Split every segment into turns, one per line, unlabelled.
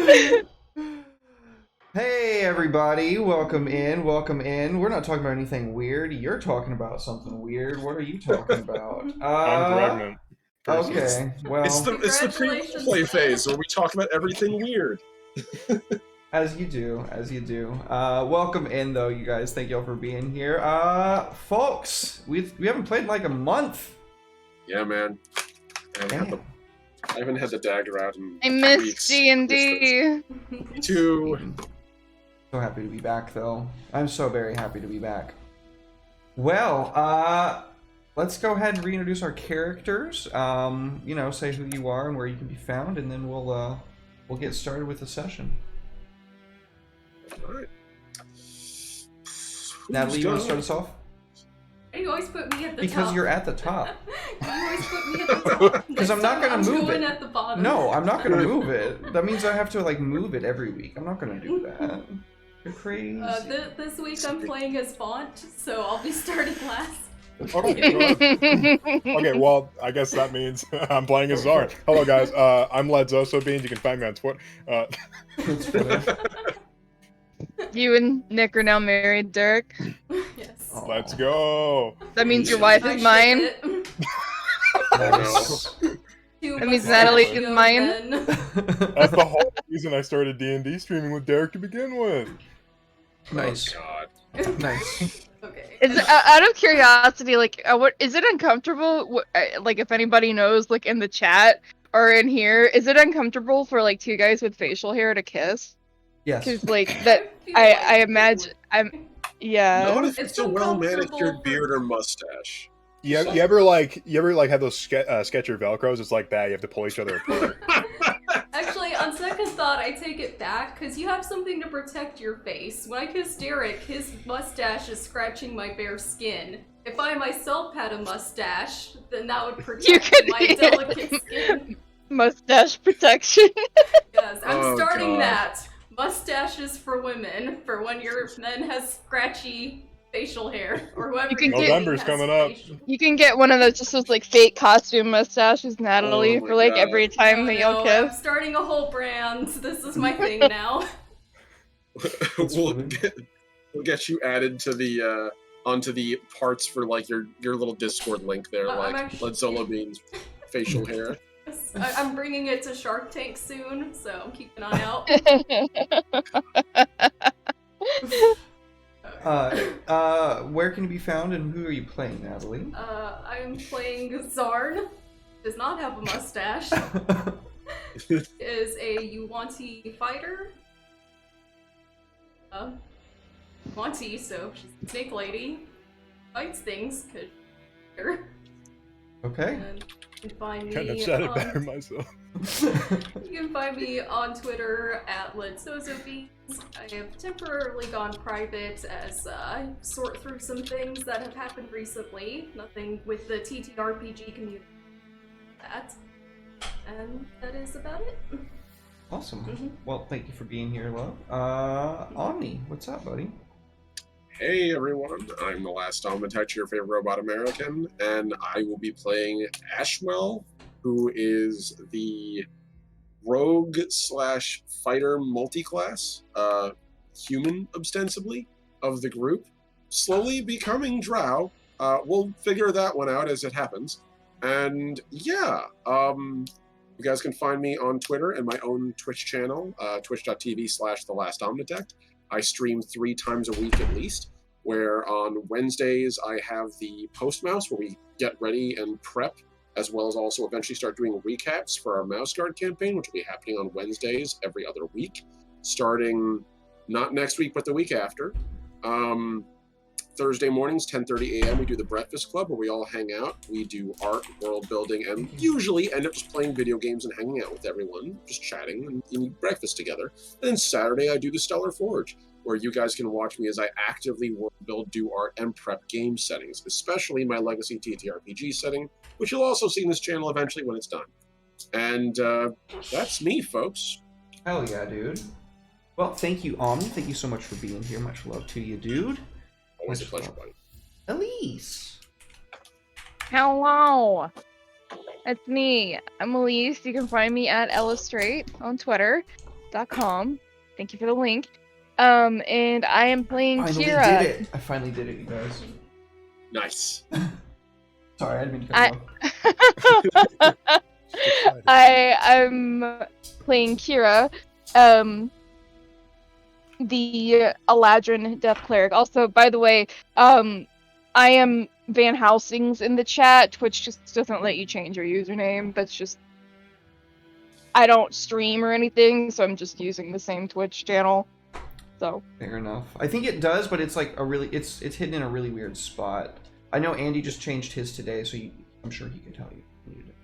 Hey everybody, welcome in, welcome in. We're not talking about anything weird. You're talking about something weird. What are you talking about?
I'm pregnant.
Okay, well,
It's the pre-play phase where we talk about everything weird.
as you do. Welcome in though, you guys. Thank y'all for being here. Folks, we haven't played in like a month.
Yeah, man. I haven't had the dagger out in
I miss
weeks.
D&D.
Me too.
So happy to be back though. I'm so very happy to be back. Well, let's go ahead and reintroduce our characters. You know, say who you are and where you can be found, and then we'll get started with the session.
All right.
Natalie, you want to start us off?
You always put me at the top.
Because you're at the top.
You always put me at the top.
Because I'm not gonna move it.
At the bottom.
No, I'm not gonna move it. That means I have to like move it every week. I'm not gonna do that. You're crazy.
This week I'm playing as Font, so I'll be starting last.
Okay, well, I guess that means I'm playing as Zard. Hello, guys. I'm Ledzoso Beans. You can find me on Twitter.
You and Nick are now married, Derek.
Yes.
Oh.
Let's go.
That means your wife is mine.
Nice.
That means Natalie is mine.
That's the whole reason I started D&D streaming with Derek to begin with.
Nice.
Oh, God.
Nice.
Okay.
Out of curiosity, like, what is it uncomfortable? Like, if anybody knows, like, in the chat or in here, is it uncomfortable for like two guys with facial hair to kiss?
Yes.
Because like that, I imagine yeah.
Not if it's a well-manicured
uncomfortable
beard or mustache.
You ever have those Sketcher Velcros? It's like that. You have to pull each other apart.
Actually, on second thought, I take it back, because you have something to protect your face. When I kiss Derek, his mustache is scratching my bare skin. If I myself had a mustache, then that would protect my delicate skin.
Mustache protection.
Yes, I'm
Oh,
starting
God.
that. Mustaches for women, for when your men has scratchy facial hair, or whoever
You can
you're
get-
dating
November's
has
coming up.
facial-
You can get one of those just those like fake costume mustaches, Natalie,
Oh my
for like
God.
every time that y'all
I'm
kiss.
starting a whole brand. This is my thing now.
we'll get you added to the onto the parts for like your little Discord link there,
I'm
like
actually-
Ledzoso Beans facial hair.
I'm bringing it to Shark Tank soon, so keep an eye out.
Where can you be found and who are you playing, Natalie?
I'm playing Zarn. Does not have a mustache. Is a Yuanti fighter. Yuanti, so she's a snake lady. Fights things, cause
Okay.
and you can find
Couldn't have
me
said it
on
better myself.
You can find me on Twitter at LedSozoBeans. I have temporarily gone private as I sort through some things that have happened recently. Nothing with the TTRPG community. And that is about it.
Awesome.
Mhm.
Well, thank you for being here, love. Omni, what's up, buddy?
Hey everyone, I'm the last Dominatech, your favorite robot American, and I will be playing Ashwell, who is the rogue slash fighter multi-class, human ostensibly, of the group, slowly becoming Drow. We'll figure that one out as it happens. And yeah, you guys can find me on Twitter and my own Twitch channel, twitch.tv/thelastdomnitect. I stream 3 times a week at least, where on Wednesdays I have the Post Mouse, where we get ready and prep, as well as also eventually start doing recaps for our Mouse Guard campaign, which will be happening on Wednesdays every other week, starting not next week, but the week after. Thursday mornings, 10:30 a.m., we do the Breakfast Club, where we all hang out. We do art, world building, and usually end up just playing video games and hanging out with everyone, just chatting and eating breakfast together. And then Saturday, I do the Stellar Forge, where you guys can watch me as I actively world build, do art, and prep game settings, especially my Legacy TTRPG setting, which you'll also see in this channel eventually when it's done. And that's me, folks.
Hell yeah, dude. Well, thank you, Omni. Thank you so much for being here. Much love to you, dude.
Always a pleasure, buddy.
Elise.
Hello. It's me. I'm Elise. You can find me at Illustrate on Twitter. syndicate.com. Thank you for the link. And I am playing
Finally
Kira.
did it. I finally did it, you guys.
Nice.
Sorry, I didn't mean to cut you off.
I'm playing Kira, the Eladrin Death Cleric. Also, by the way, I am Van Housing's in the chat. Twitch just doesn't let you change your username. That's just... I don't stream or anything, so I'm just using the same Twitch channel. So
Fair enough. I think it does, but it's like a really it's hidden in a really weird spot. I know Andy just changed his today, so I'm sure he can tell you.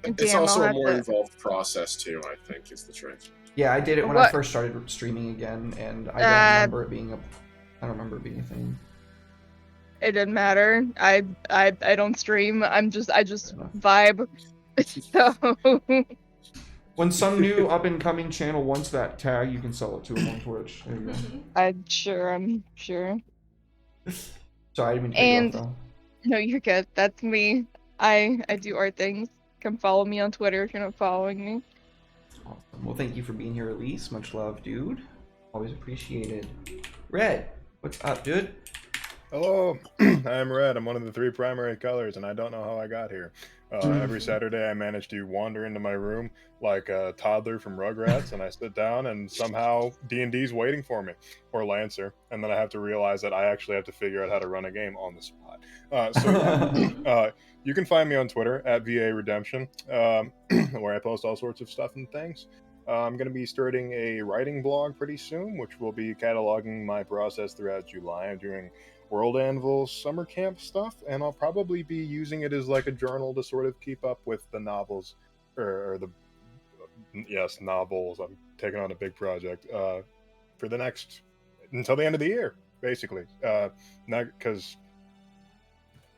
It's
Damn,
also
I'll
a
have
more
to-
involved process too, I think, is the trick.
Yeah, I did it when I
What?
first started streaming again, and I don't remember it being I don't remember it being a thing.
It didn't matter. I don't stream. I just vibe. So
When some new up-and-coming channel wants that tag, you can sell it to them on Twitch. There you go.
I'm sure.
Sorry, I didn't mean to cut you
And
off, though.
no, you're good. That's me. I do art things. Come follow me on Twitter if you're not following me.
Awesome. Well, thank you for being here, Elise. Much love, dude. Always appreciated. Red, what's up, dude?
Hello, I'm Red. I'm one of the 3 primary colors, and I don't know how I got here. Every Saturday, I manage to wander into my room like a toddler from Rugrats, and I sit down, and somehow D&D's waiting for me, or Lancer, and then I have to realize that I actually have to figure out how to run a game on the spot. You can find me on Twitter at VA Redemption, where I post all sorts of stuff and things. I'm going to be starting a writing blog pretty soon, which will be cataloging my process throughout July. I'm doing World Anvil summer camp stuff, and I'll probably be using it as like a journal to sort of keep up with the novels, novels. I'm taking on a big project for the next, until the end of the year, basically. Not because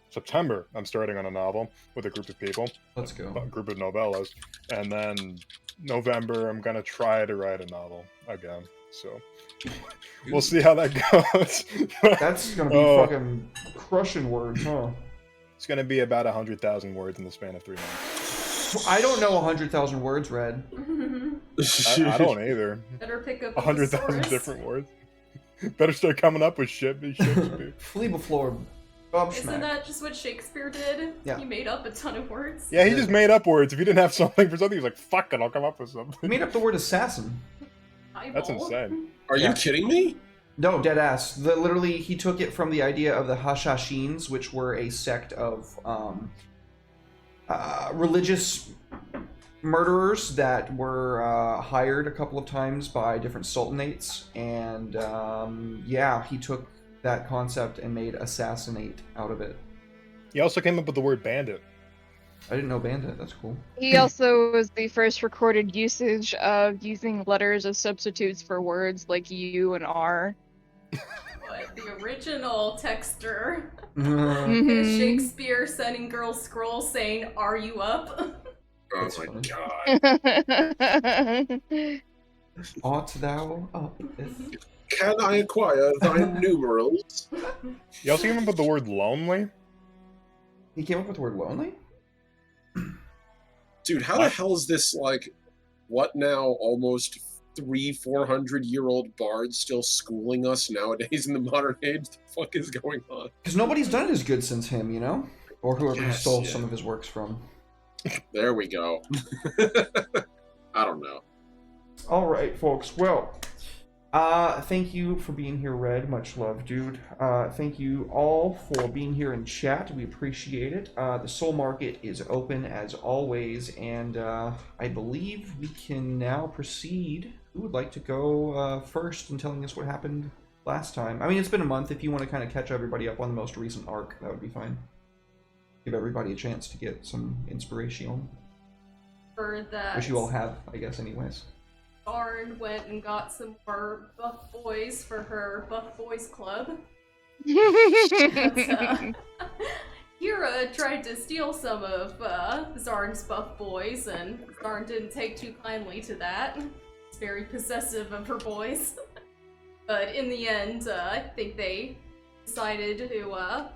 September, I'm starting on a novel with a group of people.
Let's go.
A group of novellas. And then November, I'm going to try to write a novel again. So we'll see how that goes.
That's going to be fucking crushing words, huh?
It's going to be about 100,000 words in the span of 3 months.
I don't know 100,000 words, Red.
I don't either.
Better pick up
100,000 different words. Better start coming up with shit.
Flee before Bob
Isn't
Schmack.
that just what Shakespeare did?
Yeah.
He made up a ton of words.
Yeah, he just made up words. If he didn't have something for something, he was like, fuck it, I'll come up with
He
something.
made up the word assassin.
That's insane.
Are you kidding me?
No, dead ass. Literally, he took it from the idea of the Hashashins, which were a sect of religious murderers that were hired a couple of times by different sultanates, and yeah, he took that concept and made assassinate out of it.
He also came up with the word bandit.
I didn't know bandit. That's cool.
He also was the first recorded usage of using letters as substitutes for words like U and R.
But the original texter
Mhm.
is
Mhm.
Shakespeare sending girls scrolls saying, "Are you up?"
Oh
That's
my
funny.
god.
Art thou up?
Can I acquire thy numerals?
He also came up with the word lonely.
He came up with the word lonely?
Dude, how the hell is this, like, what now, almost 400-year-old bard still schooling us nowadays in the modern age? The fuck is going on?
Because nobody's done it as good since him, you know? Or whoever he
Yes,
stole
yeah.
some of his works from.
There we go. I don't know.
All right, folks. Well, thank you for being here, Red. Much love, dude. Thank you all for being here in chat. We appreciate it. The Soul Market is open as always, and I believe we can now proceed. Who would like to go first in telling us what happened last time? I mean, it's been a month. If you want to kind of catch everybody up on the most recent arc, that would be fine. Give everybody a chance to get some inspiration,
For that,
which you all have, I guess, anyways.
Barn went and got some more buff boys for her Buff Boys Club. Kira tried to steal some of Zarn's buff boys, and Zarn didn't take too kindly to that. He's very possessive of her boys. But in the end, I think they decided to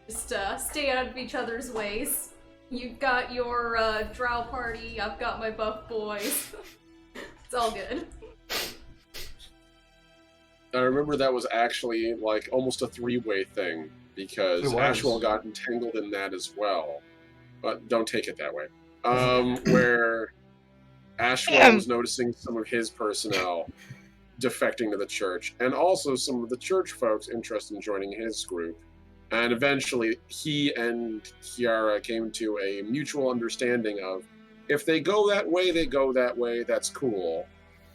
just stay out of each other's ways. You've got your drow party, I've got my buff boys. It's all good.
I remember that was actually like almost a three-way thing because
It was.
Ashwell got entangled in that as well. But don't take it that way. Where Ashwell was noticing some of his personnel defecting to the church, and also some of the church folks interested in joining his group. And eventually, he and Kiara came to a mutual understanding of, if they go that way, they go that way, that's cool.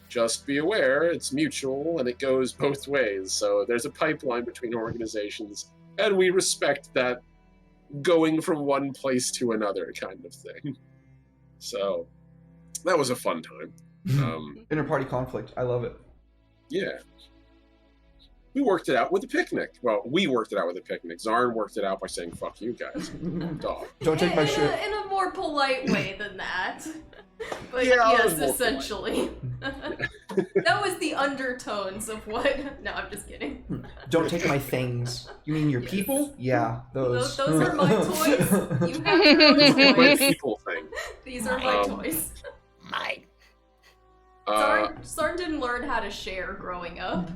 Just be aware, it's mutual, and it goes both ways. So there's a pipeline between organizations, and we respect that going from one place to another kind of thing. So that was a fun time.
Inter-party conflict. I love it.
Yeah. We worked it out with a picnic. Well, we worked it out with a picnic. Zarn worked it out by saying, fuck you guys. Dog.
Don't take my shit.
In a more polite way than that. But
Yeah,
yes, essentially. That was the undertones of what... No, I'm just kidding.
Don't take my things. You mean your
Yes.
people? Yeah, those.
Those are my toys. You have your own
My
toys.
people thing.
These are my toys.
Mine.
Sarn didn't learn how to share growing up.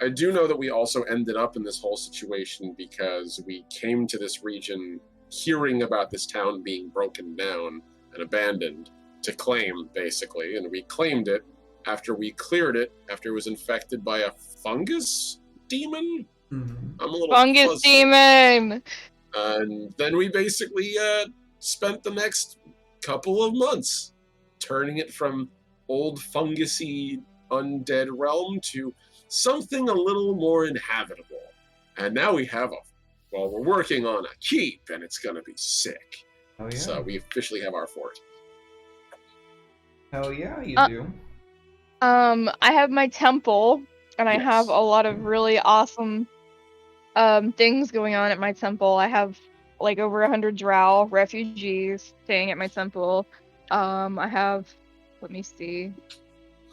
I do know that we also ended up in this whole situation because we came to this region hearing about this town being broken down and abandoned to claim, basically. And we claimed it after we cleared it, after it was infected by a fungus demon?
Mhm.
I'm a little
Fungus
fuzzy.
demon!
And then we basically spent the next couple of months turning it from old fungusy undead realm to something a little more inhabitable. And now we have we're working on a keep, and it's gonna be sick.
Oh yeah.
So we officially have our fort.
Hell yeah, you do.
I have my temple, and I
Yes.
have a lot of really awesome things going on at my temple. I have like over 100 drow refugees staying at my temple. I have, let me see,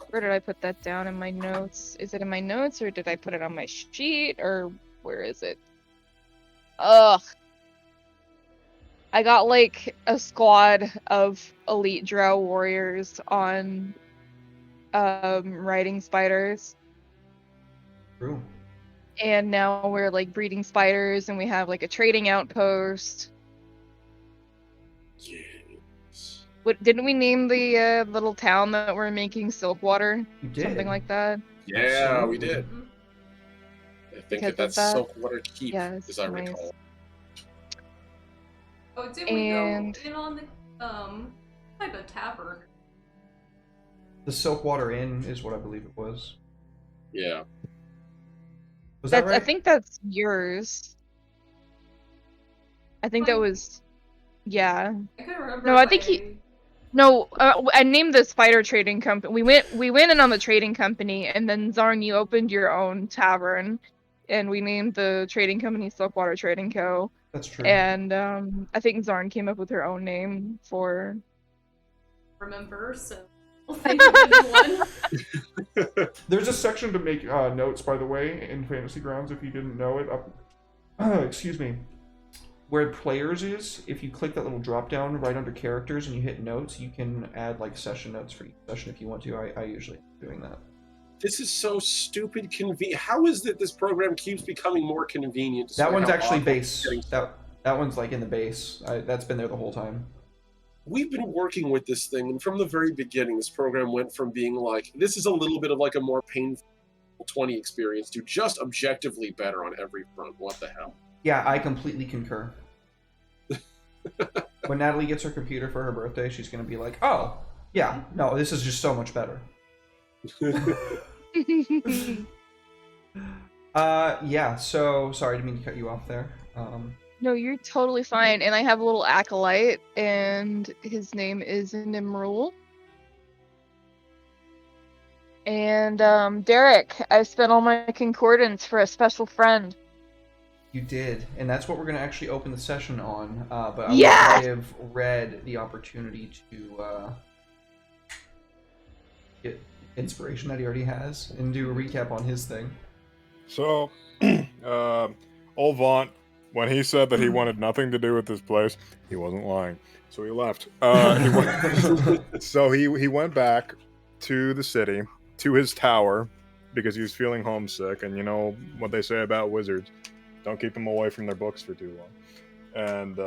where did I put that down in my notes? Is it in my notes, or did I put it on my sheet, or where is it? Ugh. I got like a squad of elite drow warriors on riding spiders.
True.
And now we're like breeding spiders, and we have like a trading outpost.
Yes.
What didn't we name the little town that we're making Silkwater?
You did.
Something like that.
Yeah, we
Absolutely.
did. I think
Because of
that's
that?
Silkwater Keep,
Yes,
as I
nice.
recall.
Oh, did we
And-
go in on the type of tavern?
The Silkwater Inn is what I believe it was.
Yeah.
Was that right?
I think that's yours. I think that was, yeah.
I couldn't remember.
No,
if
I think No, I named the spider trading company. We went in on the trading company, and then Zarn, you opened your own tavern, and we named the trading company Silkwater Trading Co.
That's true.
And I think Zarn came up with her own name for.
remember, so I'll think of a new one.
There's a section to make notes, by the way, in Fantasy Grounds, if you didn't know it. Excuse me. Where players is, if you click that little drop down right under characters and you hit notes, you can add like session notes for each session if you want to. I usually am doing that.
This is so stupid convenient. How is it this program keeps becoming more convenient?
That
despite
one's
how
actually
awful
base.
it's getting?
That one's like in the base. That's been there the whole time.
We've been working with this thing, and from the very beginning, this program went from being like, this is a little bit of like a more painful 20 experience to just objectively better on every front. What the hell?
Yeah, I completely concur. When Natalie gets her computer for her birthday, she's going to be like, oh, yeah, no, this is just so much better. Yeah, so, sorry, I didn't mean to cut you off there.
No, you're totally fine. And I have a little acolyte, and his name is Nimrul. And Derek, I spent all my concordance for a special friend.
You did, and that's what we're going to actually open the session on, but I
Yes!
will give Red the opportunity to get inspiration that he already has and do a recap on his thing.
So, old Vaunt, when he said that he wanted nothing to do with this place, he wasn't lying. So he left. So he went back to the city, to his tower, because he was feeling homesick, and you know what they say about wizards: don't keep them away from their books for too long. And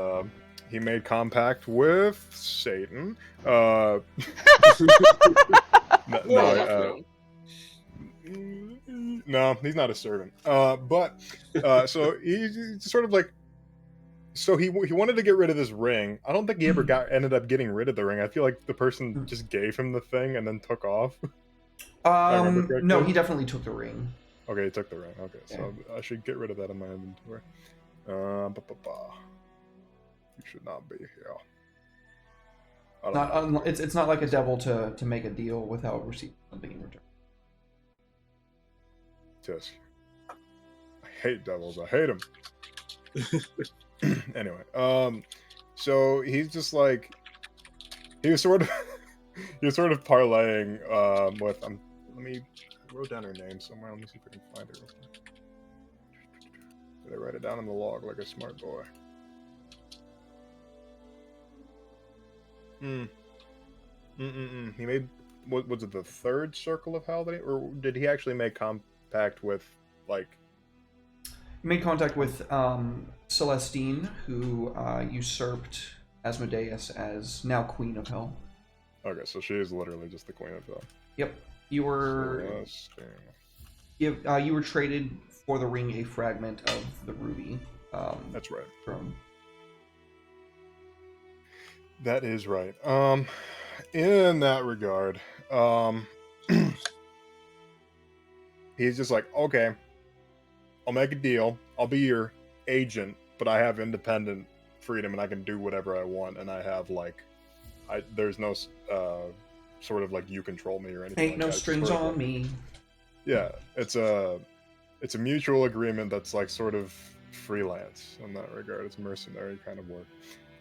he made contact with Satan.
Well,
No, no, he's not a servant. But so he sort of like, so he wanted to get rid of this ring. I don't think he ever ended up getting rid of the ring. I feel like the person just gave him the thing and then took off.
No, he definitely took the ring.
Okay, he took the ring. Okay, so I should get rid of that in my inventory. You should not be here.
It's not like a devil to make a deal without receiving something in return.
Tisk. I hate devils. I hate them. Anyway, so he's just like, he was sort of parlaying with. I wrote down her name somewhere. Let me see if I can find it real quick. Did I write it down in the log like a smart boy? He made, what was it, the third circle of hell or did he actually make contact with, like?
He made contact with Celestine, who usurped Asmodeus as now Queen of Hell.
Okay, so she is literally just the Queen of Hell.
Yep, you were traded for the ring a fragment of the ruby.
That's right.
From...
That is right. In that regard, he's just like, okay, I'll make a deal. I'll be your agent, but I have independent freedom and I can do whatever I want. And I have like, there's no sort of like you control me or anything.
Ain't no strings on me.
Yeah, it's a mutual agreement that's like sort of freelance in that regard. It's mercenary kind of work.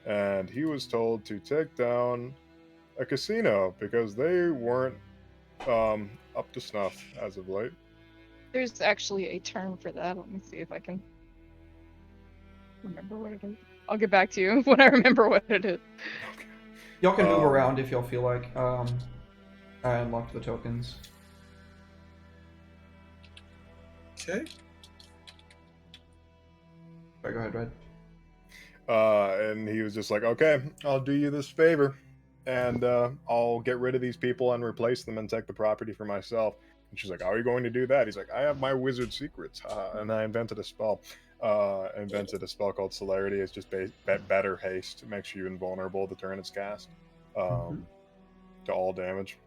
And he was told to take down a casino because they weren't up to snuff as of late.
There's actually a term for that. Let me see if I can remember what it is. I'll get back to you when I remember what it is.
Okay.
Y'all can move around if y'all feel like. I unlocked the tokens.
Okay.
Sorry, go ahead, Red.
And he was just like, okay, I'll do you this favor, and I'll get rid of these people and replace them and take the property for myself. And she's like, how are you going to do that? He's like, I have my wizard secrets. And I invented a spell. Called Celerity. It's just better haste. It makes you invulnerable the turn it's cast to all damage.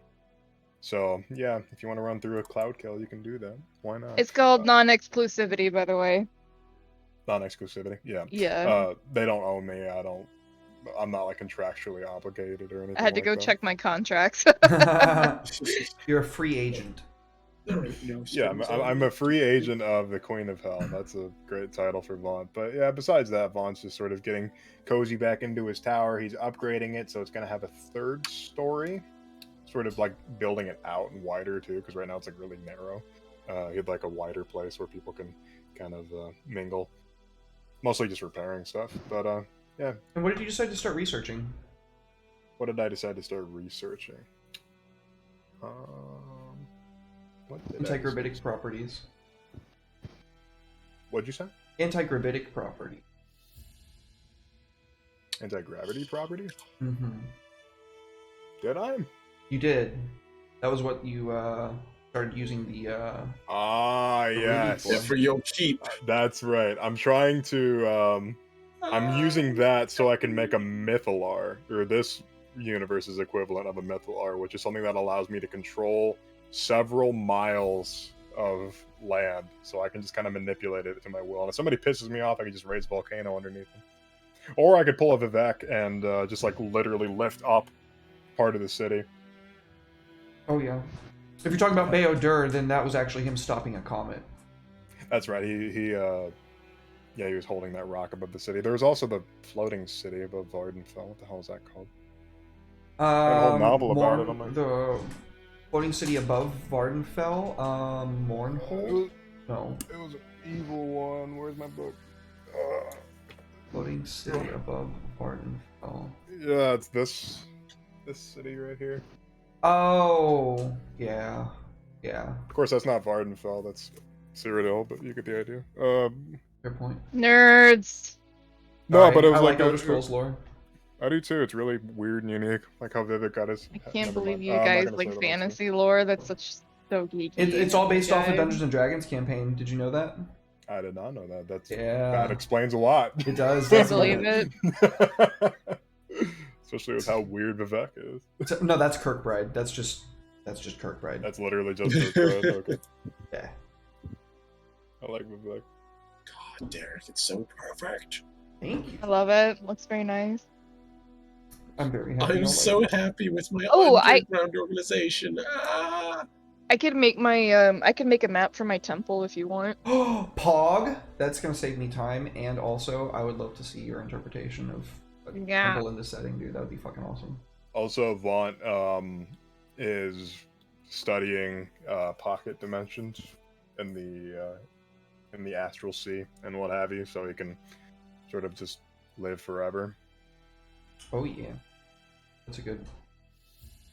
So, yeah, if you want to run through a cloud kill, you can do that. Why not?
It's called non-exclusivity, by the way.
Non-exclusivity, yeah.
Yeah.
They don't own me. I'm not like contractually obligated or anything.
I had to
like
go
that.
check my contracts.
You're a free agent.
Yeah, I'm a free agent of the Queen of Hell. That's a great title for Vaughn. But yeah, besides that, Vaughn's just sort of getting cozy back into his tower. He's upgrading it, so it's going to have a third story. Sort of like building it out and wider too, because right now it's like really narrow. He'd like a wider place where people can kind of mingle. Mostly just repairing stuff, but yeah.
And what did you decide to start researching?
What did I decide to start researching? What did
Anti-gravitic properties.
What'd you say?
Anti-gravitic property.
Anti-gravity property?
Mm-hmm.
Did I?
You did. That was what you started using the
yes.
Yeah, for your keep.
That's right. I'm trying to I'm using that so I can make a mythalar, or this universe's equivalent of a mythalar, which is something that allows me to control several miles of land, so I can just kind of manipulate it to my will. And if somebody pisses me off, I can just raise volcano underneath them. Or I could pull a Vivek and just like literally lift up part of the city.
Oh yeah. If you're talking about Baodur, then that was actually him stopping a comet.
That's right. He was holding that rock above the city. There was also the floating city above Vardenfell. What the hell is that called? A whole novel about it.
The floating city above Vardenfell, Mournhold? No.
It was an evil one. Where's my book?
Floating city above Vardenfell.
Yeah, it's this city right here.
Oh, yeah. Yeah,
Of course, that's not Vardenfell. That's Cyrodiil, but you get the idea.
fair point.
Nerds.
No,
Sorry,
but it was
I
like
like Elder Scrolls lore.
I do too. It's really weird and unique. Like how Vivek got his.
I can't
Never
believe
mind.
you
I'm not
guys
gonna
like
say what I was saying.
fantasy lore. That's so geeky.
It's all based off the
Guys.
Dungeons and Dragons campaign. Did you know that?
I did not know that.
Yeah.
That explains a lot.
It does.
I
doesn't
believe it.
Especially with how weird Vivek is.
No, that's Kirkbride. That's just Kirkbride.
That's literally just Kirkbride. Okay.
Yeah.
I like Vivek.
God, Derek, it's so perfect.
Thank you.
I love it. Looks very nice.
I'm very happy.
I'm
y'all
so
like
happy with my
Oh,
underground organization. Ah!
I could make my I could make a map for my temple if you want.
it. Pog. That's gonna save me time, and also I would love to see your interpretation of a
Yeah.
temple in this setting, dude. That would be fucking awesome.
Also, Vaunt is studying pocket dimensions in the astral sea and what have you, so he can sort of just live forever.
Oh yeah, that's a good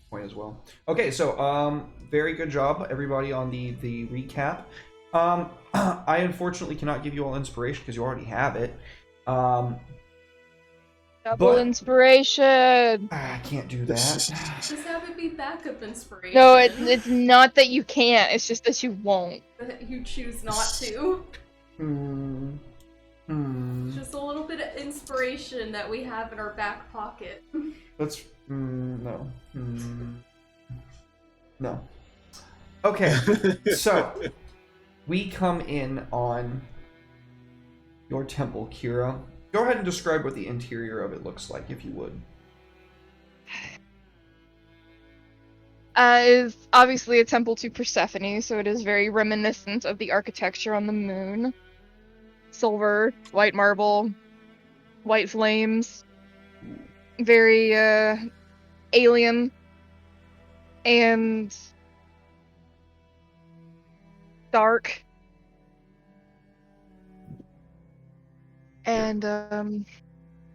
point as well. Okay, so very good job, everybody, on the recap. I unfortunately cannot give you all inspiration because you already have it.
Double
But-
inspiration.
I can't do that.
Just have it be backup inspiration.
No, it's not that you can't. It's just that you won't.
That you choose not to. Just a little bit of inspiration that we have in our back pocket.
Let's no. No. Okay, so we come in on your temple, Kira. Go ahead and describe what the interior of it looks like, if you would.
Is obviously a temple to Persephone, so it is very reminiscent of the architecture on the moon. Silver, white marble, white flames. Very alien and dark. And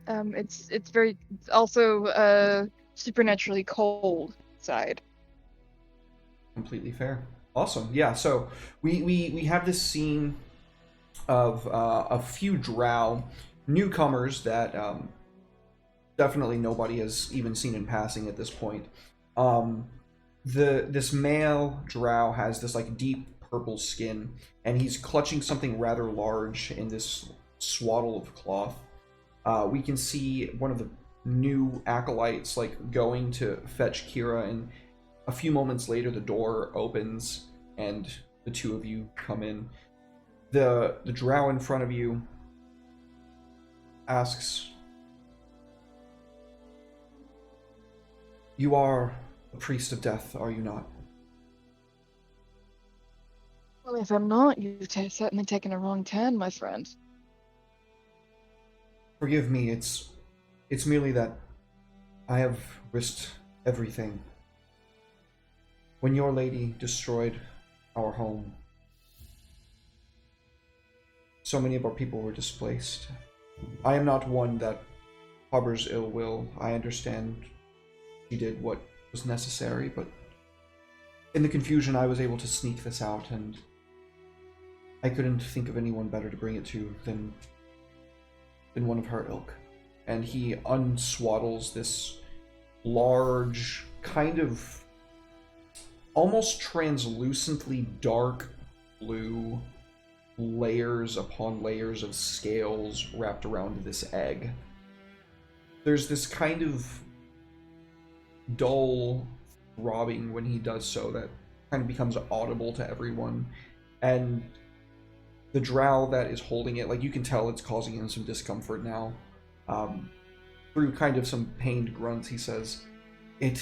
it's very, it's also supernaturally cold inside.
Completely fair. Awesome. Yeah, so we have this scene of a few drow newcomers that definitely nobody has even seen in passing at this point. This male drow has this like deep purple skin, and he's clutching something rather large in this swaddle of cloth. We can see one of the new acolytes like going to fetch Kira, and a few moments later the door opens and the two of you come in. The drow in front of you asks, "You are a priest of death, are you not?"
Well, if I'm not, you've certainly taken a wrong turn, my friend.
Forgive me, it's merely that I have risked everything. When your lady destroyed our home, so many of our people were displaced. I am not one that harbors ill will. I understand she did what was necessary, but in the confusion I was able to sneak this out, and I couldn't think of anyone better to bring it to than one of her ilk. And he unswaddles this large, kind of almost translucently dark blue layers upon layers of scales wrapped around this egg. There's this kind of dull throbbing when he does so that kind of becomes audible to everyone, and the drow that is holding it, like, you can tell it's causing him some discomfort now. Through kind of some pained grunts, he says, It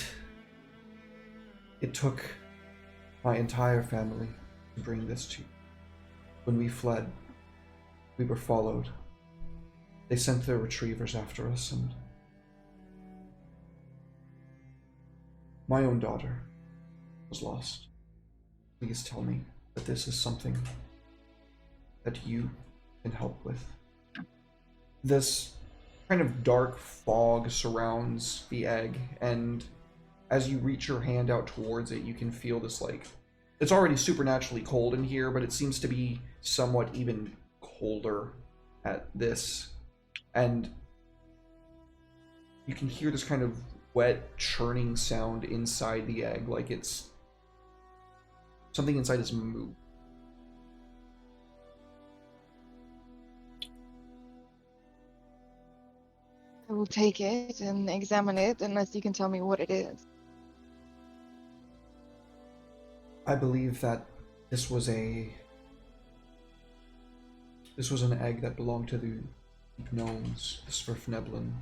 took my entire family to bring this to you. When we fled, we were followed. They sent their retrievers after us, and my own daughter was lost. Please tell me that this is something that you can help with. This kind of dark fog surrounds the egg, and as you reach your hand out towards it, you can feel this like It's already supernaturally cold in here, but it seems to be somewhat even colder at this. And you can hear this kind of wet, churning sound inside the egg, like it's something inside is moved.
I will take it and examine it unless you can tell me what it is.
I believe that this was an egg that belonged to the gnomes, the Svirfneblin.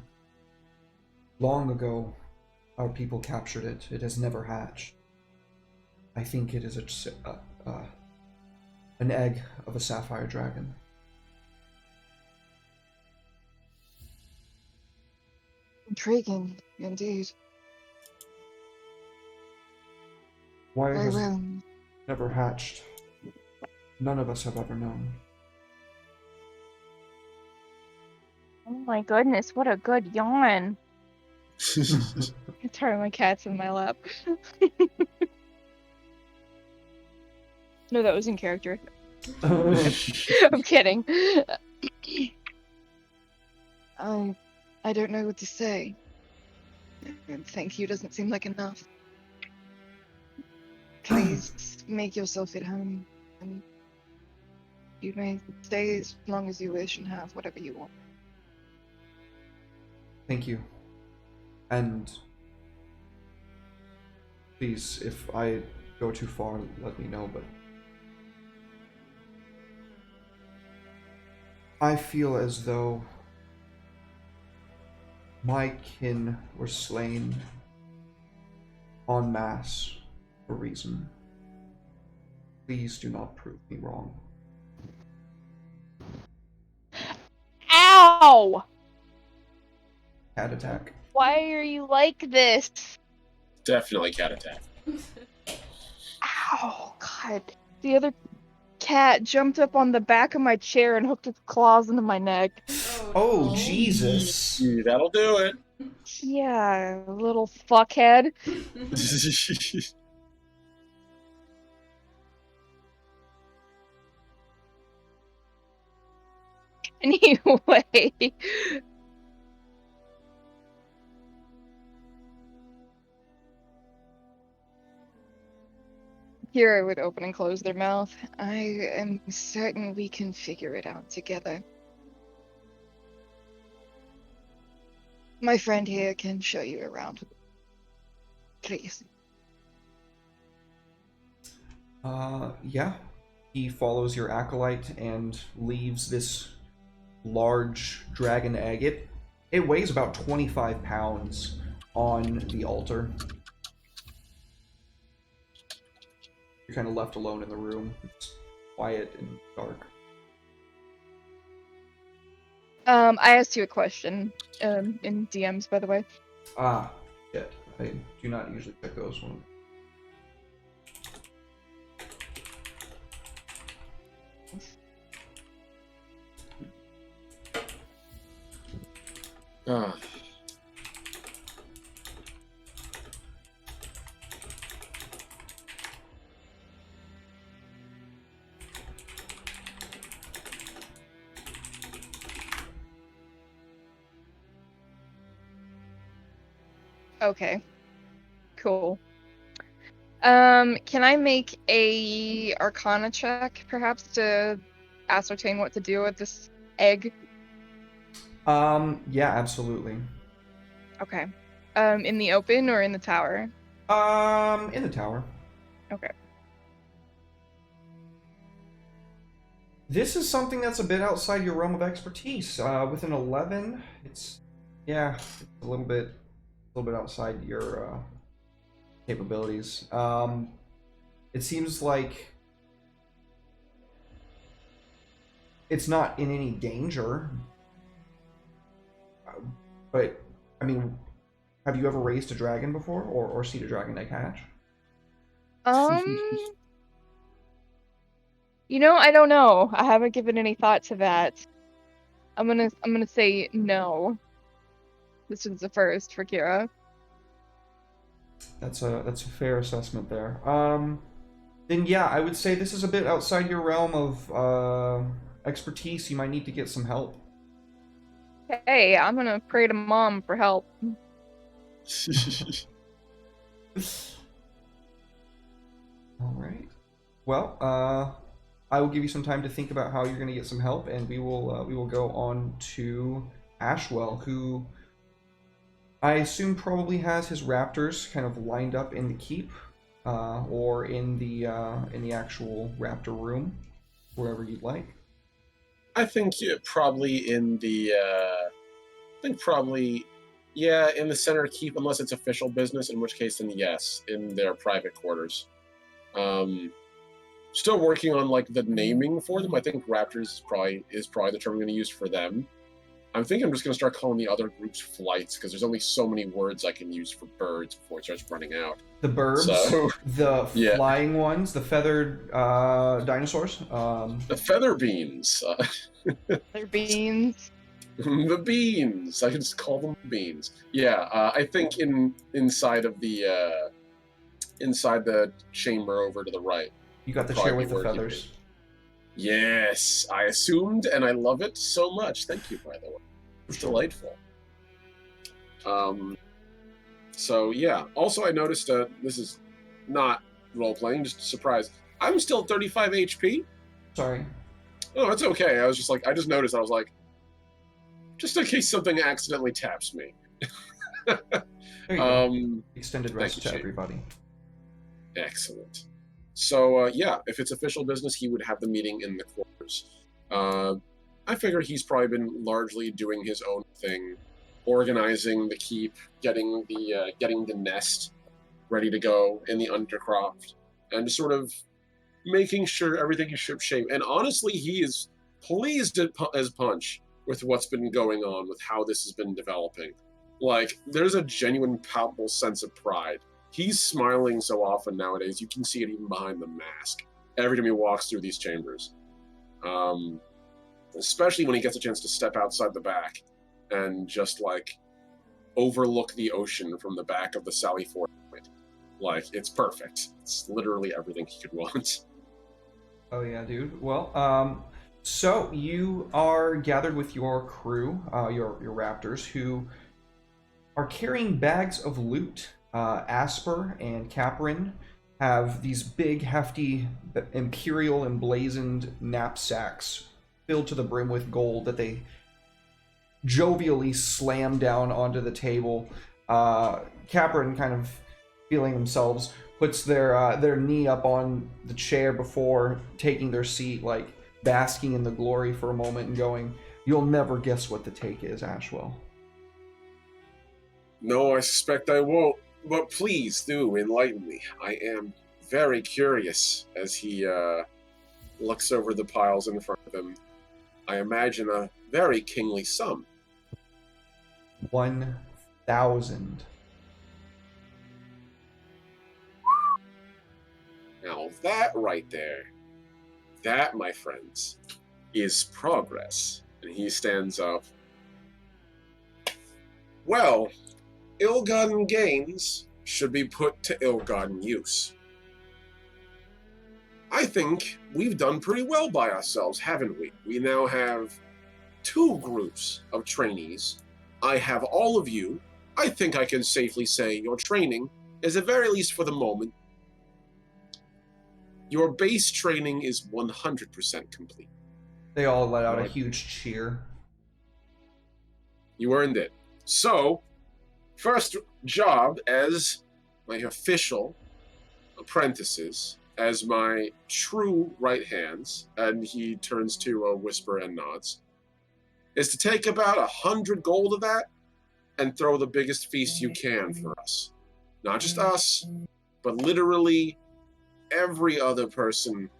Long ago, our people captured it. It has never hatched. I think it is an egg of a sapphire dragon.
Intriguing, indeed.
Why it
Very
has
well.
never hatched, none of us have ever known.
Oh my goodness, what a good yawn. Sorry, my cat's in my lap. No, that was in character. I'm kidding. I don't know what to say. Thank you doesn't seem like enough. Please make yourself at home, and you may stay as long as you wish and have whatever you want.
Thank you. And please, if I go too far, let me know, but I feel as though my kin were slain en masse for reason. Please do not prove me wrong.
Ow!
Cat attack.
Why are you like this?
Definitely cat attack.
Ow, God. The other cat jumped up on the back of my chair and hooked its claws into my neck.
Oh,
no.
Jesus.
Yeah, that'll do it.
Yeah, little fuckhead. Anyway. Here I would open and close their mouth. I am certain we can figure it out together. My friend here can show you around. Please.
Yeah. He follows your acolyte and leaves this large dragon egg. It weighs about 25 pounds on the altar. You're kind of left alone in the room. It's quiet and dark.
I asked you a question, in DMs, by the way.
Ah, shit. I do not usually pick those ones.
Ah.
Okay. Cool. Can I make a Arcana check, perhaps, to ascertain what to do with this egg?
Yeah, absolutely.
Okay. In the open or in the tower?
In the tower.
Okay.
This is something that's a bit outside your realm of expertise. With an 11, it's a little bit outside your capabilities. It seems like it's not in any danger. But I mean, have you ever raised a dragon before, or seen a dragon egg hatch?
You know, I don't know. I haven't given any thought to that. I'm gonna say no. This is the first for Kira.
That's a fair assessment there. then yeah, I would say this is a bit outside your realm of expertise. You might need to get some help.
Hey, I'm gonna pray to Mom for help.
All right. Well, I will give you some time to think about how you're going to get some help, and we will go on to Ashwell, who I assume probably has his raptors kind of lined up in the keep, or in the actual raptor room, wherever you'd like.
I think probably in the. Yeah, in the center keep, unless it's official business, in which case, then yes, in their private quarters. Still working on like the naming for them. I think Raptors is probably the term I'm going to use for them. I'm thinking I'm just going to start calling the other groups flights because there's only so many words I can use for birds before it starts running out.
The burbs,
So,
the
yeah.
flying ones, the feathered dinosaurs.
The feather beans.
Their beans.
The beans. I can just call them beans. Yeah, I think inside the chamber over to the right.
You got the
Probably
chair with the
where he
feathers.
Yes, I assumed, and I love it so much. Thank you, by the way. It's delightful. So yeah. Also, I noticed this is not role playing, just a surprise. I'm still 35 HP.
Sorry.
Oh, it's okay. I was just like, I just noticed. I was like, just in case something accidentally taps me.
There you go. Extended rest
you,
to
Chief.
everybody.
Excellent. So, yeah, if it's official business, he would have the meeting in the quarters. I figure he's probably been largely doing his own thing, organizing the keep, getting the nest ready to go in the undercroft, and just sort of making sure everything is shipshape. And honestly, he is pleased as punch with what's been going on, with how this has been developing. Like, there's a genuine, palpable sense of pride. He's smiling so often nowadays, you can see it even behind the mask every time he walks through these chambers. Especially when he gets a chance to step outside the back and just, like, overlook the ocean from the back of the Sally Ford point. Like, it's perfect. It's literally everything he could want.
Oh yeah, dude. Well, so you are gathered with your crew, your raptors, who are carrying bags of loot. Asper and Caprin have these big, hefty, imperial emblazoned knapsacks filled to the brim with gold that they jovially slam down onto the table. Caprin, kind of feeling themselves, puts their knee up on the chair before taking their seat, like basking in the glory for a moment and going, "You'll never guess what the take is, Ashwell."
No, I suspect I won't. But please do enlighten me. I am very curious as he looks over the piles in front of him. I imagine a very kingly sum.
1,000.
Now that right there, that, my friends, is progress. And he stands up. Well, ill-gotten gains should be put to ill-gotten use. I think we've done pretty well by ourselves, haven't we? We now have 2 groups of trainees. I have all of you. I think I can safely say your training is, at very least for the moment, your base training is 100% complete.
They all let out a huge cheer.
You earned it. So, first job as my official apprentices, as my true right hands, and he turns to a whisper and nods, is to take about 100 gold of that and throw the biggest feast you can for us. Not just us, but literally every other person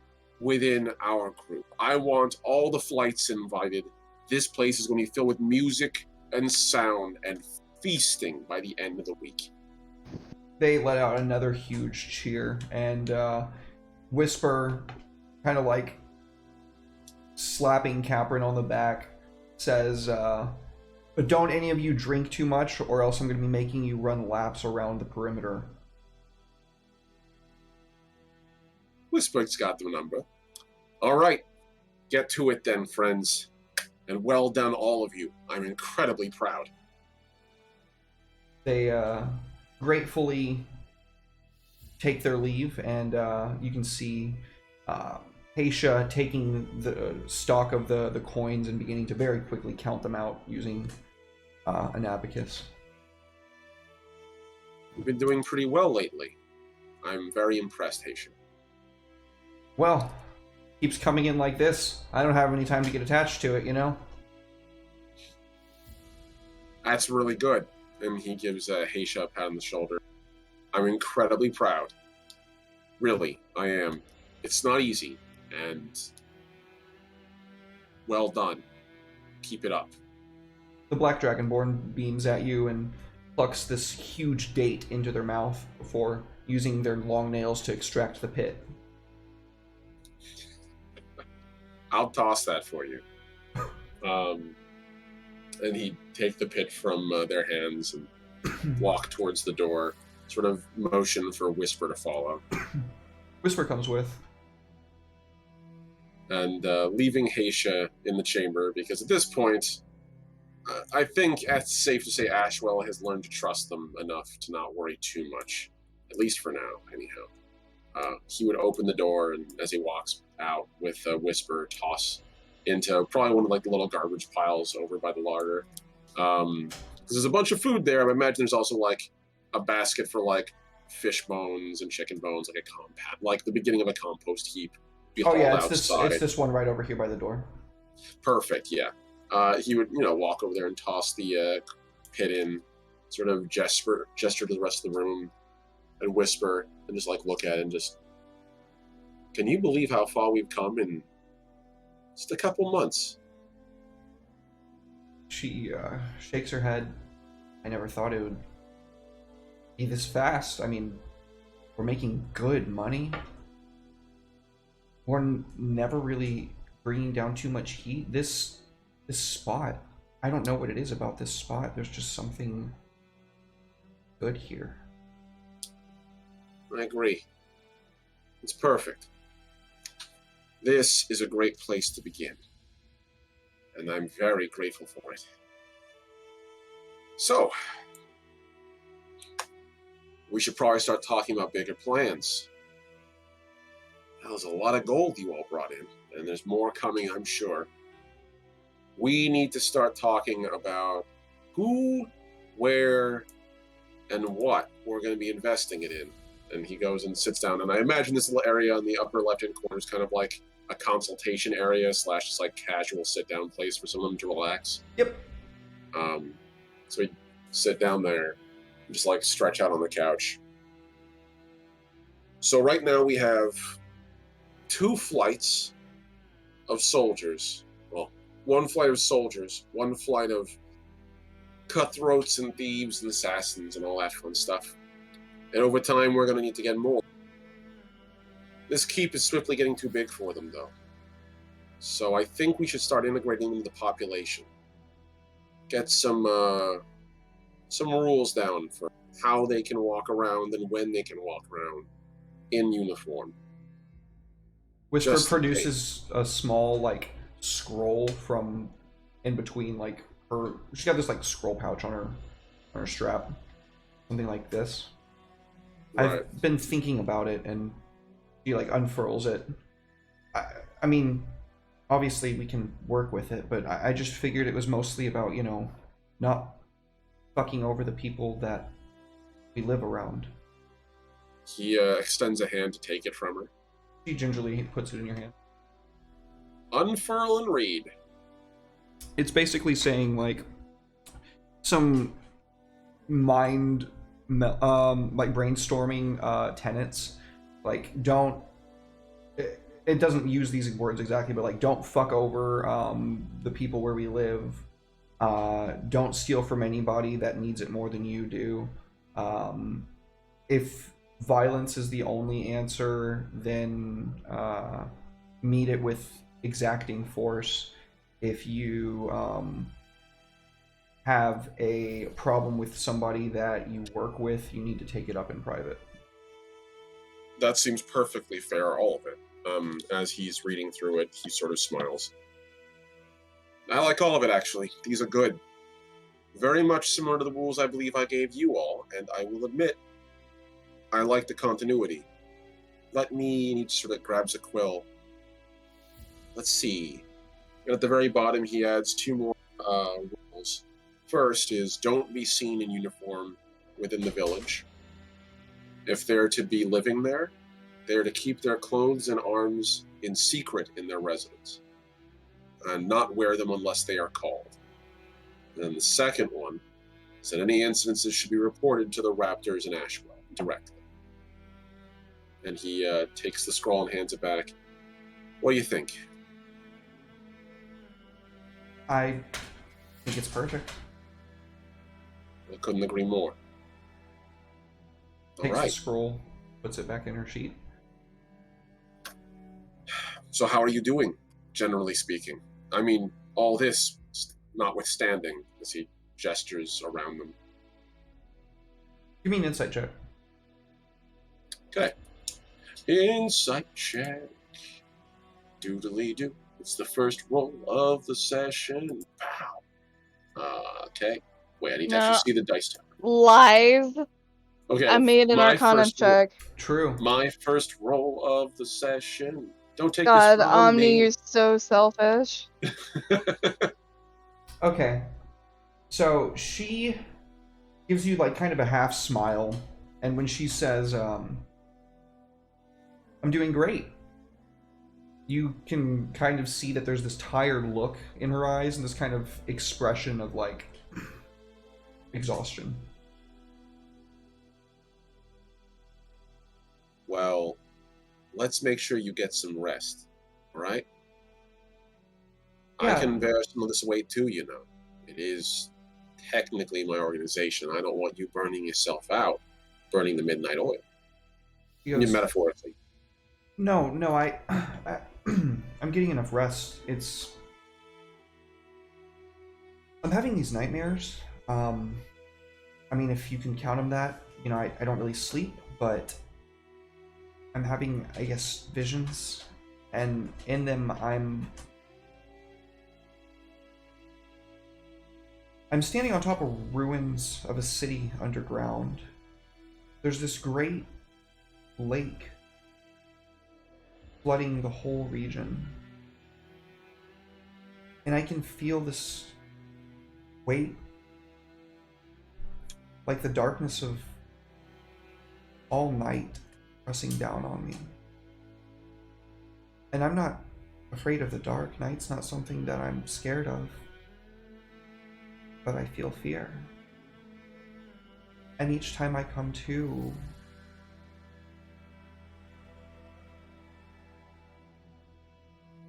within our group. I want all the flights invited. This place is going to be filled with music and sound and feasting by the end of the week.
They let out another huge cheer, and Whisper, kind of like slapping Caprin on the back, says, "But don't any of you drink too much, or else I'm going to be making you run laps around the perimeter."
Whisper's got the number. All right, get to it then, friends. And well done, all of you. I'm incredibly proud.
They gratefully take their leave, and you can see Haisha taking the stock of the coins and beginning to very quickly count them out using an abacus.
You've been doing pretty well lately. I'm very impressed, Haitian.
Well, keeps coming in like this. I don't have any time to get attached to it, you know?
That's really good. And he gives Haisha a pat on the shoulder. I'm incredibly proud. Really, I am. It's not easy, and well done. Keep it up.
The Black Dragonborn beams at you and plucks this huge date into their mouth before using their long nails to extract the pit.
I'll toss that for you. And he'd take the pit from their hands and walk towards the door, sort of motion for Whisper to follow.
Whisper comes with.
And leaving Haisha in the chamber, because at this point, I think it's safe to say Ashwell has learned to trust them enough to not worry too much, at least for now, anyhow. He would open the door, and as he walks out with Whisper, toss into probably one of like the little garbage piles over by the larder. Because there's a bunch of food there. I imagine there's also like a basket for like fish bones and chicken bones, like a compound, like the beginning of a compost heap.
Oh yeah, it's this one right over here by the door.
Perfect, yeah. He would, walk over there and toss the pit in, sort of gesture to the rest of the room, and whisper, and just like look at it and just, can you believe how far we've come in just a couple months?
She shakes her head. I never thought it would be this fast. I mean, we're making good money. We're never really bringing down too much heat. This spot, I don't know what it is about this spot. There's just something good here.
I agree. It's perfect. This is a great place to begin, and I'm very grateful for it. So, we should probably start talking about bigger plans. There's a lot of gold you all brought in, and there's more coming, I'm sure. We need to start talking about who, where, and what we're going to be investing it in. And he goes and sits down, and I imagine this little area on the upper left-hand corner is kind of like a consultation area / just like casual sit-down place for some of them to relax.
Yep.
So we sit down there and just like stretch out on the couch. So right now we have 2 flights of soldiers. Well, 1 flight of soldiers, 1 flight of cutthroats and thieves and assassins and all that fun stuff. And over time, we're going to need to get more. This keep is swiftly getting too big for them, though. So I think we should start integrating them into the population. Get some rules down for how they can walk around and when they can walk around in uniform.
Whisper
Just
produces a small, like, scroll from in between, like, her... She's got this, like, scroll pouch on her strap. Something like this.
Right.
I've been thinking about it, and she, like, unfurls it. I mean, obviously we can work with it, but I just figured it was mostly about, not fucking over the people that we live around.
He extends a hand to take it from her.
She gingerly puts it in your hand.
Unfurl and read.
It's basically saying, like, some mind, like, brainstorming tenets. Like, don't... It doesn't use these words exactly, but, like, don't fuck over the people where we live. Don't steal from anybody that needs it more than you do. If violence is the only answer, then meet it with exacting force. If you have a problem with somebody that you work with, you need to take it up in private.
That seems perfectly fair, all of it. As he's reading through it, he sort of smiles. I like all of it, actually. These are good. Very much similar to the rules I believe I gave you all, and I will admit, I like the continuity. Let me, and he sort of grabs a quill. Let's see. At the very bottom, he adds 2 more rules. First is don't be seen in uniform within the village. If they're to be living there, they're to keep their clothes and arms in secret in their residence, and not wear them unless they are called. And then the second one is that any incidences should be reported to the Raptors in Ashwell directly. And he takes the scroll and hands it back. What do you think?
I think it's perfect.
I couldn't agree more. All
Takes the
right.
scroll, puts it back in her sheet.
So how are you doing, generally speaking? I mean, all this notwithstanding, as he gestures around them.
Give me an insight check.
Okay. Insight check. Doodly-doo. It's the first roll of the session. Wow. Okay. Wait, I need to
No.
actually see the dice tower.
Lies.
Okay.
I made an
my
Arcana
first
check.
True.
My first roll of the session. Don't take
God,
this from
Omni,
me.
you're so selfish.
Okay. So she gives you like kind of a half smile, and when she says, I'm doing great, you can kind of see that there's this tired look in her eyes and this kind of expression of like exhaustion.
Well, let's make sure you get some rest, all right?
Yeah.
I can bear some of this weight too, you know. It is technically my organization. I don't want you burning yourself out, burning the midnight oil.
He goes,
Metaphorically.
No, I'm getting enough rest. I'm having these nightmares. I mean, if you can count them that, you know, I don't really sleep, but I'm having, I guess, visions, and in them I'm standing on top of ruins of a city underground. There's this great lake flooding the whole region. And I can feel this weight, like the darkness of all night pressing down on me. And I'm not afraid of the dark. Night's not something that I'm scared of. But I feel fear. And each time I come to,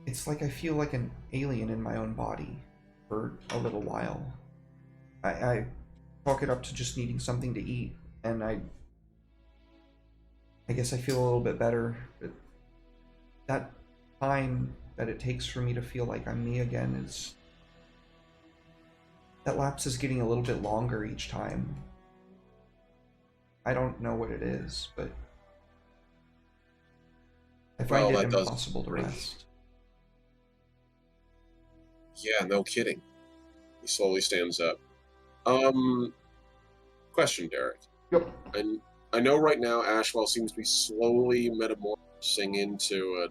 it's like I feel like an alien in my own body for a little while. I chalk it up to just needing something to eat, and I guess I feel a little bit better, but that time that it takes for me to feel like I'm me again is... that lapse is getting a little bit longer each time. I don't know what it is, but I find it impossible to rest.
Yeah, no kidding. He slowly stands up. Question, Derek.
Yep.
And I know right now Ashwell seems to be slowly metamorphosing into an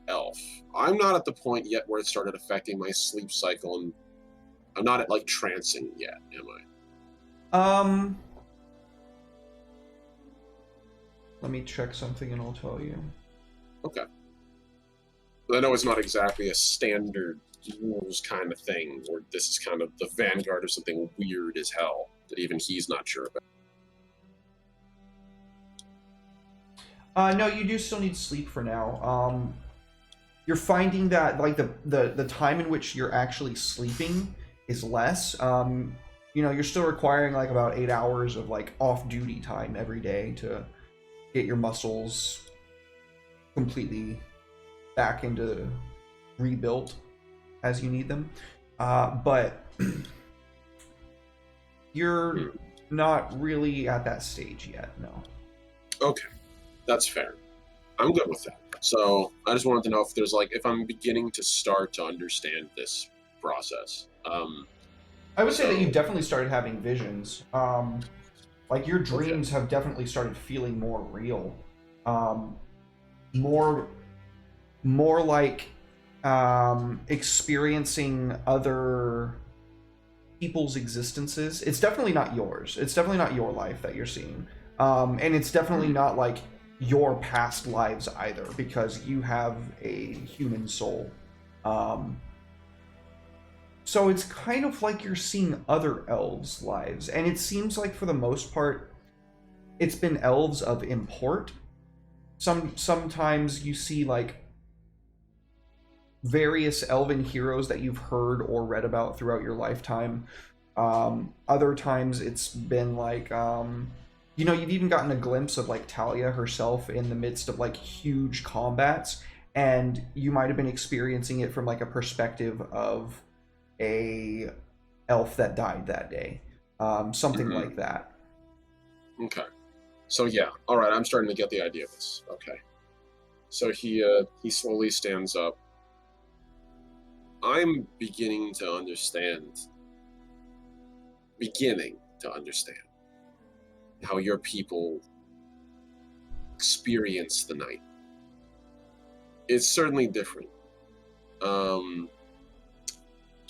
elf. I'm not at the point yet where it started affecting my sleep cycle, and I'm not at like trancing yet, am I?
Let me check something and I'll tell you.
Okay. But I know it's not exactly a standard rules kind of thing, or this is kind of the vanguard of something weird as hell that even he's not sure about.
No, you do still need sleep for now. You're finding that like the time in which you're actually sleeping is less. You know, you're still requiring like about 8 hours of like off-duty time every day to get your muscles completely back into rebuilt as you need them. But you're not really at that stage yet, no.
Okay, that's fair. I'm good with that. So I just wanted to know if there's like if I'm beginning to start to understand this process.
I would say that you've definitely started having visions. Like your dreams have definitely started feeling more real. More like experiencing other people's existences. It's definitely not yours. It's definitely not your life that you're seeing. And it's definitely not like your past lives either, because you have a human soul. So it's kind of like you're seeing other elves' lives, and it seems like for the most part, it's been elves of import. Sometimes you see like various elven heroes that you've heard or read about throughout your lifetime. Other times it's been like, you've even gotten a glimpse of like Talia herself in the midst of like huge combats, and you might have been experiencing it from like a perspective of a elf that died that day. Something like that.
Okay. So yeah, all right. I'm starting to get the idea of this. Okay. So he slowly stands up. I'm beginning to understand how your people experience the night. It's certainly different.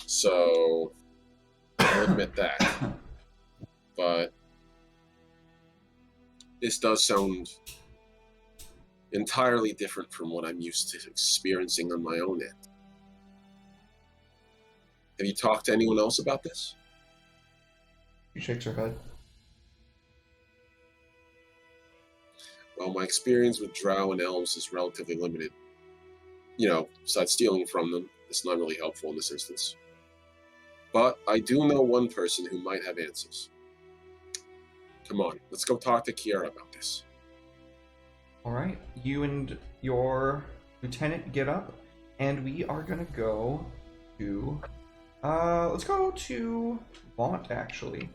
So I'll admit that. But this does sound entirely different from what I'm used to experiencing on my own end. Have you talked to anyone else about this?
She shakes her head.
Well, my experience with drow and elves is relatively limited. Besides stealing from them, it's not really helpful in this instance. But I do know one person who might have answers. Come on, let's go talk to Kiara about this.
All right, you and your lieutenant get up, and we are gonna go to. Let's go to Vaunt, actually.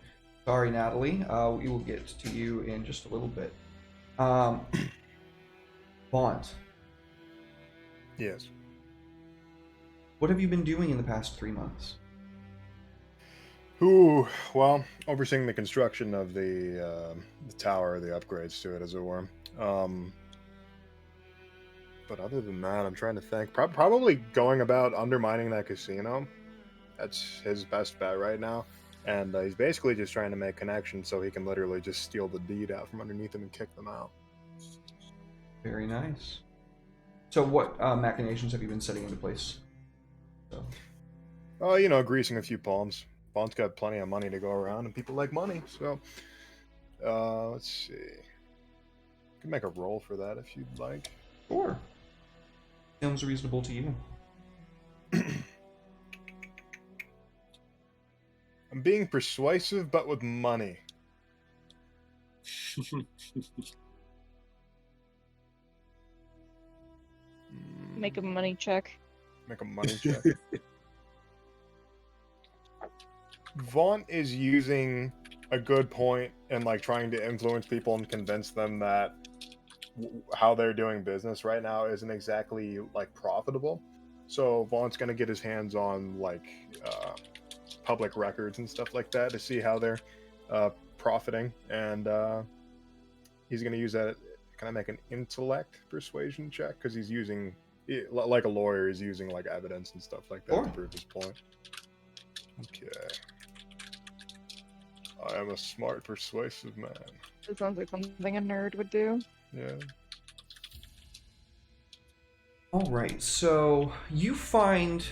Sorry, Natalie. We will get to you in just a little bit. Vaunt.
Yes.
What have you been doing in the past 3 months?
Ooh, well, overseeing the construction of the tower, the upgrades to it, as it were. But other than that, I'm trying to think. Probably going about undermining that casino. That's his best bet right now. And he's basically just trying to make connections so he can literally just steal the deed out from underneath him and kick them out.
Very nice. So what machinations have you been setting into place?
Greasing a few palms. Bond's got plenty of money to go around, and people like money. So, let's see. You can make a roll for that if you'd like.
Sure. Sounds reasonable to you.
I'm being persuasive, but with money.
Make a money check.
Make a money check. Vaughn is using a good point and like trying to influence people and convince them that how they're doing business right now isn't exactly like profitable. So Vaughn's gonna get his hands on like public records and stuff like that to see how they're profiting, and he's gonna use that. Can I make an intellect persuasion check? Because he's using, like a lawyer, is using like evidence and stuff like that to prove his point. Okay. I am a smart, persuasive man.
It sounds like something a nerd would do.
Yeah.
Alright, so you find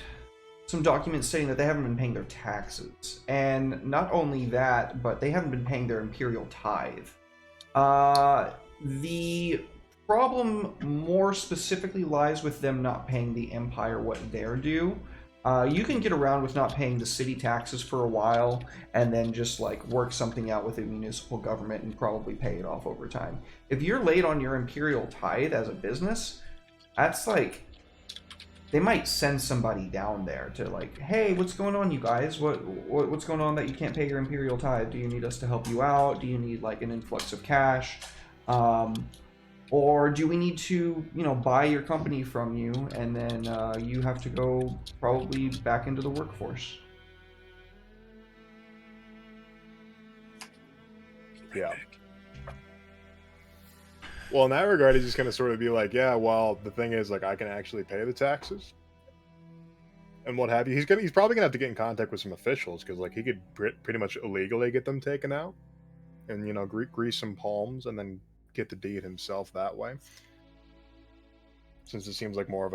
some documents stating that they haven't been paying their taxes. And not only that, but they haven't been paying their imperial tithe. The problem more specifically lies with them not paying the Empire what they're due. You can get around with not paying the city taxes for a while and then just like work something out with the municipal government and probably pay it off over time. If you're late on your imperial tithe as a business, that's like, they might send somebody down there to like, hey, what's going on, you guys? What's going on that you can't pay your imperial tithe? Do you need us to help you out? Do you need like an influx of cash? Or do we need to, buy your company from you, and then you have to go probably back into the workforce?
Yeah. Well, in that regard, he's just going to sort of be like, yeah, well, the thing is, like, I can actually pay the taxes and what have you. He's probably going to have to get in contact with some officials because, like, he could pretty much illegally get them taken out and, grease some palms and then get the deed himself that way. Since it seems like more of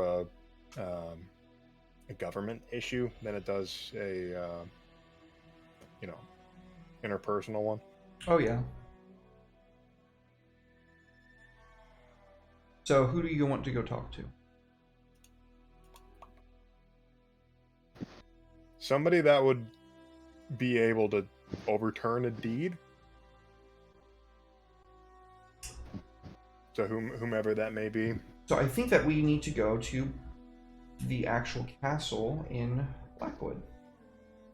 a government issue than it does a, interpersonal one.
Oh, yeah. So who do you want to go talk to?
Somebody that would be able to overturn a deed. So whomever that may be.
So I think that we need to go to the actual castle in Blackwood.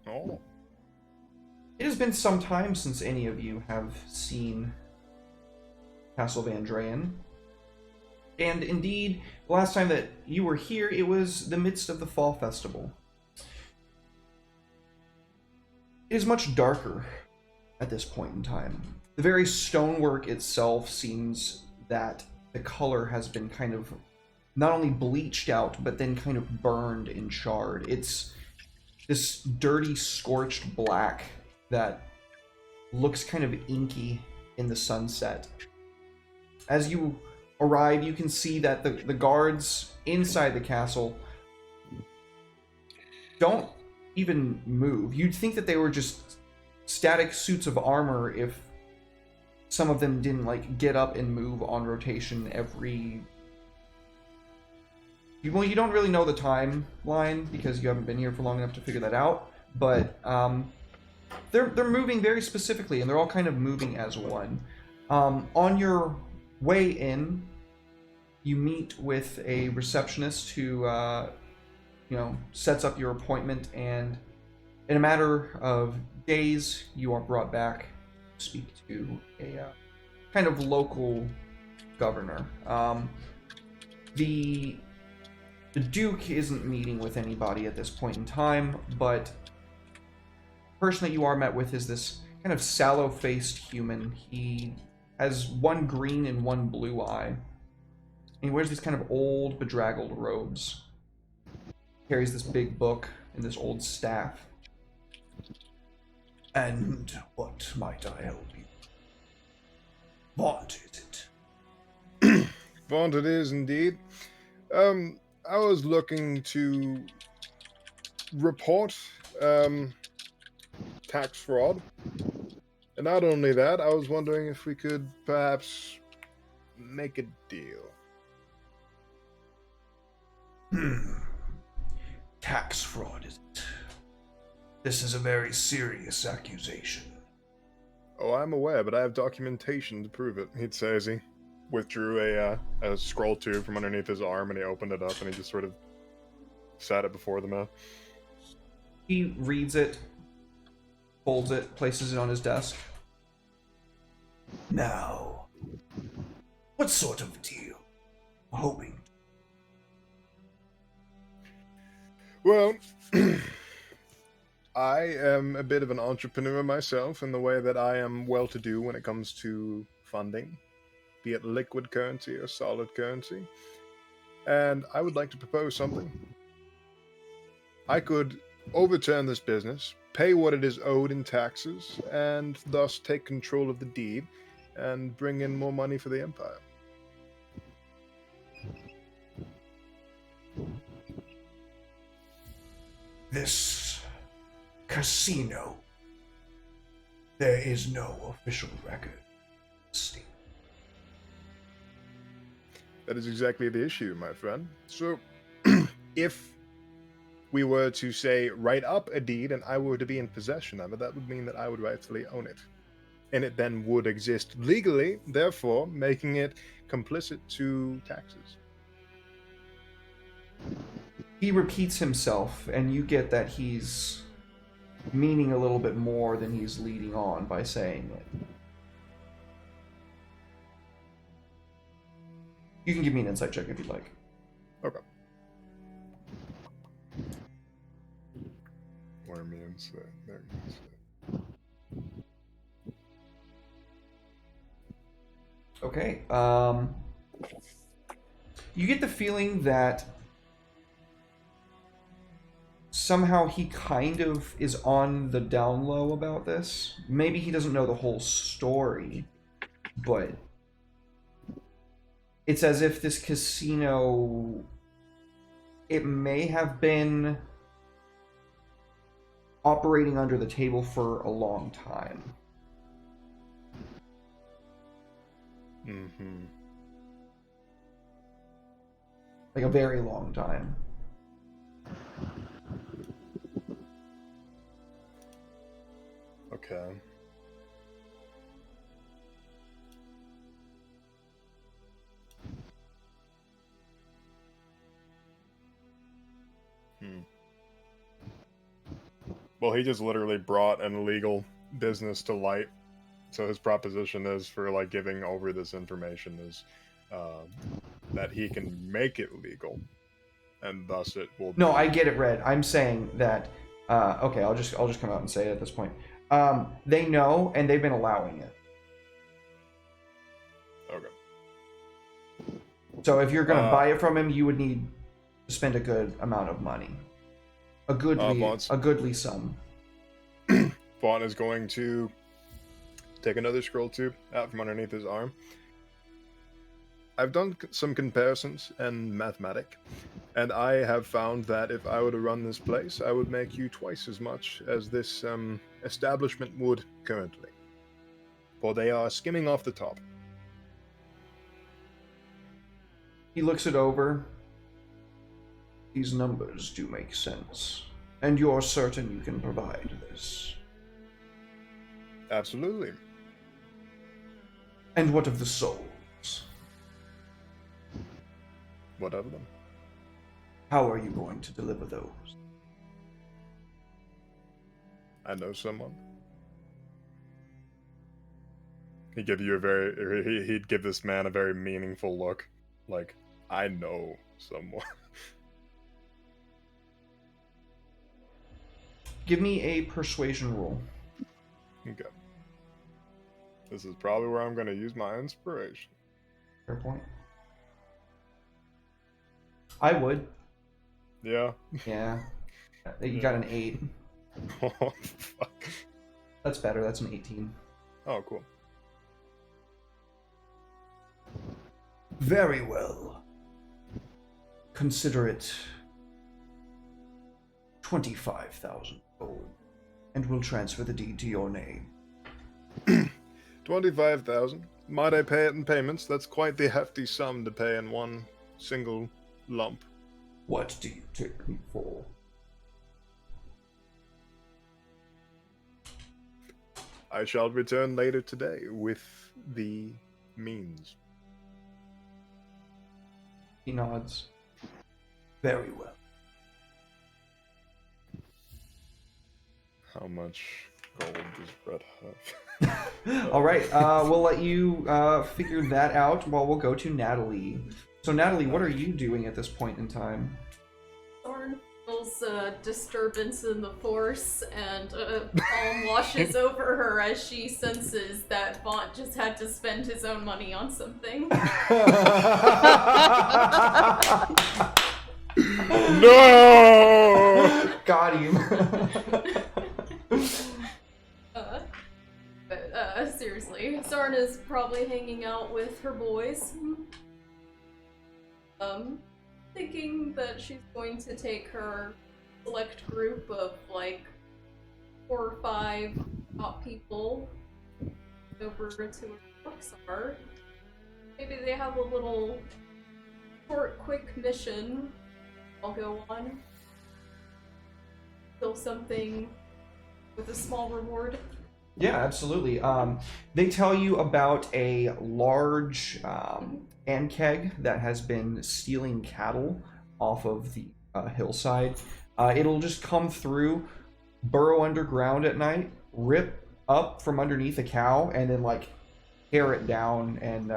Oh.
It has been some time since any of you have seen Castle Vandrean. And indeed, the last time that you were here, it was the midst of the Fall Festival. It is much darker at this point in time. The very stonework itself seems that the color has been kind of not only bleached out, but then kind of burned and charred. It's this dirty, scorched black that looks kind of inky in the sunset. As you arrive, you can see that the guards inside the castle don't even move. You'd think that they were just static suits of armor if some of them didn't like get up and move on rotation every... Well, you don't really know the timeline because you haven't been here for long enough to figure that out, but they're moving very specifically, and they're all kind of moving as one. On your way in, you meet with a receptionist who, sets up your appointment, and in a matter of days, you are brought back to speak to a kind of local governor. The Duke isn't meeting with anybody at this point in time, but the person that you are met with is this kind of sallow-faced human. He has one green and one blue eye. And he wears these kind of old, bedraggled robes. Carries this big book and this old staff. And what might I help you? What is it?
Vaunt it is indeed. I was looking to report tax fraud. And not only that, I was wondering if we could perhaps make a deal.
Tax fraud, is it? This is a very serious accusation.
Oh, I'm aware, but I have documentation to prove it, he'd say as he withdrew a scroll tube from underneath his arm and he opened it up and he just sort of sat it before the man.
He reads it, folds it, places it on his desk. Now, what sort of deal? Hoping.
Well, I am a bit of an entrepreneur myself in the way that I am well-to-do when it comes to funding, be it liquid currency or solid currency. And I would like to propose something. I could overturn this business, pay what it is owed in taxes, and thus take control of the deed and bring in more money for the Empire.
This casino, there is no official record.
That is exactly the issue, my friend. So, if we were to, say, write up a deed and I were to be in possession of it, that would mean that I would rightfully own it. And it then would exist legally, therefore making it complicit to taxes.
He repeats himself, and you get that he's meaning a little bit more than he's leading on by saying it. You can give me an insight check if you'd like.
Okay. Where me insight? There you go.
Okay. You get the feeling that somehow he kind of is on the down low about this. Maybe he doesn't know the whole story, but it's as if this casino, it may have been operating under the table for a long time.
Mm-hmm.
Like a very long time.
Okay. Well, he just literally brought an illegal business to light. So his proposition is for like giving over this information is that he can make it legal, and thus it will.
No, I get it, Red. I'm saying that. Okay, I'll just come out and say it at this point. They know, and they've been allowing it.
Okay.
So if you're gonna buy it from him, you would need to spend a good amount of money, a goodly sum.
Vaughn is going to take another scroll tube out from underneath his arm. I've done some comparisons and mathematic, and I have found that if I were to run this place, I would make you twice as much as this establishment would currently. For they are skimming off the top.
He looks it over. These numbers do make sense. And you're certain you can provide this?
Absolutely.
And what of the souls?
What of them?
How are you going to deliver those?
I know someone. He'd give this man a very meaningful look. Like, I know someone.
Give me a persuasion roll.
Okay. This is probably where I'm going to use my inspiration.
Fair point. I would.
Yeah.
Yeah. You got an 8.
Oh, fuck.
That's better. That's an 18.
Oh, cool.
Very well. Consider it 25,000 gold, and we'll transfer the deed to your name.
25,000. Might I pay it in payments? That's quite the hefty sum to pay in one single lump.
What do you take me for?
I shall return later today with the means.
He nods. Very well.
How much gold does Brett have?
All right, we'll let you figure that out while we'll go to Natalie. So, Natalie, what are you doing at this point in time?
Thorn feels a disturbance in the force, and calm washes over her as she senses that Vaunt just had to spend his own money on something.
No!
Got him.
Seriously, Sarna's probably hanging out with her boys. Thinking that she's going to take her select group of like 4 or 5 top people over to a Roxar. Maybe they have a little short, quick mission I'll go on. Still something with a small reward.
Yeah, absolutely. They tell you about a large ankeg that has been stealing cattle off of the hillside. It'll just come through, burrow underground at night, rip up from underneath a cow, and then like tear it down and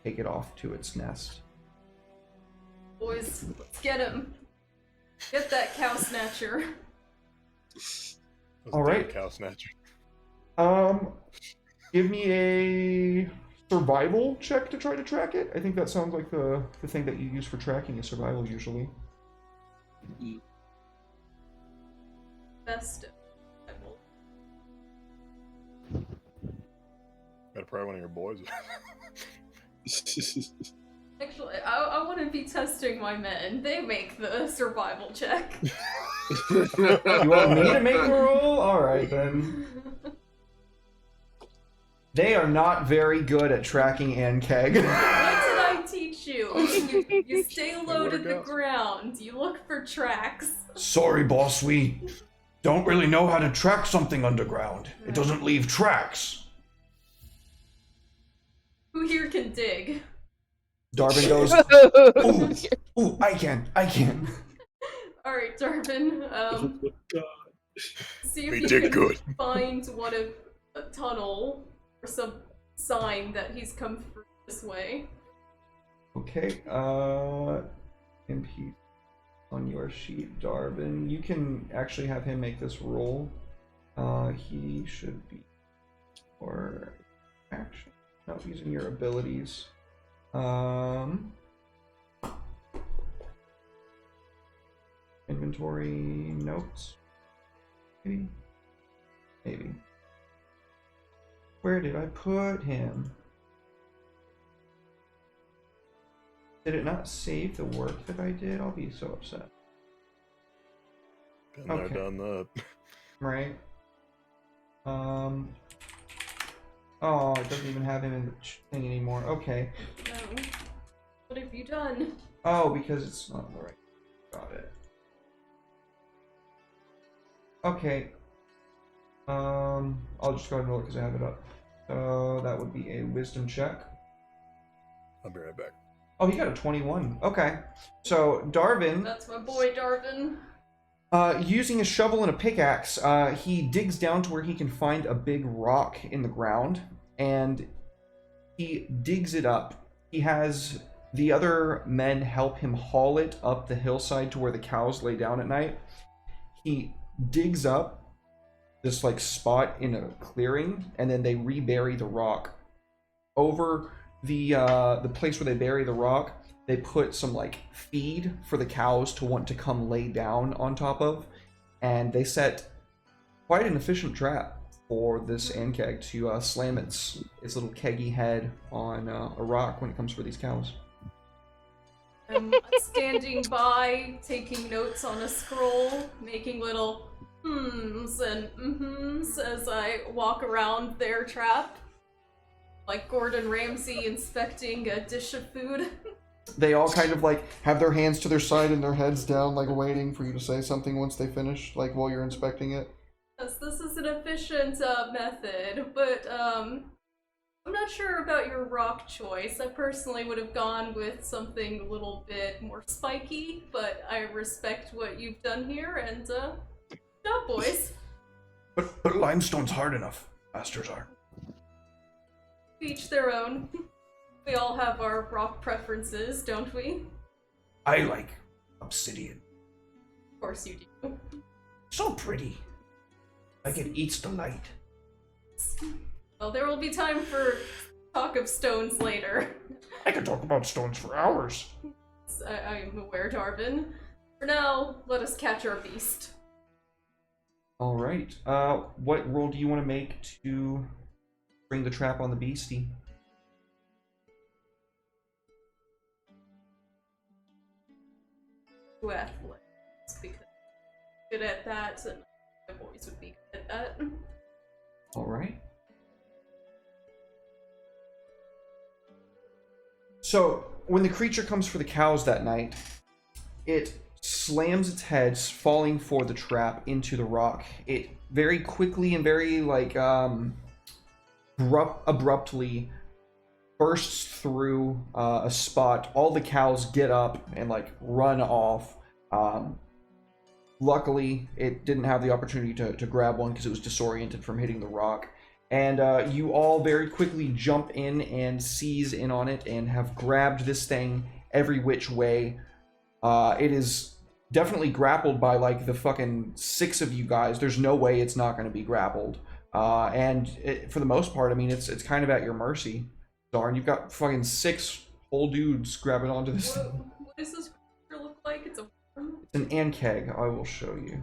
take it off to its nest.
Boys, let's get him. Get that cow snatcher.
All right.
Cow snatcher.
Give me a survival check to try to track it. I think that sounds like the thing that you use for tracking is survival usually.
Best.
Gotta probably one of your boys.
Actually, I want to be testing my men. They make the survival check.
You want me to make a roll? Alright then. They are not very good at tracking Ankeg.
What did I teach you? You stay low to the
goes.
ground. You look for tracks.
Sorry, boss, we don't really know how to track something underground. It doesn't leave tracks.
Who here can dig?
Darvin goes, ooh, I can.
Alright, Darvin,
Oh God.
see if
We
you
did
can
good.
find one of a tunnel or some sign that he's come through this way.
Okay, MP on your sheet, Darvin. You can actually have him make this roll. He should be or action. Not using your abilities. Inventory notes. Maybe. Where did I put him? Did it not save the work that I did? I'll be so upset.
Been there,
Okay.
done that.
Right. Oh, it doesn't even have him in the thing anymore. Okay.
No. What have you done?
Oh, because it's not the right. Got it. Okay. I'll just go ahead and roll it because I have it up. That would be a wisdom check.
I'll be right back.
Oh, he got a 21. Okay. So, Darvin,
That's my boy, Darvin.
using a shovel and a pickaxe, he digs down to where he can find a big rock in the ground, and he digs it up. He has the other men help him haul it up the hillside to where the cows lay down at night. He digs up this like spot in a clearing, and then they rebury the rock. Over the place where they bury the rock, they put some like feed for the cows to want to come lay down on top of, and they set quite an efficient trap for this Ankeg to slam its little keggy head on a rock when it comes for these cows.
I'm standing by, taking notes on a scroll, making little hmms and mhms as I walk around their trap. Like Gordon Ramsay inspecting a dish of food.
They all kind of like have their hands to their side and their heads down, like waiting for you to say something once they finish, like while you're inspecting it.
Yes, this is an efficient method, but I'm not sure about your rock choice. I personally would have gone with something a little bit more spiky, but I respect what you've done here, and good job, boys.
But limestone's hard enough. Masters are.
Each their own. We all have our rock preferences, don't we?
I like obsidian.
Of course you do.
So pretty. Like it eats the light.
Well, there will be time for talk of stones later.
I could talk about stones for hours.
I am aware, Darvin. For now, let us catch our beast.
All right. What roll do you want to make to bring the trap on the beastie?
To athletics, because I'm good at that, and my boys would be good at that.
All right. So, when the creature comes for the cows that night, it slams its head, falling for the trap into the rock. It very quickly and very, like, abruptly bursts through a spot. All the cows get up and, like, run off. Luckily, it didn't have the opportunity to grab one because it was disoriented from hitting the rock. and you all very quickly jump in and seize in on it and have grabbed this thing every which way. It is definitely grappled by like the fucking 6 of you guys. There's no way it's not going to be grappled. For the most part, I mean, it's kind of at your mercy. Darn, you've got fucking 6 whole dudes grabbing onto this thing.
What does this creature look like? It's a worm?
It's an ankeg. I will show you.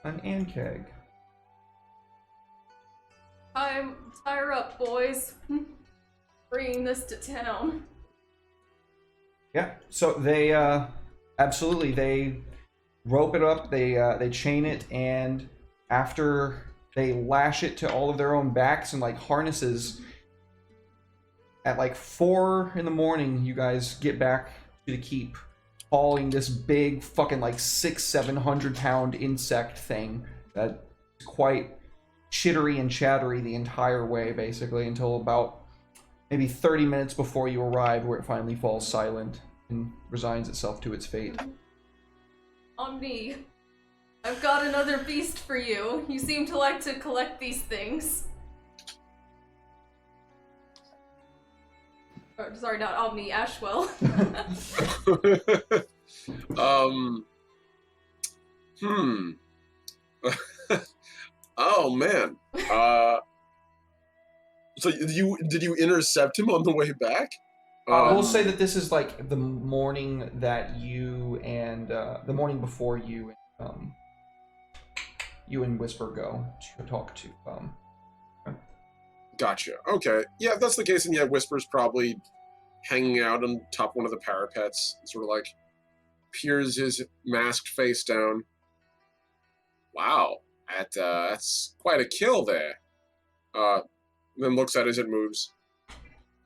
An ankeg.
Tie her up, boys. Bringing this to town.
Yeah, so they absolutely, they rope it up, they chain it, and after they lash it to all of their own backs and like harnesses, at like 4 in the morning, you guys get back to the keep, hauling this big fucking like 600-700 pound insect thing that's quite chittery and chattery the entire way, basically, until about maybe 30 minutes before you arrive, where it finally falls silent and resigns itself to its fate.
On me. I've got another beast for you. You seem to like to collect these things. Oh, sorry, not Omni, Ashwell.
Oh man. So did you intercept him on the way back?
We'll say that this is like the morning that you and the morning before you and Whisper go to talk to.
Gotcha. Okay. Yeah, if that's the case, then yeah, Whisper's probably hanging out on top one of the parapets, sort of like peers his masked face down. Wow, that's quite a kill there. Then looks at it as it moves.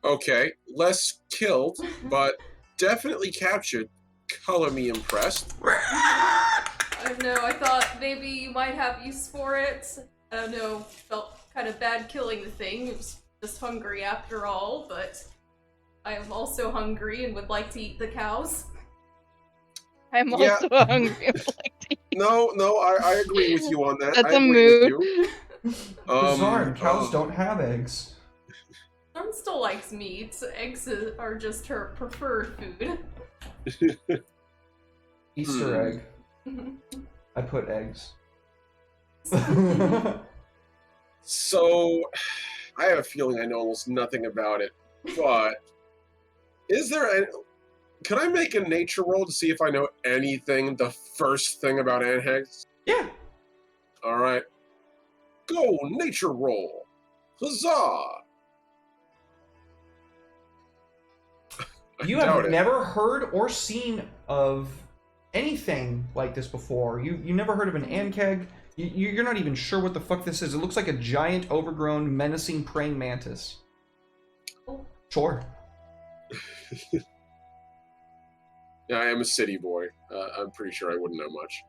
Okay, less killed, but definitely captured. Color me impressed.
I don't know, I thought maybe you might have use for it. I don't know, felt kind of bad killing the thing. It was just hungry after all, but I am also hungry and would like to eat the cows.
I'm also hungry.
No, I agree with you on that.
That's
I
a
agree
mood.
with you.
Bizarre, cows don't have eggs.
Storm still likes meat. Eggs are just her preferred food.
Easter egg. I put eggs.
So, I have a feeling I know almost nothing about it, but is there any... Can I make a nature roll to see if I know anything, the first thing about anthegs?
Yeah.
Alright. Go, nature roll. Huzzah!
You have never heard or seen of anything like this before. You never heard of an ankeg. You're not even sure what the fuck this is. It looks like a giant, overgrown, menacing praying mantis. Sure.
Yeah, I am a city boy. I'm pretty sure I wouldn't know much.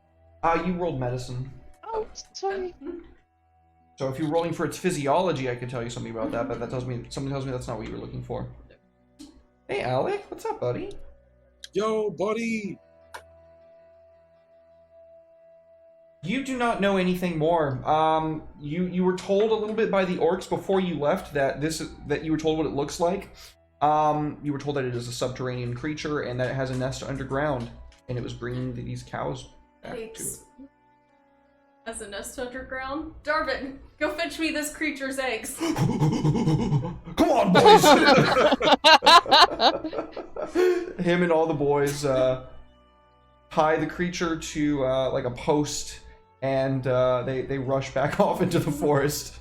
You rolled medicine.
Oh, sorry.
So if you're rolling for its physiology, I could tell you something about that, but something tells me that's not what you were looking for. Hey, Alec, what's up, buddy?
Yo, buddy!
You do not know anything more. You were told a little bit by the orcs before you left that you were told what it looks like. You were told that it is a subterranean creature and that it has a nest underground, and it was bringing these cows back to it.
As a nest underground? Darvin, go fetch me this creature's eggs.
Come on, boys! Him and all the boys tie the creature to like a post, and they rush back off into the forest.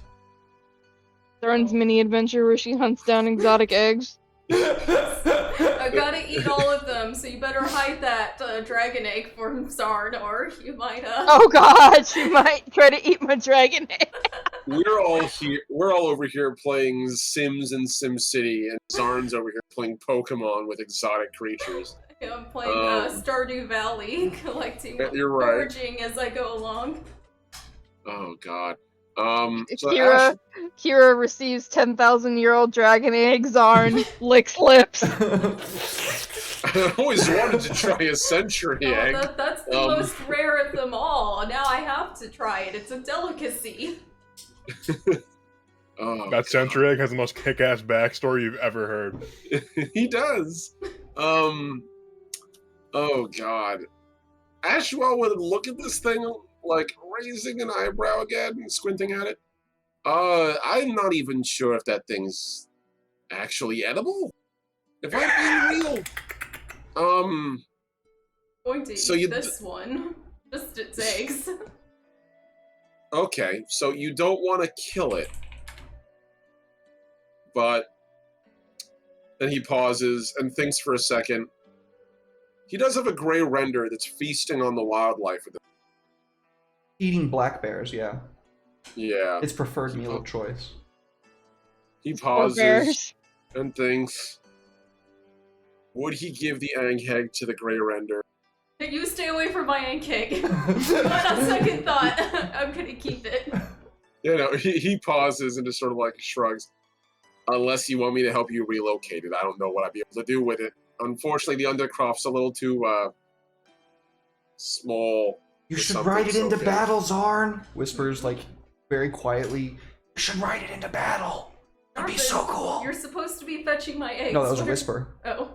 Darn's mini adventure where she hunts down exotic eggs.
I gotta eat all of them, so you better hide that dragon egg for Zarn, or you might
Oh god, she might try to eat my dragon egg.
We're all over here playing Sims and SimCity, and Zarn's over here playing Pokemon with exotic creatures.
I'm playing Stardew Valley, collecting,
you're right.
foraging as I go along.
Oh god. So
Kira receives 10,000-year-old dragon egg. Zarn licks lips.
I always wanted to try a century egg.
That's the most rare of them all. Now I have to try it. It's a delicacy.
That century egg has the most kick-ass backstory you've ever heard.
He does. Oh god. Ashwell would look at this thing like raising an eyebrow again and squinting at it. I'm not even sure if that thing's actually edible. If I'm being real.
Going to
So
eat this one. Just its eggs.
Okay, so you don't want to kill it. But then he pauses and thinks for a second. He does have a gray render that's feasting on the wildlife.
Eating black bears, yeah.
Yeah.
Its preferred meal of choice.
He
Poor
pauses
bears.
and thinks, would he give the Angheg to the gray render?
You stay away from my ankeg. But on second thought, I'm gonna keep it.
You know, he pauses and just sort of like shrugs. Unless you want me to help you relocate it, I don't know what I'd be able to do with it. Unfortunately, the undercroft's a little too, small.
You
for
should
something
ride it
so
into
big.
battle, Zarn! Whispers, like, very quietly. You should ride it into battle! That'd be so cool!
You're supposed to be fetching my eggs.
No, that was a
What are-
whisper.
Oh.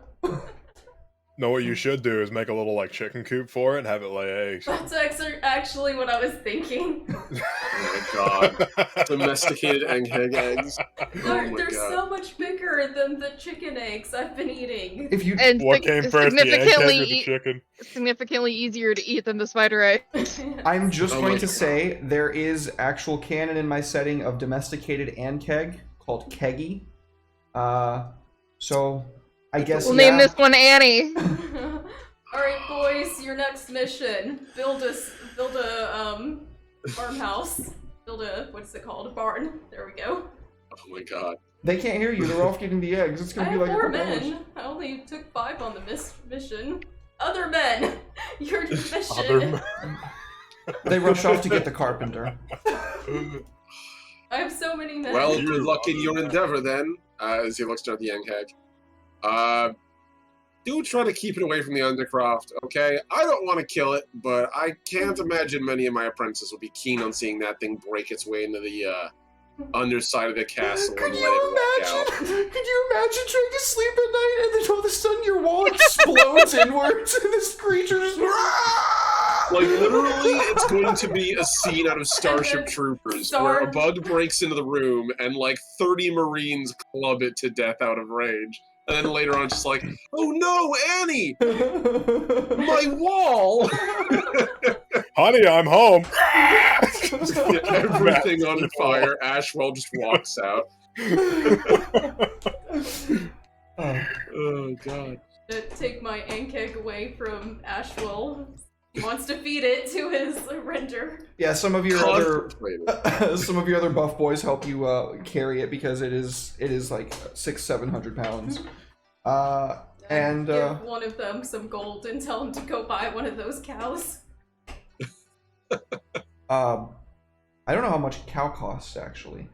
No, what you should do is make a little, like, chicken coop for it and have it lay eggs.
That's actually what I was thinking.
Oh my god. Domesticated Angheg eggs.
They're
God.
so much bigger than the chicken eggs I've been eating.
If you
And
What came first, the egg or the chicken?
significantly easier to eat than the spider egg.
I'm just
Oh
going
my
to
God.
say there is actual canon in my setting of domesticated Ankeg called Keggy. So I guess
We'll
yeah.
name this one Annie.
Alright, boys, your next mission. Build a farmhouse. Build a, what's it called? A barn. There we go.
Oh my god.
They can't hear you. They're off getting the eggs. It's
I
gonna be
have
like
4
a couple
men.
hours.
I only took 5 on the mission. Other men! Your mission.
Other
They rush off to get the carpenter.
I have so many men.
Well, good luck in your endeavor then, as he looks down at the Angheg. Do try to keep it away from the Undercroft, okay? I don't want to kill it, but I can't imagine many of my apprentices will be keen on seeing that thing break its way into the underside of the castle and let it walk out.
Could you imagine trying to sleep at night and then all of a sudden your wall explodes inwards and this creature just
Like, literally, it's going to be a scene out of Starship Troopers where a bug breaks into the room and, like, 30 Marines club it to death out of rage. And then later on, it's just like, oh no, Annie! My wall!
Honey, I'm home.
Everything on fire. Ashwell just walks out. Oh, God.
To take my Ankeg away from Ashwell. He wants to feed it to his render.
Yeah, some of your other
Contemplated.
buff boys help you carry it because it is like 600-700 pounds. And
give one of them some gold and tell him to go buy one of those cows.
I don't know how much a cow costs actually.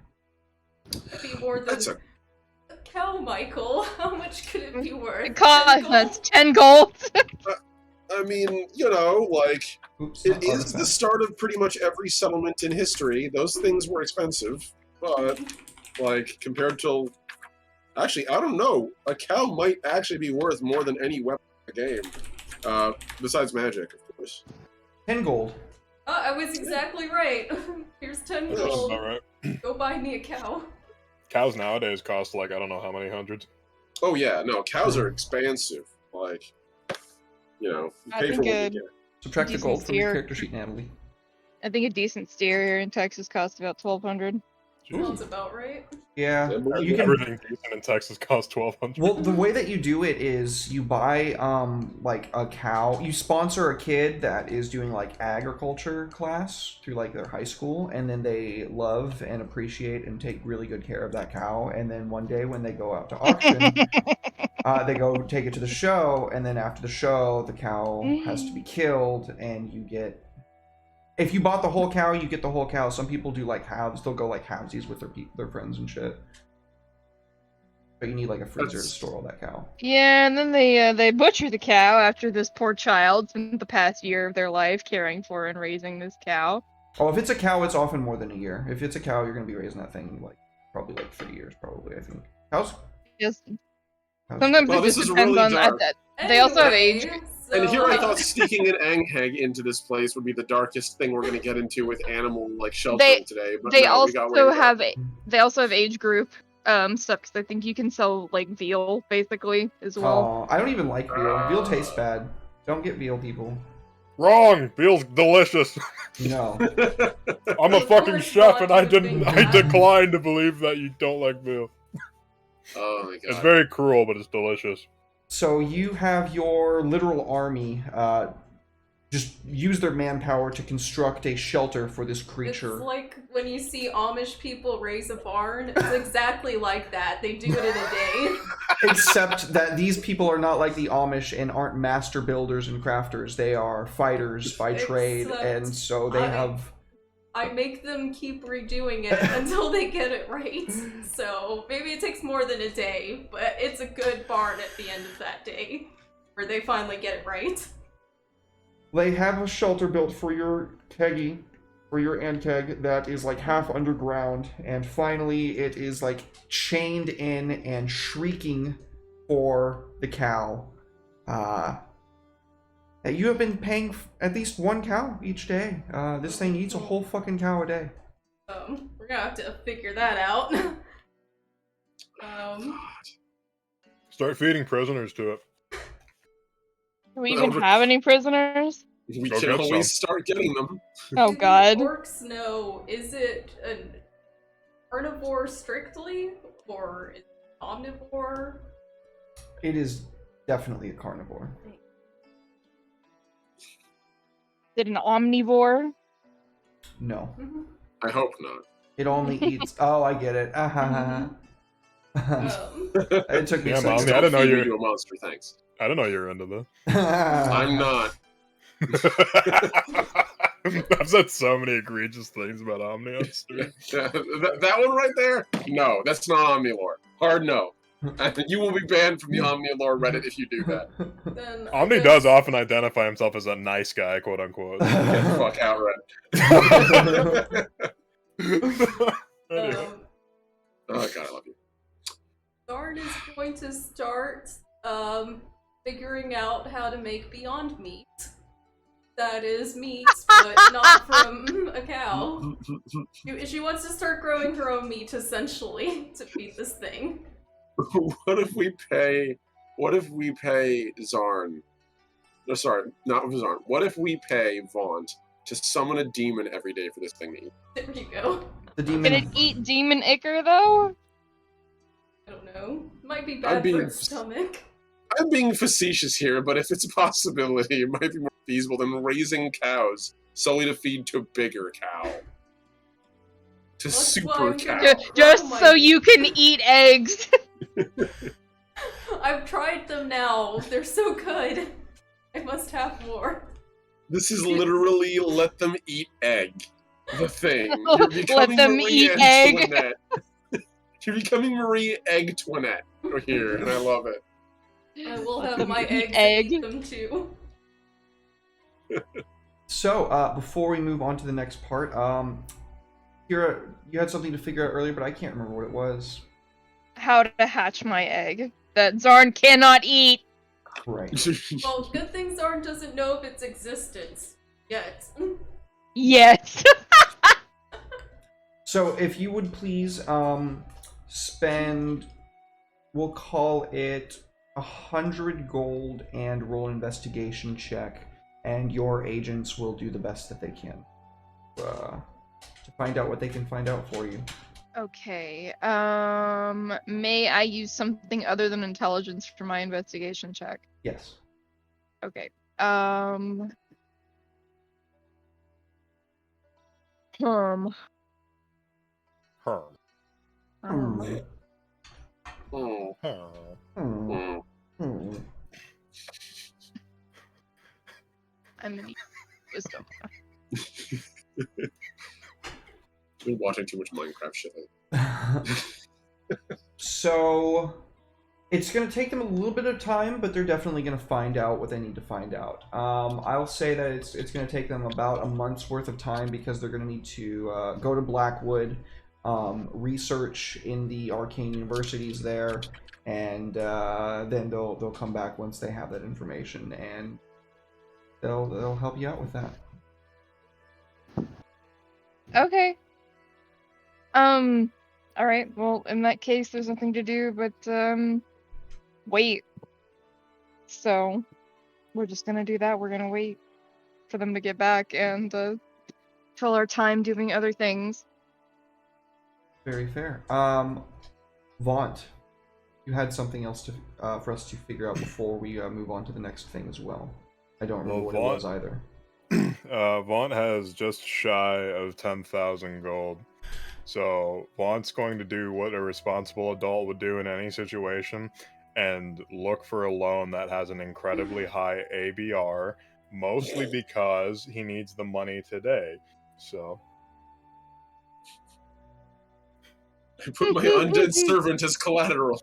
It'd be more than
That's
a cow, Michael. How much could it be worth?
It
10
costs
gold?
10 gold.
I mean, you know, like,
Oops,
it
not
is the
artifact.
start of pretty much every settlement in history. Those things were expensive, but, like, compared to... Actually, I don't know. A cow might actually be worth more than any weapon in the game. Besides magic, of course.
10 gold.
Oh, I was exactly right. Here's 10
That's
gold.
about right.
Go buy me a cow.
Cows nowadays cost like I don't know how many hundreds.
Oh yeah, no, cows are expansive. Like, you know, you
I
pay for
think
what you get.
Subtract the
Decent
gold from your
steer.
character sheet, Natalie.
I think a decent steer here in Texas costs about 1,200.
Sounds about right.
Yeah,
Yeah, but
you can.
Everything decent in Texas costs 1,200.
Well, the way that you do it is you buy like a cow. You sponsor a kid that is doing like agriculture class through like their high school, and then they love and appreciate and take really good care of that cow. And then one day when they go out to auction, they go take it to the show, and then after the show, the cow has to be killed, and you get If you bought the whole cow, you get the whole cow. Some people do like halves. They'll go like halvesies with their friends and shit. But you need like a freezer to store all that cow.
Yeah, and then they butcher the cow after this poor child spent the past year of their life caring for and raising this cow.
Oh, if it's a cow, it's often more than a year. If it's a cow, you're gonna be raising that thing like probably like 3 years, probably. I think cows.
Just
cows
sometimes
Well,
it
this
just
is
depends
really
on
dark.
that. They also have age.
Anyway,
And here I
so-
thought sneaking an Angheg into this place would be the darkest thing we're going to get into with animal like sheltering today. But
They
no, we got way
also
dark.
have they also have age group stuff because I think you can sell like veal basically as well.
Oh, I don't even like veal. Veal tastes bad. Don't get veal, people.
Wrong. Veal's delicious.
No.
I'm a
Of
fucking
course
chef,
not,
and I
you
didn't.
think
I
that.
decline to believe that you don't like veal.
Oh my
It's
god.
very cruel, but it's delicious.
So you have your literal army just use their manpower to construct a shelter for this
It's
creature.
like when you see Amish people raise a barn. It's exactly like that. They do it in a day.
Except that these people are not like the Amish and aren't master builders and crafters. They are fighters by trade,
Except
and so they have...
I make them keep redoing it until they get it right. So maybe it takes more than a day, but it's a good barn at the end of that day where they finally get it right.
They have a shelter built for your keggy, for your Ankeg, that is like half underground, and finally it is like chained in and shrieking for the cow. You have been paying at least one cow each day. This thing eats a whole fucking cow a day.
We're gonna have to figure that out.
Start feeding prisoners to it.
Do we even have any prisoners?
We
Go
can
get
always
some.
start getting them.
Oh
Do the
god.
orcs know, is it an carnivore strictly, or is it omnivore?
It is definitely a carnivore.
Is it an omnivore?
No.
Mhm.
I hope not.
It only eats... Oh, I get it. It took me a
Yeah,
second.
Mom, I
Don't
didn't know
feed me
you-
to a monster, thanks.
I don't know you're into this.
I'm not.
I've said so many egregious things about Omni on stream.
That one right there? No, that's not Omnilore. Hard no. You will be banned from the Omnilore Reddit if you do that.
Then I
Omni
guess-
does often identify himself as a nice guy, quote unquote.
Get the fuck out, Red.
Anyway.
Oh god, I love you.
Zarn is going to start figuring out how to make Beyond Meat. That is meat, but not from a cow. She wants to start growing her own meat, essentially, to feed this thing.
What if we pay Zarn? No, sorry, not Zarn. What if we pay Vaunt to summon a demon every day for this thing to eat?
There you go.
The
Can
demon...
it eat demon ichor though?
I don't know. Might be bad for its stomach.
I'm being facetious here, but if it's a possibility, it might be more feasible than raising cows solely to feed to bigger cow. To
That's
super
why I'm
cow.
gonna-
Just
Oh my-
so you can eat eggs.
I've tried them now. They're so good. I must have more.
This is literally let them eat egg. The thing. You're
Let
becoming
them
Marie
eat egg.
Antoinette. You're becoming Marie Antoinette here, and I love it.
I will
Let
have
them
my
eat
eggs
egg.
and eat them too.
So, before we move on to the next part, Kira, you had something to figure out earlier, but I can't remember what it was.
How to hatch my egg that Zarn cannot eat.
Right.
Well, good thing Zarn doesn't know of its existence yet.
Yes.
So, if you would please, spend, we'll call it 100 gold and roll an investigation check, and your agents will do the best that they can to find out what they can find out for you.
Okay. May I use something other than intelligence for my investigation check?
Yes.
Okay. Hmm.
Hmm.
Oh.
Hmm.
Oh.
I'm gonna use wisdom.
Been watching too much Minecraft shit.
So it's going to take them a little bit of time, but they're definitely going to find out what they need to find out. I'll say that it's going to take them about a month's worth of time because they're going to need to go to Blackwood, research in the arcane universities there, and then they'll come back once they have that information, and they'll help you out with that.
Okay. All right. Well, in that case, there's nothing to do but wait. So we're just gonna do that. We're gonna wait for them to get back and fill our time doing other things.
Very fair. Vaunt, you had something else to for us to figure out before we move on to the next thing as well. I don't remember what it was either.
Vaunt has just shy of 10,000 gold. So Vaunt's going to do what a responsible adult would do in any situation and look for a loan that has an incredibly high ABR, mostly because he needs the money today. So
I put my undead servant as collateral.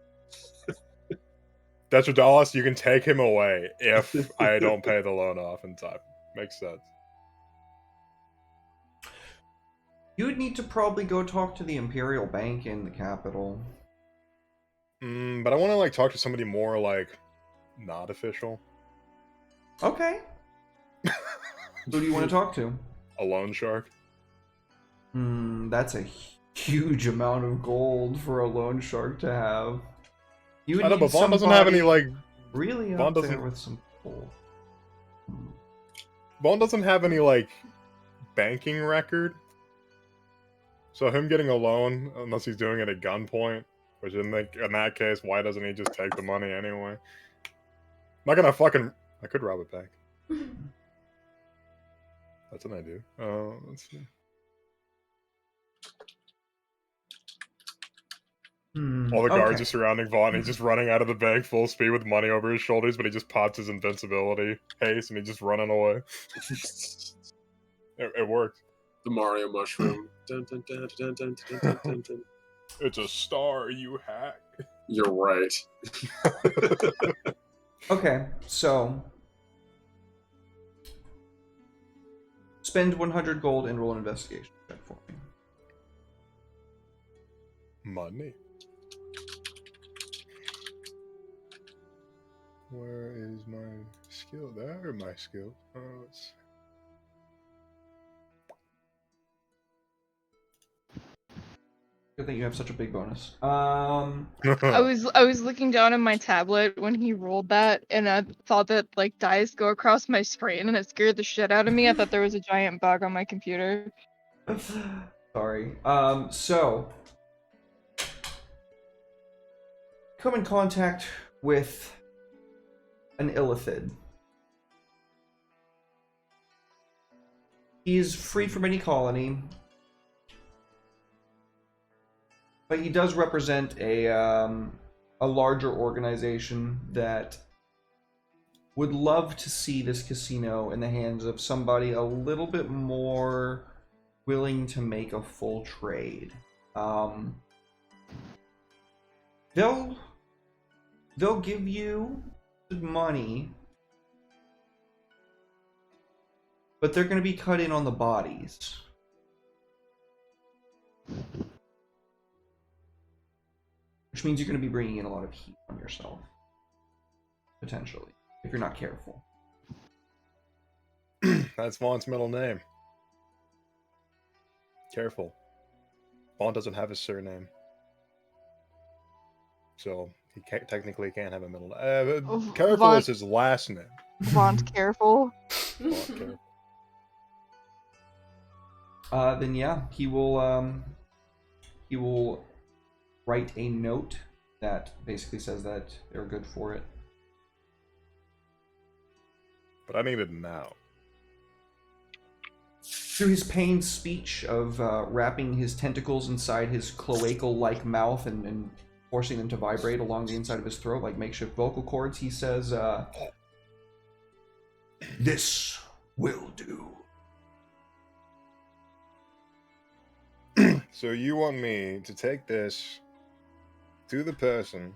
Detridalis, you can take him away if I don't pay the loan off in time. Makes sense.
You would need to probably go talk to the Imperial Bank in the capital.
But I want to talk to somebody more not official.
Okay. Who do you want to talk to?
A loan shark.
That's a huge amount of gold for a loan shark to have. You would
I know,
need
but Vaughn doesn't have any
really
Vaughn
up there
doesn't-
with some gold.
Vaughn doesn't have any banking record. So him getting a loan, unless he's doing it at gunpoint, which in that case, why doesn't he just take the money anyway? I'm not gonna I could rob a bank. That's what I do. Let's see. All the guards are surrounding Vaughn. He's just running out of the bank full speed with money over his shoulders, but he just pops his invincibility haste and he's just running away. It worked.
The Mario mushroom. Dun, dun, dun, dun, dun, dun, dun, dun, dun.
It's a star, you hack.
You're right.
Okay, so spend 100 gold and roll an investigation check for me.
Money. Where is my skill? There are my skills. Let's see.
Good thing you have such a big bonus.
I was looking down at my tablet when he rolled that, and I thought that dice go across my screen, and it scared the shit out of me. I thought there was a giant bug on my computer.
Sorry. So come in contact with an illithid. He is free from any colony, but he does represent a larger organization that would love to see this casino in the hands of somebody a little bit more willing to make a full trade. They'll give you the money, but they're going to be cut in on the bodies. Which means you're going to be bringing in a lot of heat on yourself. Potentially. If you're not careful.
That's Vaughn's middle name. Careful. Vaughn doesn't have his surname. So, he technically can't have a middle name. Careful
Vaughn-
is his last name.
Vaughn, careful.
Vaughn, careful.
Then yeah, he will write a note that basically says that they're good for it.
But I need it now.
Through his pained speech of wrapping his tentacles inside his cloacal-like mouth and forcing them to vibrate along the inside of his throat like makeshift vocal cords, he says, "This will do."
So you want me to take this to the person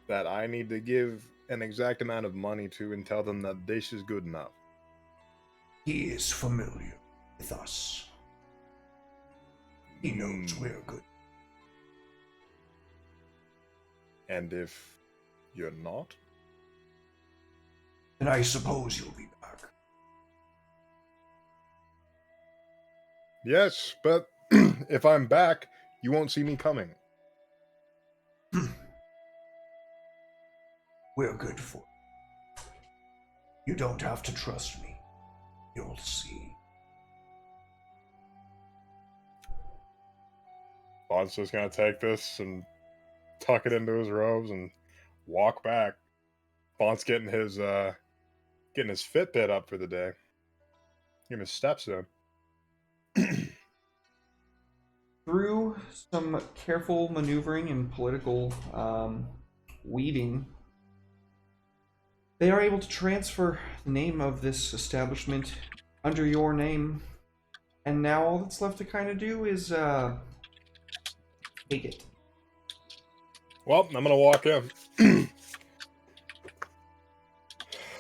that I need to give an exact amount of money to and tell them that this is good enough?
He is familiar with us. He knows we're good.
And if you're not?
And I suppose you'll be back.
Yes, but if I'm back, you won't see me coming.
We're good for it. You don't have to trust me. You'll see.
Bond's just gonna take this and tuck it into his robes and walk back. Bond's getting his Fitbit up for the day. Getting his steps in.
Through some careful maneuvering and political weaving, they are able to transfer the name of this establishment under your name, and now all that's left to kind of do is take it.
Well, I'm gonna walk in.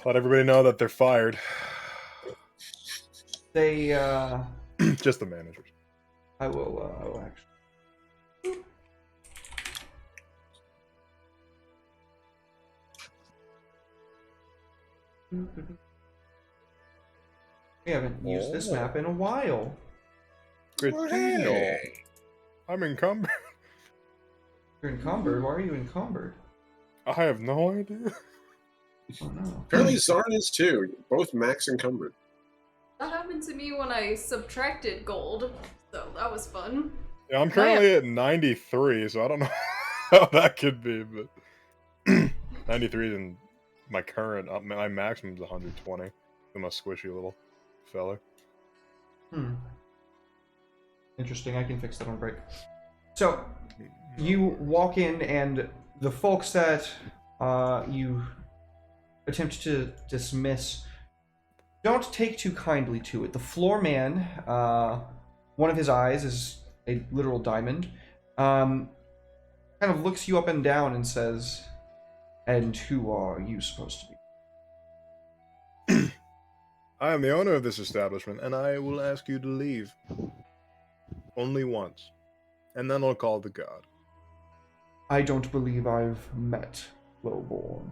Let everybody know that they're fired.
They,
Just the managers.
I will actually. We haven't used this map in a while.
Gritino. I'm encumbered.
You're encumbered? Why are you encumbered?
I have no idea.
Oh no.
Apparently Zarn is too. Both max encumbered.
That happened to me when I subtracted gold, so that was fun.
Yeah, I'm currently at 93, so I don't know how that could be, but 93 is in my current. My maximum is 120. I'm a squishy little fella.
Interesting. I can fix that on break. So you walk in, and the folks that you attempt to dismiss don't take too kindly to it. The floor man, one of his eyes is a literal diamond, kind of looks you up and down and says, "And who are you supposed to be?"
I am the owner of this establishment, and I will ask you to leave. Only once. And then I'll call the god.
I don't believe I've met Lowborn.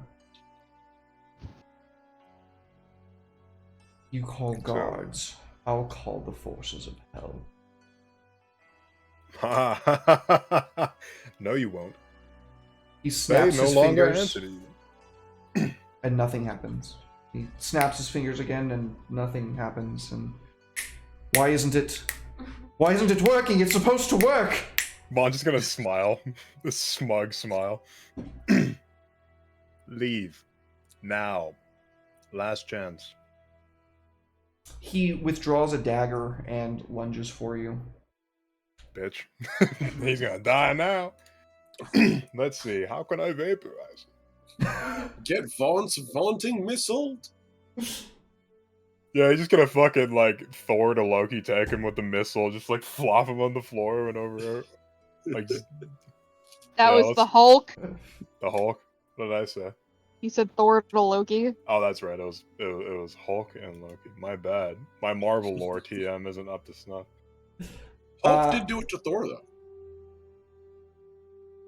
You call guards. I'll call the forces of hell.
No, you won't.
He snaps
They no
his
longer
fingers,
answer to you.
and nothing happens. He snaps his fingers again, and nothing happens. And why isn't it working? It's supposed to work.
Bond's just gonna smile. This smug smile. Leave. Now. Last chance.
He withdraws a dagger and lunges for you.
Bitch. He's gonna die now. Let's see. How can I vaporize?
Get Vaunt's vaunting missile.
Yeah, he's just gonna fucking like Thor to Loki take him with the missile, just like flop him on the floor and over. Like just,
That
yeah,
was
let's-
the Hulk.
the Hulk. What did I say?
You said Thor to Loki.
Oh, that's right. It was Hulk and Loki. My bad. My Marvel lore TM isn't up to snuff.
Hulk did do it to Thor though.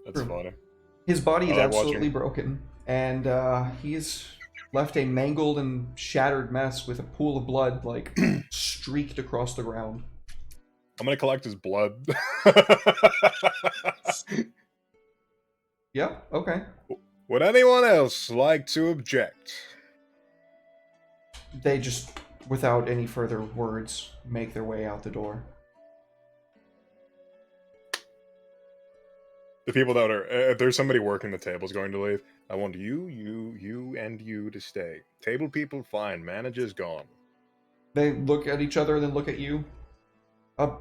That's funny.
His body is
I like
absolutely
watching.
broken, and he's left a mangled and shattered mess with a pool of blood like streaked across the ground.
I'm gonna collect his blood.
Yeah, okay.
Would anyone else like to object?
They just, without any further words, make their way out the door.
The people that are, if there's somebody working the tables going to leave, I want you, and you to stay. Table people, fine. Manager's gone.
They look at each other and then look at you. Are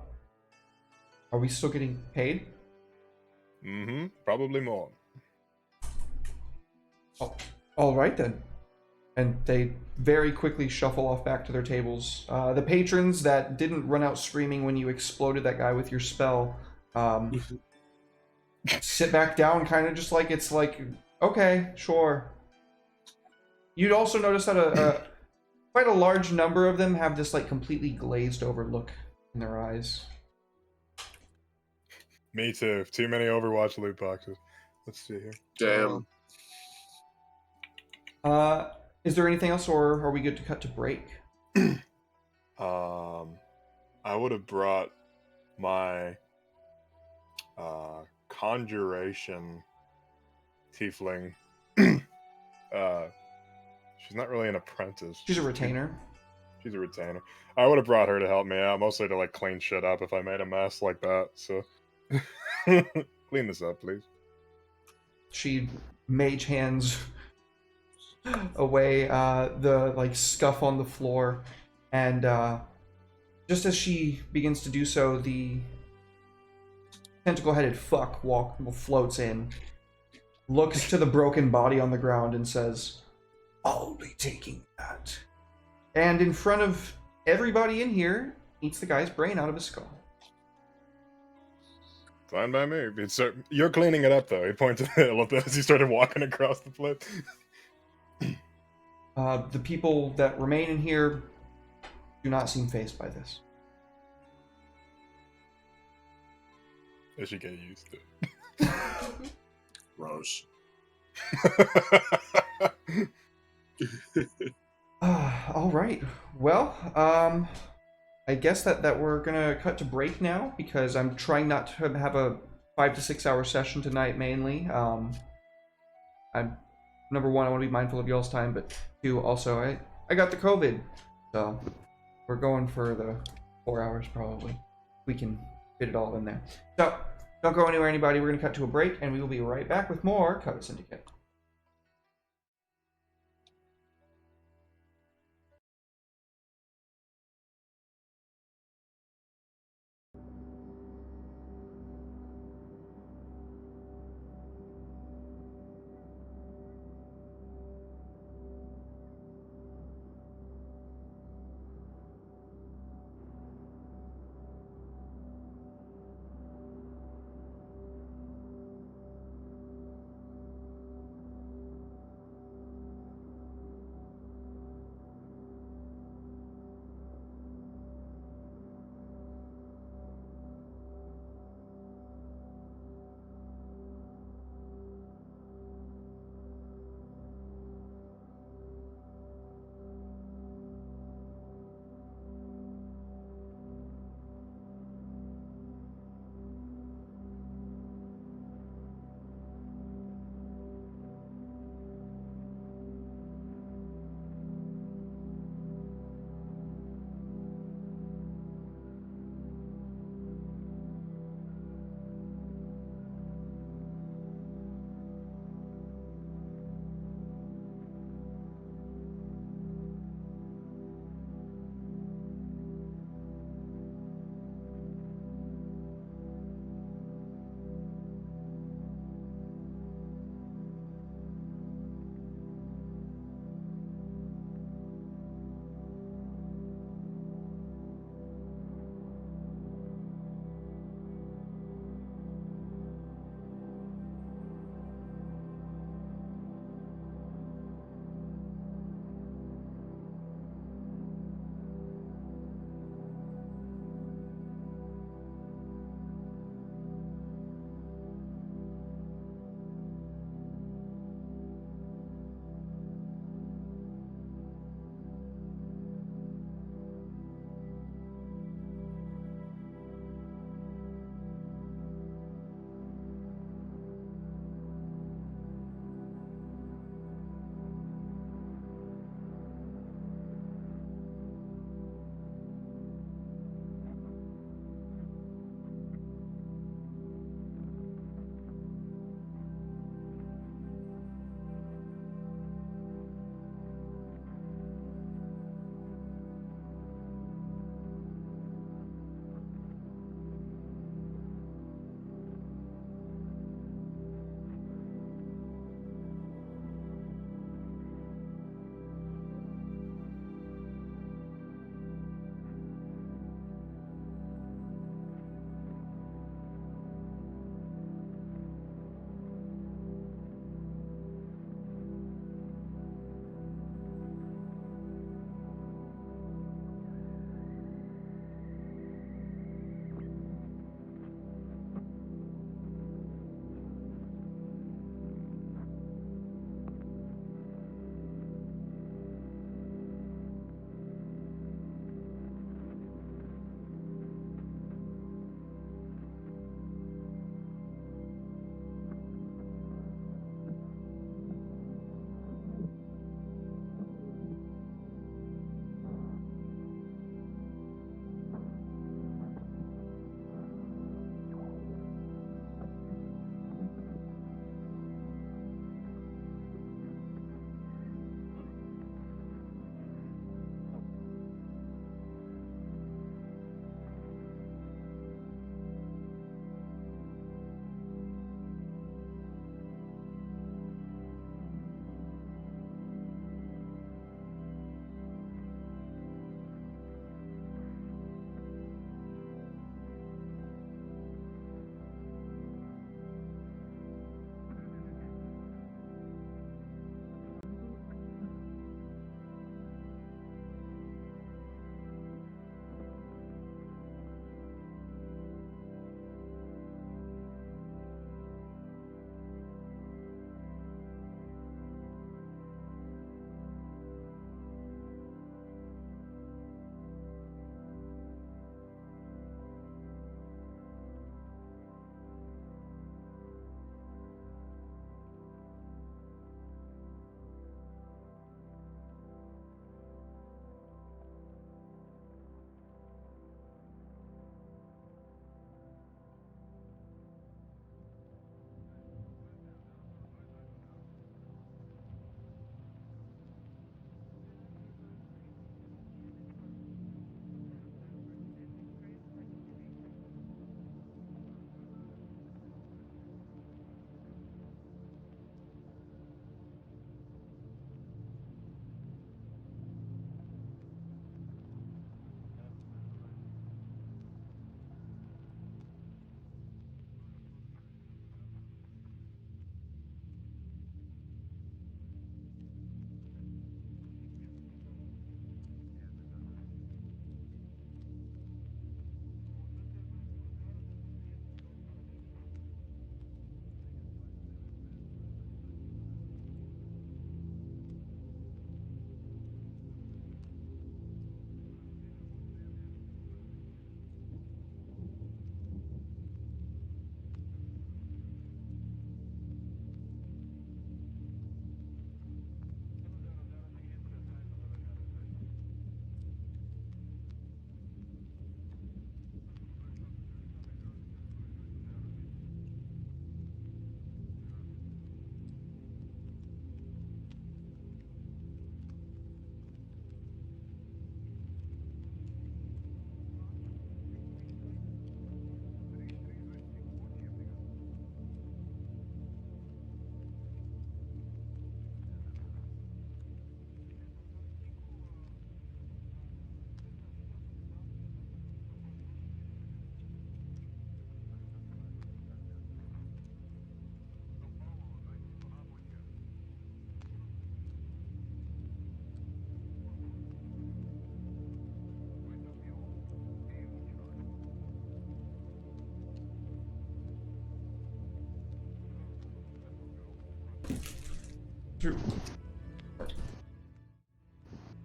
we still getting paid?
Mm-hmm. Probably more.
Oh, all right then. and they very quickly shuffle off back to their tables. The patrons that didn't run out screaming when you exploded that guy with your spell sit back down, kind of just like it's like, okay, sure. You'd also notice that quite a large number of them have this like completely glazed over look in their eyes.
Me too. Too many Overwatch loot boxes. Let's see here.
Damn.
Is there anything else, or are we good to cut to break?
I would have brought my conjuration tiefling. She's not really an apprentice.
She's a retainer.
She's a retainer. I would have brought her to help me out, mostly to like clean shit up if I made a mess like that. So clean this up, please.
She mage hands away the like scuff on the floor, and just as she begins to do so, the tentacle-headed fuck floats in, looks to the broken body on the ground, and says, "I'll be taking that." And in front of everybody in here, eats the guy's brain out of his skull.
Fine by me. You're cleaning it up, though. He pointed as he started walking across the plate.
The people that remain in here do not seem fazed by this.
They should get used to it.
Rose.
All right. Well, I guess that we're gonna cut to break now because I'm trying not to have a 5 to 6 hour session tonight mainly. I'm number one, I want to be mindful of y'all's time, but two, also I got the COVID, so we're going for the 4 hours probably. We can fit it all in there. So don't go anywhere, anybody. We're gonna cut to a break, and we will be right back with more Covet Syndicate.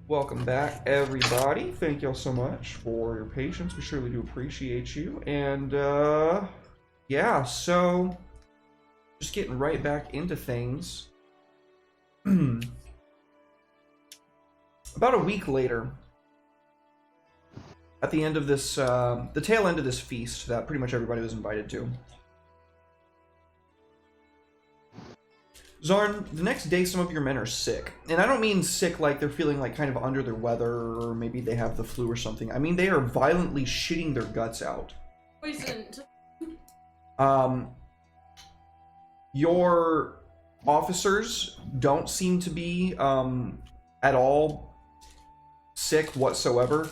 Welcome back, everybody. Thank y'all so much for your patience. We surely do appreciate you. And, yeah, so just getting right back into things. About a week later, at the end of this, the tail end of this feast that pretty much everybody was invited to, Zarn, the next day some of your men are sick. And I don't mean sick like they're feeling like kind of under their weather or maybe they have the flu or something. I mean they are violently shitting their guts out.
Poisoned.
Your officers don't seem to be at all sick whatsoever.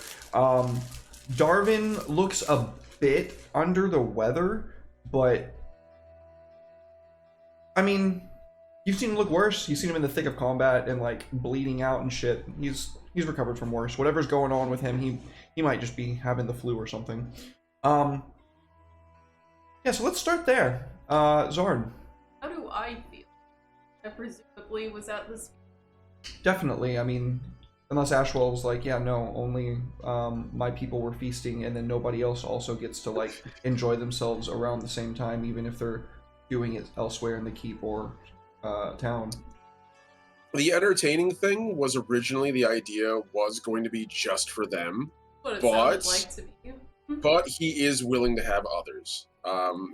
Darwin looks a bit under the weather, but I mean, you've seen him look worse. You've seen him in the thick of combat and like bleeding out and shit. He's recovered from worse. Whatever's going on with him, he might just be having the flu or something. Yeah, so let's start there. Zarn.
How do I feel? I presumably was at this.
Definitely. I mean, unless Ashwell was like, yeah, no, only my people were feasting, and then nobody else also gets to like enjoy themselves around the same time, even if they're doing it elsewhere in the keep or town.
The entertaining thing was originally the idea was going to be just for them,
What it
but
sounded like to me.
but he is willing to have others,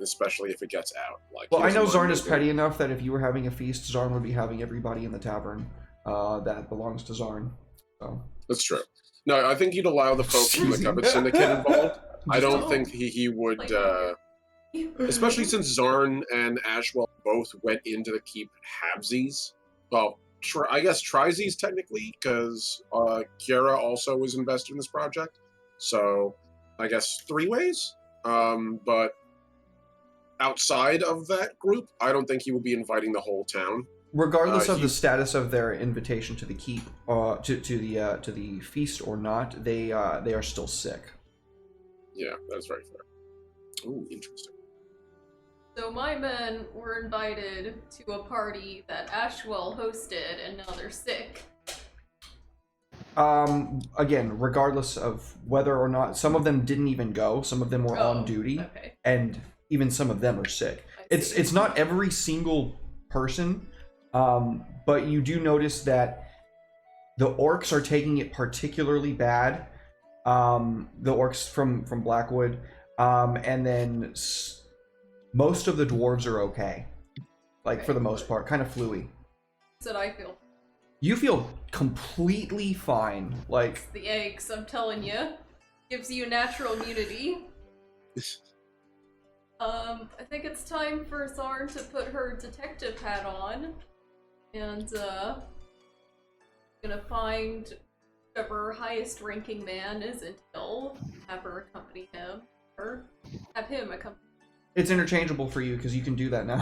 especially if it gets out. Like,
Well,
he
I
doesn't
know
mind
Zarn is
moving.
petty enough that if you were having a feast, Zarn would be having everybody in the tavern that belongs to Zarn. So.
That's true. No, I think he'd allow the folks from the Covet Syndicate involved. I don't think he would, especially since Zarn and Ashwell both went into the keep halvesies. Well, I guess trisies technically, because Kiara also was invested in this project. So I guess 3 ways. But outside of that group, I don't think he would be inviting the whole town.
Regardless of the status of their invitation to the keep, to the feast or not, they are still sick.
Yeah, that's very fair. Ooh, interesting.
So my men were invited to a party that Ashwell hosted, and now they're sick.
Again, regardless of whether or not, some of them didn't even go. Some of them were on duty,
okay.
and even some of them are sick. It's not every single person, but you do notice that the orcs are taking it particularly bad. The orcs from Blackwood, and then most of the dwarves are okay, like for the most part, kind of fluey.
That's what I feel.
You feel completely fine, like
It's the eggs, I'm telling you. Gives you natural immunity. I think it's time for Zarn to put her detective hat on, and gonna find whichever highest ranking man is in Hill, have her accompany him, or have him accompany.
it's interchangeable for you because you can do that now.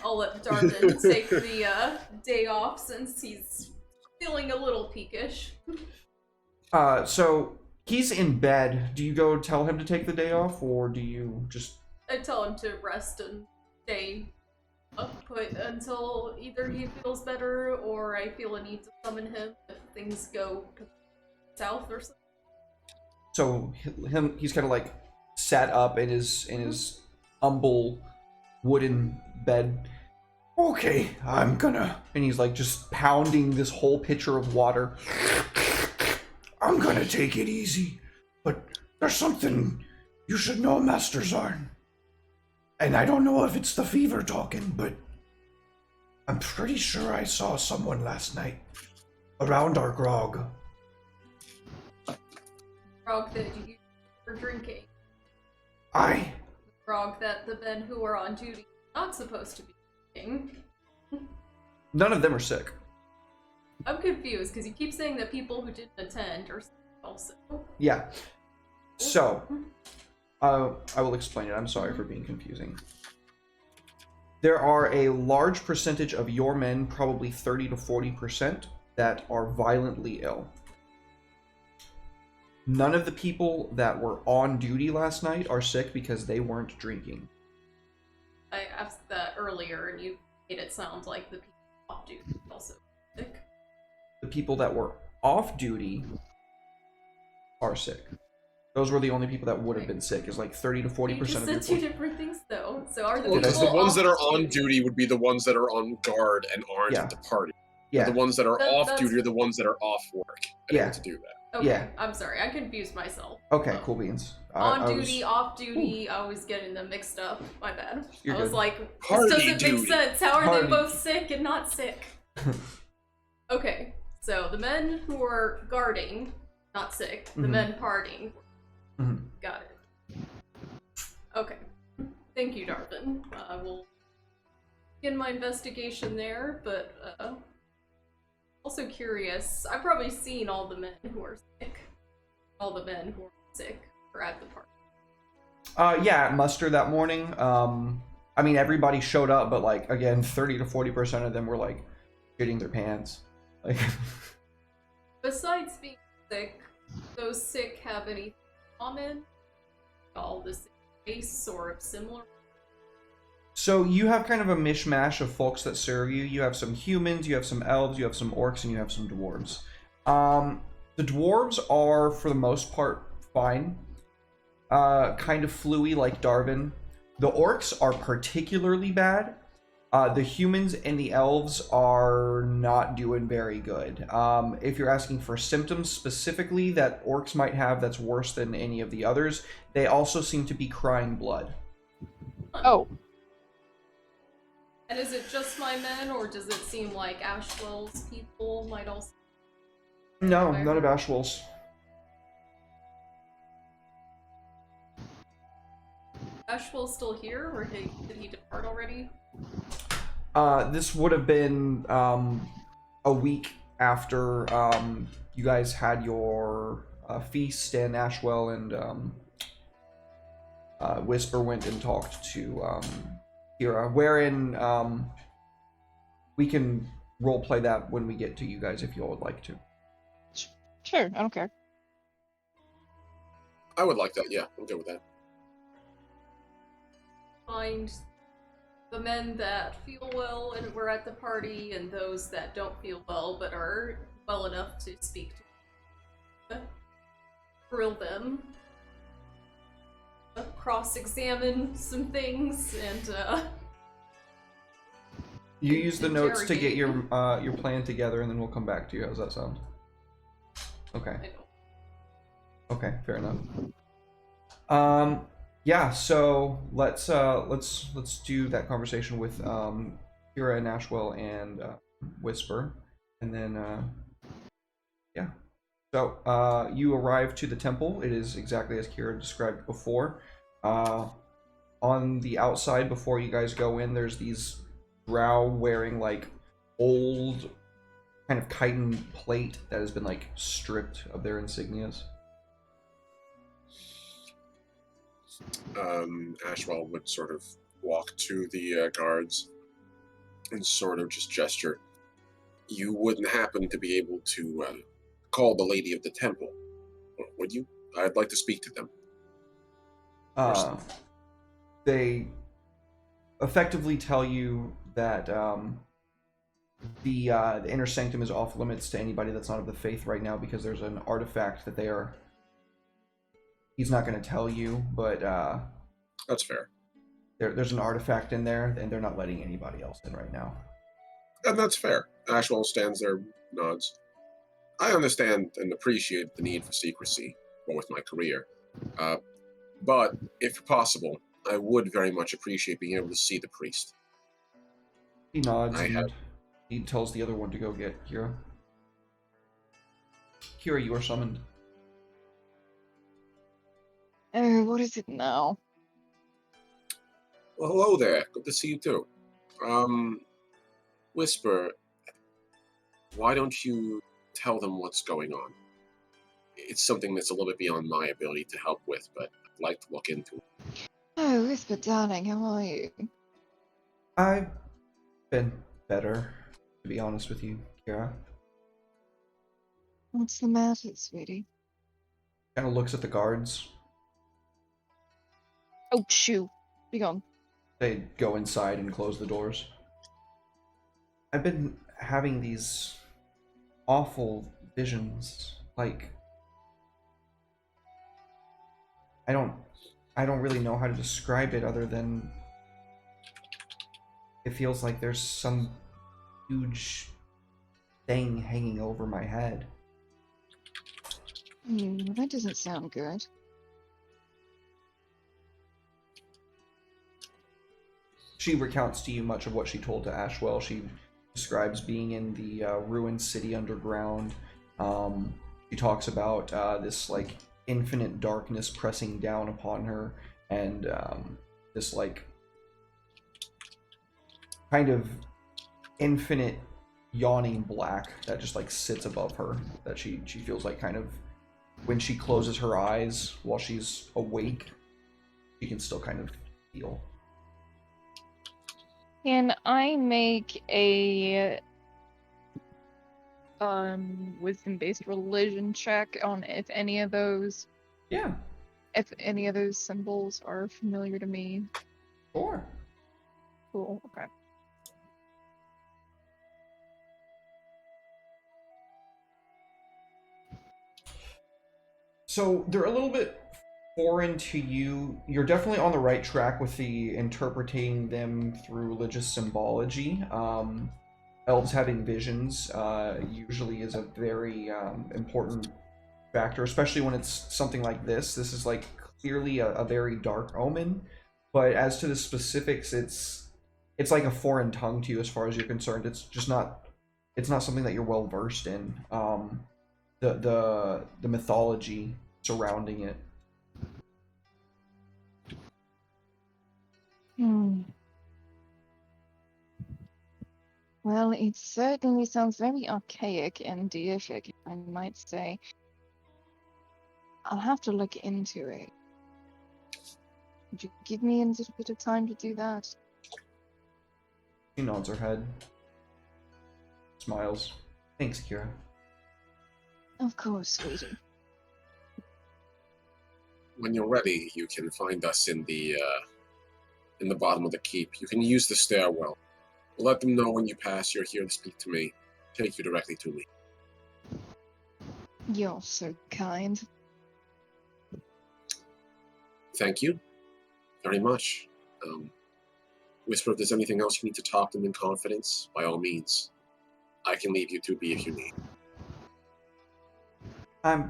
I'll let Darwin take the day off since he's feeling a little peakish.
So he's in bed. Do you go tell him to take the day off, or do you just?
I tell him to rest and stay put until either he feels better or I feel a need to summon him if things go south or something.
So he's kind of like sat up in his humble wooden bed. Okay, I'm gonna, and he's like just pounding this whole pitcher of water. I'm gonna take it easy, but there's something you should know, Master Zarn. And I don't know if it's the fever talking, but I'm pretty sure I saw someone last night around our grog.
Grog that you use for drinking.
Aye.
Grog that the men who are on duty are not supposed to be drinking.
None of them are sick.
I'm confused because you keep saying that people who didn't attend are sick also.
Yeah. So, I will explain it. I'm sorry for being confusing. There are a large percentage of your men, probably 30 to 40%, that are violently ill. None of the people that were on duty last night are sick because they weren't drinking.
I asked that earlier and you made it sound like the people off duty were also sick.
The people that were off duty are sick. Those were the only people that would have been sick. Is like 30 to 40%
You just
of your
said two different things, though. So are the
Well,
people
because the ones that are
off
on duty would be the ones that are on guard and aren't
Yeah.
at the party.
Yeah.
The ones that are off
That's-
duty are the ones that are off work and
Yeah.
able to do that.
Okay,
Yeah.
I'm sorry, I confused myself.
Okay, cool beans.
On
I
duty,
was-
off duty, I always getting them mixed up. My bad.
You're
I was
good.
like, this
Party
doesn't
duty.
make sense. How are
Party.
they both sick and not sick? Okay, so the men who are guarding, not sick. The
Mhm.
men partying.
Mhm.
Got it. Okay. Thank you, Darvin. I will begin my investigation there, but also curious. I've probably seen all the men who are sick. All the men who are sick are at the party.
Yeah, at muster that morning. I mean, everybody showed up, but like again, 30 to 40% of them were like shitting their pants. Like,
Besides being sick, those sick have anything in common? All the same race or similar?
so you have kind of a mishmash of folks that serve you. You have some humans, you have some elves, you have some orcs, and you have some dwarves. The dwarves are, for the most part, fine. Kind of fluey like Darvin. The orcs are particularly bad. The humans and the elves are not doing very good. If you're asking for symptoms specifically that orcs might have that's worse than any of the others, they also seem to be crying blood.
Oh,
And is it just my men, or does it seem like Ashwell's people might also...
No, none of Ashwell's.
Ashwell's still here, or did he depart already?
This would have been a week after you guys had your feast, and Ashwell and Whisper went and talked to Kira, wherein we can roleplay that when we get to you guys if you all would like to.
sure, I don't care.
I would like that, yeah. I'm good with that.
Find the men that feel well and were at the party, and those that don't feel well but are well enough to speak to. Grill them. Cross-examine some things, and
You use the notes to get
Interrogate.
your plan together, and then we'll come back to you. How's that sound? Okay.
I don't.
Okay, fair enough. Yeah, so let's do that conversation with Kira and Ashwell and Whisper, and then yeah. So you arrive to the temple. It is exactly as Kira described before. On the outside, before you guys go in, there's these drow wearing like old kind of chitin plate that has been like stripped of their insignias.
Ashwell would sort of walk to the guards and sort of just gesture. You wouldn't happen to be able to call the lady of the temple, would you? I'd like to speak to them.
They effectively tell you that the inner sanctum is off limits to anybody that's not of the faith right now because there's an artifact that they are. He's not going to tell you, but
That's fair.
there's an artifact in there, and they're not letting anybody else in right now.
And that's fair. Ashwell stands there, nods. I understand and appreciate the need for secrecy, with my career. But, if possible, I would very much appreciate being able to see the priest.
He nods
I
and
have-
he tells the other one to go get Kira. Kira, you are summoned.
What is it now?
Well, hello there. Good to see you too. Whisper, why don't you tell them what's going on? It's something that's a little bit beyond my ability to help with, but I'd like to look into it.
Oh, Whisper, darling, how are you?
I've been better, to be honest with you, Kira.
What's the matter, sweetie?
Kind of looks at the guards.
Oh, shoo. Be gone.
They go inside and close the doors. I've been having these awful visions. Like, I don't really know how to describe it other than it feels like there's some huge thing hanging over my head.
That doesn't sound good.
She recounts to you much of what she told to Ashwell. She describes being in the ruined city underground. She talks about this like infinite darkness pressing down upon her, and this like kind of infinite yawning black that just like sits above her, that she feels like kind of when she closes her eyes while she's awake, she can still kind of feel.
Can I make a wisdom-based religion check on if any of those
Yeah,
symbols are familiar to me?
sure.
Cool. Okay.
So they're a little bit foreign to you. You're definitely on the right track with the interpreting them through religious symbology. Elves having visions usually is a very important factor, especially when it's something like this. This is like clearly a very dark omen, but as to the specifics, it's like a foreign tongue to you as far as you're concerned. It's not something that you're well versed in. The mythology surrounding it.
Well, it certainly sounds very archaic and deific, I might say. I'll have to look into it. Would you give me a little bit of time to do that?
She nods her head, smiles. Thanks, Kira.
Of course, sweetie.
When you're ready, you can find us in the bottom of the keep. You can use the stairwell. Let them know when you pass you're here to speak to me. Take you directly to me.
You're so kind.
Thank you very much. Whisper, if there's anything else you need to talk to them in confidence, by all means. I can leave you to be if you need.
I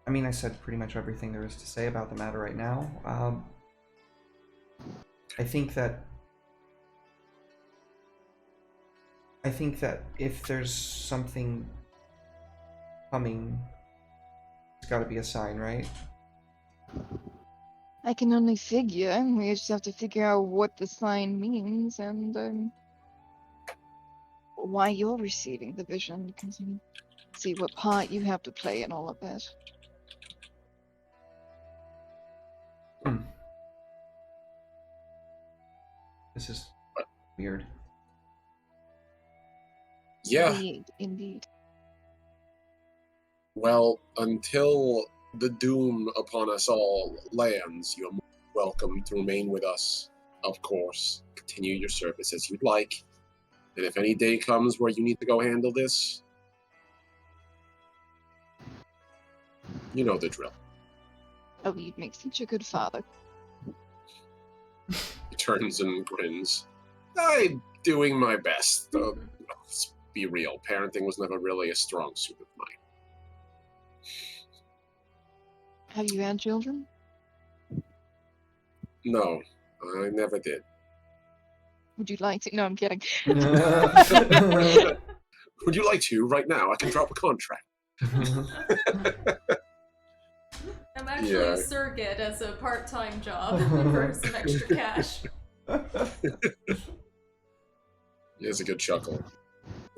mean, I said pretty much everything there is to say about the matter right now. I think that if there's something coming, it's got to be a sign, right?
I can only figure. We just have to figure out what the sign means and why you're receiving the vision. Because see what part you have to play in all of that.
This is weird.
Yeah.
Indeed.
Well, until the doom upon us all lands, you're welcome to remain with us, of course. Continue your service as you'd like. And if any day comes where you need to go handle this, you know the drill.
Oh, you'd make such a good father.
He turns and grins. I'm doing my best. Let's be real. Parenting was never really a strong suit of mine.
Have you had children?
No, I never did.
Would you like to? No, I'm kidding.
Would you like to right now? I can drop a contract.
I'm actually a surrogate as a part-time job for some extra cash.
He has a good chuckle.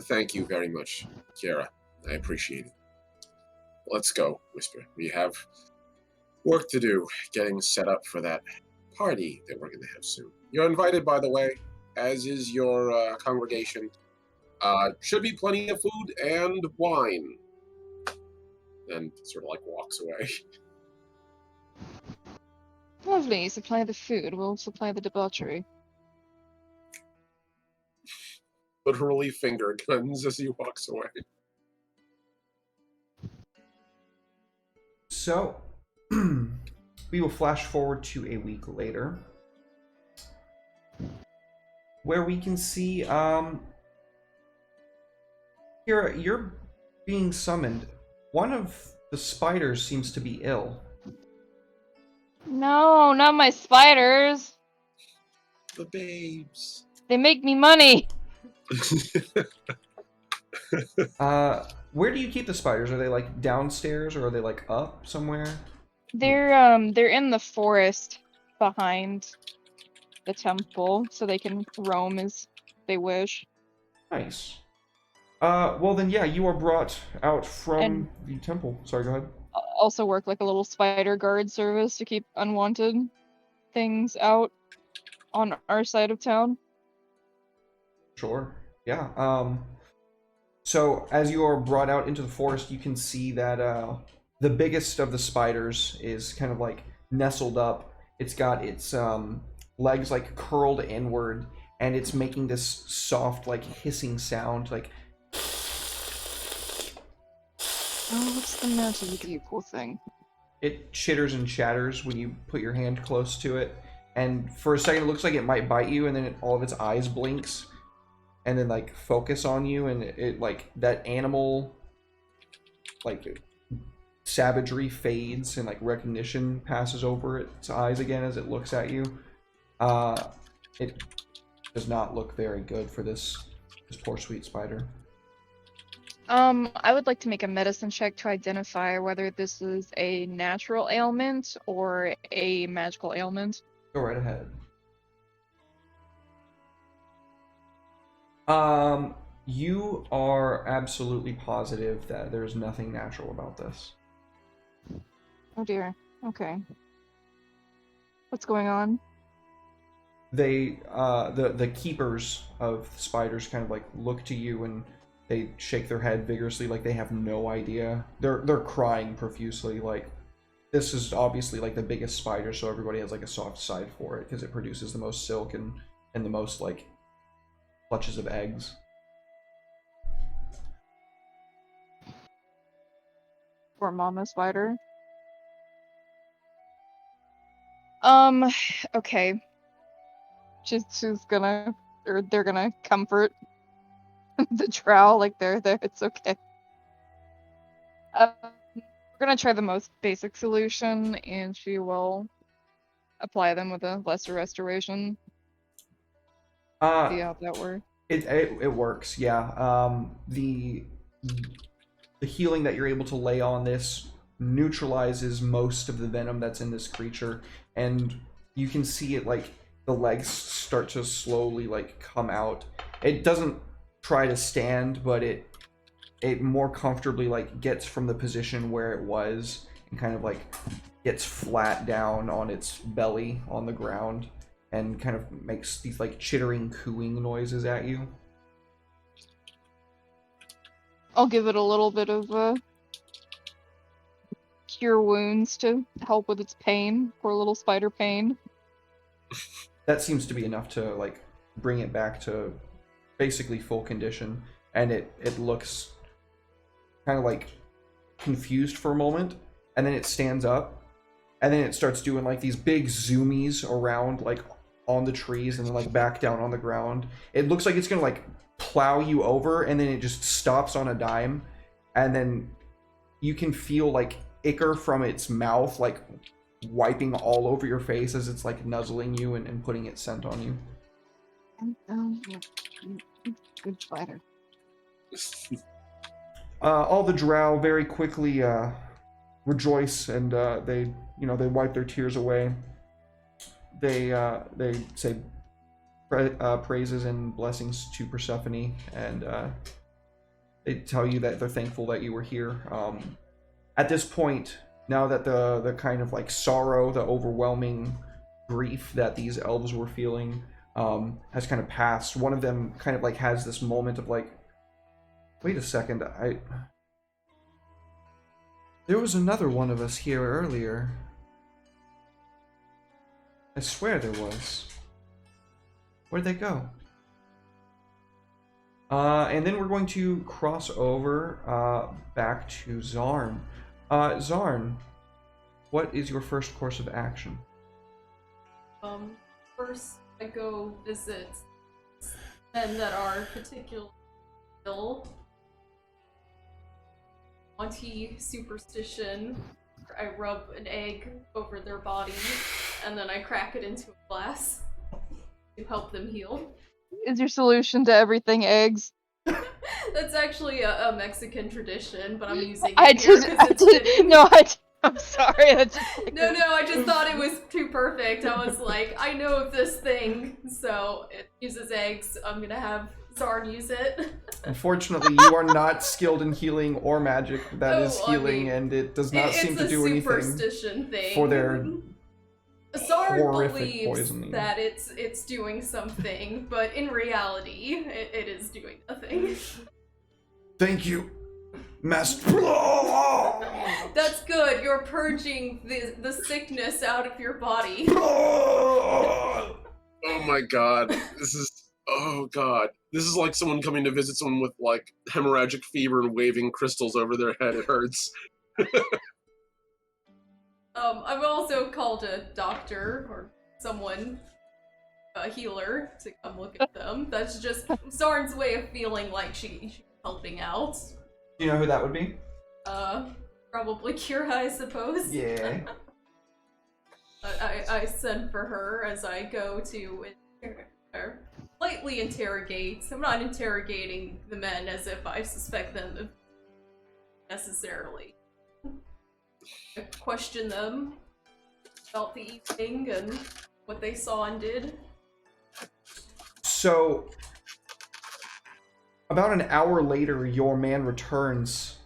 Thank you very much, Kiara. I appreciate it. Let's go, Whisper. We have work to do getting set up for that party that we're going to have soon. You're invited, by the way, as is your congregation. Should be plenty of food and wine. And sort of like walks away.
Lovely. Supply the food. We'll supply the debauchery.
literally finger guns as he walks away.
So, we will flash forward to a week later, where we can see, Kira, you're being summoned. One of the spiders seems to be ill.
No, not my spiders.
The babes.
They make me money.
Where do you keep the spiders? Are they like downstairs or are they like up somewhere?
They're in the forest behind the temple, so they can roam as they wish.
Nice. Well then, yeah, you are brought out from
And-
the temple. Sorry, go ahead.
Also work like a little spider guard service to keep unwanted things out on our side of town.
Sure. Yeah. So as you are brought out into the forest, you can see that the biggest of the spiders is kind of like nestled up. It's got its legs like curled inward, and it's making this soft, like hissing sound, like.
Oh, what's the matter with you, poor thing?
It chitters and chatters when you put your hand close to it, and for a second it looks like it might bite you, and then all of its eyes blinks, and then like focus on you, and it like that animal like savagery fades, and like recognition passes over its eyes again as it looks at you. It does not look very good for this poor sweet spider.
I would like to make a medicine check to identify whether this is a natural ailment or a magical ailment.
Go right ahead. You are absolutely positive that there's nothing natural about this.
Oh dear. Okay. What's going on?
They, the keepers of the spiders kind of like look to you and they shake their head vigorously like they have no idea. They're crying profusely like this is obviously like the biggest spider, so everybody has like a soft side for it because it produces the most silk and the most like clutches of eggs.
Poor mama spider. Okay. She's gonna, or they're gonna comfort the trowel, like there, it's okay. We're gonna try the most basic solution, and she will apply them with a lesser restoration. See how that works.
It works, yeah. The healing that you're able to lay on this neutralizes most of the venom that's in this creature, and you can see it like the legs start to slowly like come out. It doesn't try to stand, but it more comfortably like gets from the position where it was and kind of like gets flat down on its belly on the ground and kind of makes these like chittering cooing noises at you.
I'll give it a little bit of cure wounds to help with its pain. Poor little spider pain.
That seems to be enough to like bring it back to basically full condition, and it looks kind of like confused for a moment, and then it stands up, and then it starts doing like these big zoomies around like on the trees and then like back down on the ground. It looks like it's gonna like plow you over, and then it just stops on a dime, and then you can feel like ichor from its mouth like wiping all over your face as it's like nuzzling you and putting its scent on you.
Good spider.
All the drow very quickly rejoice, and they wipe their tears away. They say praises and blessings to Persephone, and they tell you that they're thankful that you were here. At this point, now that the kind of like sorrow, the overwhelming grief that these elves were feeling has kind of passed, one of them kind of like has this moment of like, wait a second, there was another one of us here earlier. I swear there was. Where'd they go? And then we're going to cross over back to Zarn. Zarn, what is your first course of action?
First I go visit men that are particularly ill. Anti-superstition. I rub an egg over their body, and then I crack it into a glass to help them heal.
Is your solution to everything eggs?
That's actually a Mexican tradition, but I'm using it
I
here
did.
because it's fitting.
I'm sorry. That's just
No, I just thought it was too perfect. I was like, I know of this thing, so it uses eggs. I'm gonna have Zarn use it.
Unfortunately, you are not skilled in healing or magic. That is
I
healing,
mean,
and it does not seem to do
It's a
anything
superstition thing.
for their
Zarn
horrific
believes
poisoning.
that it's doing something, but in reality, it is doing nothing.
Thank you, Master.
That's good. You're purging the sickness out of your body.
Oh my god. Oh god. This is like someone coming to visit someone with like hemorrhagic fever and waving crystals over their head. It hurts.
I've also called a doctor or someone, a healer, to come look at them. That's just Zarn's way of feeling like she's helping out.
Do you know who that would be?
Probably Kira, I suppose.
Yeah.
I send for her as I go to lightly interrogate. I'm not interrogating the men as if I suspect them necessarily. I question them about the evening and what they saw and did.
So, about an hour later, your man returns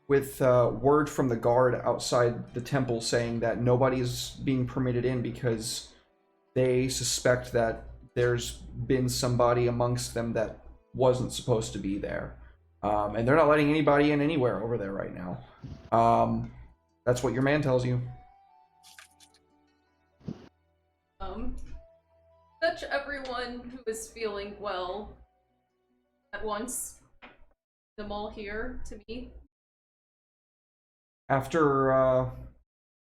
with word from the guard outside the temple saying that nobody's being permitted in because they suspect that there's been somebody amongst them that wasn't supposed to be there. And they're not letting anybody in anywhere over there right now. That's what your man tells you.
Fetch everyone who is feeling well at once. Them all here to me.
After a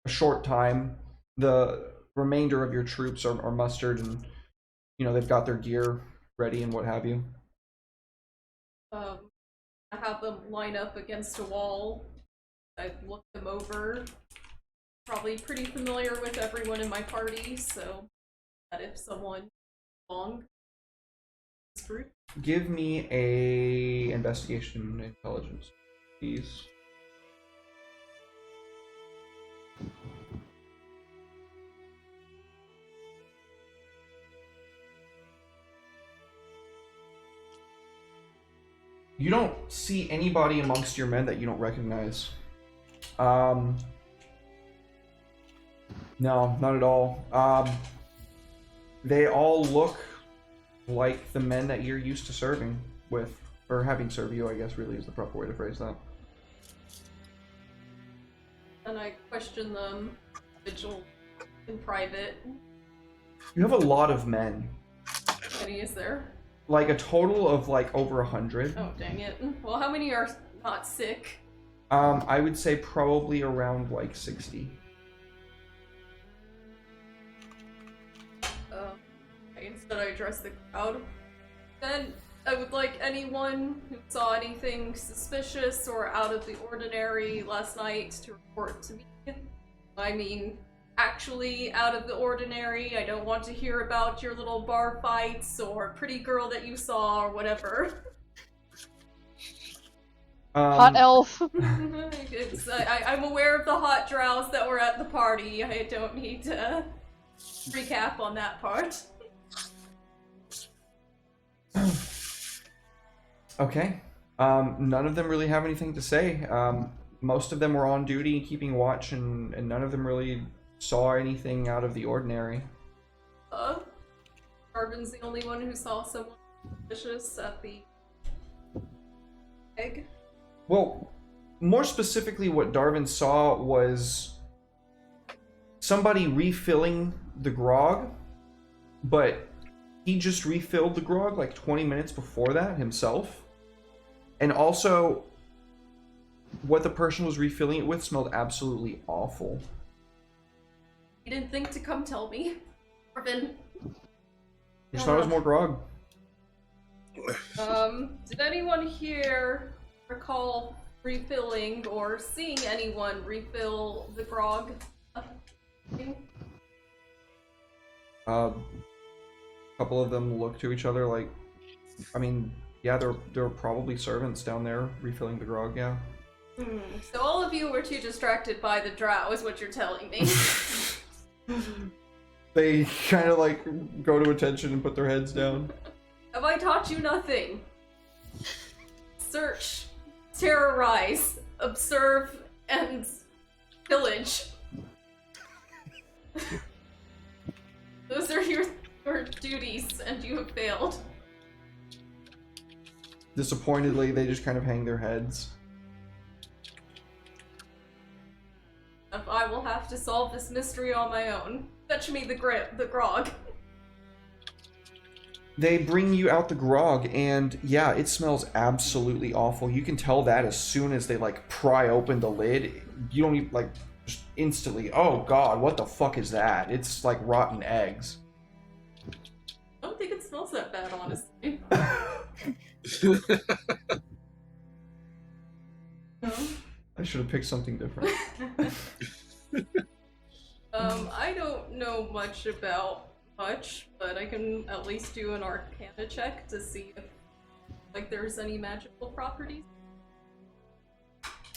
short time, the remainder of your troops are mustered, and they've got their gear ready and what have you.
I have them line up against a wall. I look them over. Probably pretty familiar with everyone in my party, so that if someone belongs to this group.
Give me a investigation intelligence, please. You don't see anybody amongst your men that you don't recognize. No, not at all. They all look like the men that you're used to serving with, or having served you, I guess really is the proper way to phrase that.
And I question them, vigil in private.
You have a lot of men.
How many is there?
Like a total of like over 100.
Oh, dang it. Well, how many are not sick?
I would say probably around like 60.
Instead I address the crowd. Then I would like anyone who saw anything suspicious or out of the ordinary last night to report to me. I mean, actually out of the ordinary. I don't want to hear about your little bar fights or pretty girl that you saw or whatever.
Hot elf.
I'm aware of the hot drows that were at the party. I don't need to recap on that part.
Okay. None of them really have anything to say. Most of them were on duty keeping watch, and none of them really saw anything out of the ordinary.
Darvin's the only one who saw someone suspicious at the egg.
Well, more specifically, what Darvin saw was somebody refilling the grog, but he just refilled the grog like 20 minutes before that himself. And also, what the person was refilling it with smelled absolutely awful.
You didn't think to come tell me, Marvin.
I just thought it was more grog.
Did anyone here recall refilling or seeing anyone refill the grog?
A couple of them look to each other like, I mean, yeah, there are probably servants down there refilling the grog, yeah.
So all of you were too distracted by the drow, is what you're telling me.
They kind of like go to attention and put their heads down.
Have I taught you nothing? Search, terrorize, observe, and pillage. Those are your duties, and you have failed.
Disappointedly, they just kind of hang their heads.
If I will have to solve this mystery on my own. Fetch me the grog.
They bring you out the grog, and yeah, it smells absolutely awful. You can tell that as soon as they like pry open the lid. You don't even like just instantly, oh god, what the fuck is that? It's like rotten eggs.
I don't think it smells that bad, honestly. No?
I should have picked something different.
I don't know much about much, but I can at least do an Arcana check to see if, like, there's any magical properties.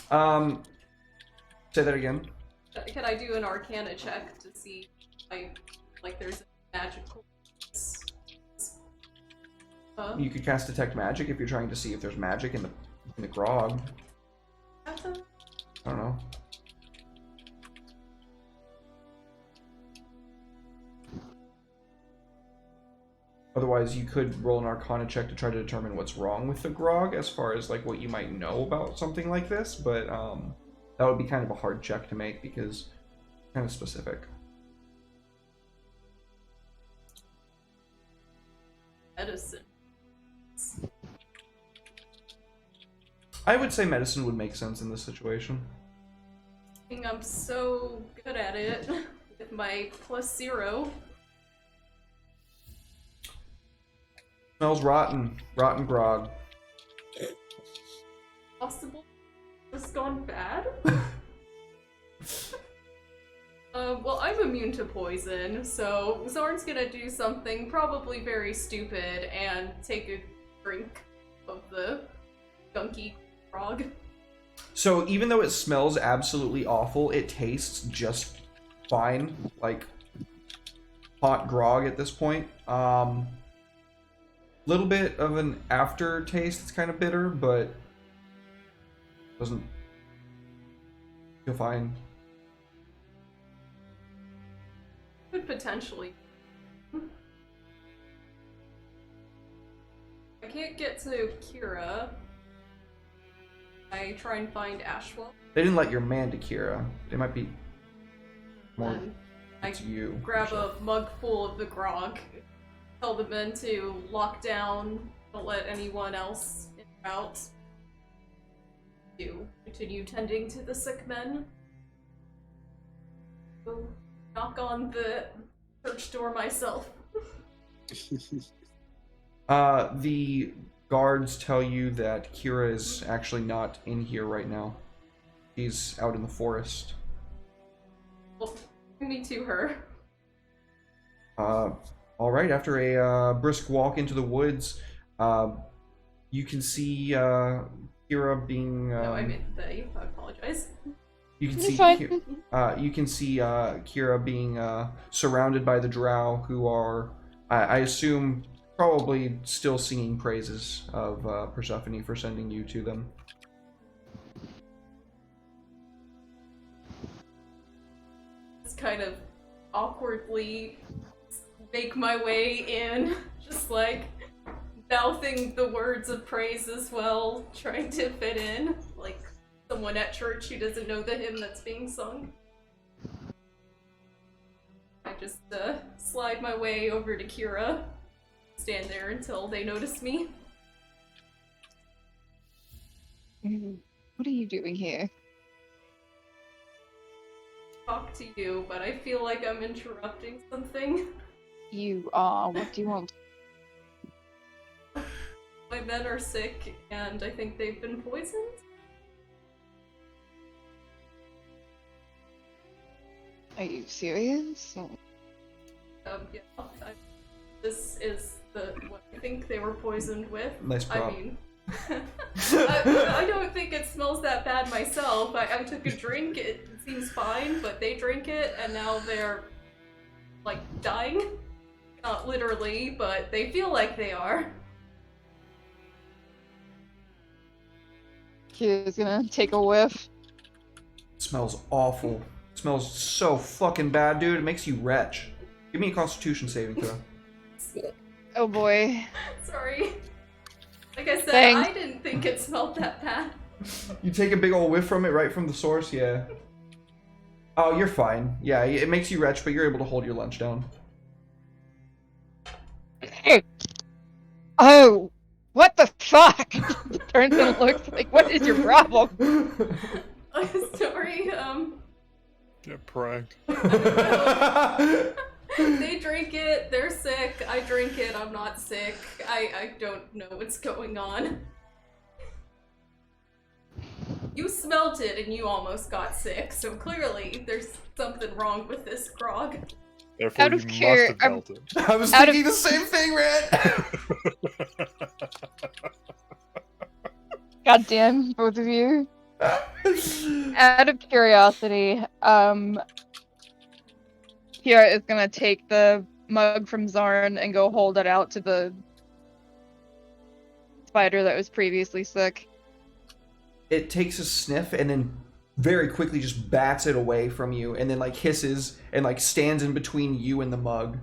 Say that again.
Can I do an Arcana check to see, like there's magical?
You could cast Detect Magic if you're trying to see if there's magic in the grog. I don't know. Otherwise, you could roll an Arcana check to try to determine what's wrong with the grog, as far as like what you might know about something like this. But that would be kind of a hard check to make because it's kind of specific.
Medicine.
I would say medicine would make sense in this situation.
I think I'm so good at it with my +0.
Smells rotten. Rotten grog.
Possible? Just gone bad? Well, I'm immune to poison, so Zorn's gonna do something probably very stupid and take a drink of the gunky grog.
So even though it smells absolutely awful, it tastes just fine, like hot grog at this point. Little bit of an aftertaste. It's kind of bitter, but doesn't feel fine.
Could potentially. I can't get to Kira. I try and find Ashwell.
They didn't let your man to Kira. They might be more
Then I
to you.
grab a mug full of the grog. Tell the men to lock down. Don't let anyone else in or out. To continue tending to the sick men. Go knock on the church door myself.
The guards tell you that Kira is actually not in here right now. She's out in the forest.
Well, bring me to her.
All right. After a brisk walk into the woods, you can see Kira being.
No, I meant they. I apologize.
You can
It's
see.
fine.
You can see Kira being surrounded by the drow, who are, I assume, probably still singing praises of Persephone for sending you to them.
Just kind of awkwardly make my way in, just like mouthing the words of praise as well, trying to fit in, like someone at church who doesn't know the hymn that's being sung. I just slide my way over to Kira. stand there until they notice me.
What are you doing here?
Talk to you, but I feel like I'm interrupting something.
You are. What do you want?
My men are sick, and I think they've been poisoned.
Are you serious?
Yeah. This is what I think they were poisoned with.
Nice prop.
I mean, I don't think it smells that bad myself. I took a drink, it seems fine, but they drink it, and now they're, like, dying. Not literally, but they feel like they are.
Kira's gonna take a whiff.
It smells awful. It smells so fucking bad, dude. It makes you retch. Give me a Constitution saving throw.
Oh boy.
Sorry. Like I said,
Thanks.
I didn't think it smelled that bad.
You take a big old whiff from it right from the source, yeah. Oh, you're fine. Yeah, it makes you retch, but you're able to hold your lunch down.
Oh, what the fuck? Turns and looks like, what is your problem?
Sorry,
Get pranked.
they drink it, they're sick, I drink it, I'm not sick. I don't know what's going on. You smelt it and you almost got sick, so clearly there's something wrong with this grog.
Therefore,
Out of
you
care-
must have felt it.
I was
Out
thinking the same thing, Red.
Goddamn, both of you. Out of curiosity, Kira is gonna take the mug from Zarn and go hold it out to the spider that was previously sick.
It takes a sniff and then very quickly just bats it away from you and then like hisses and like stands in between you and the mug.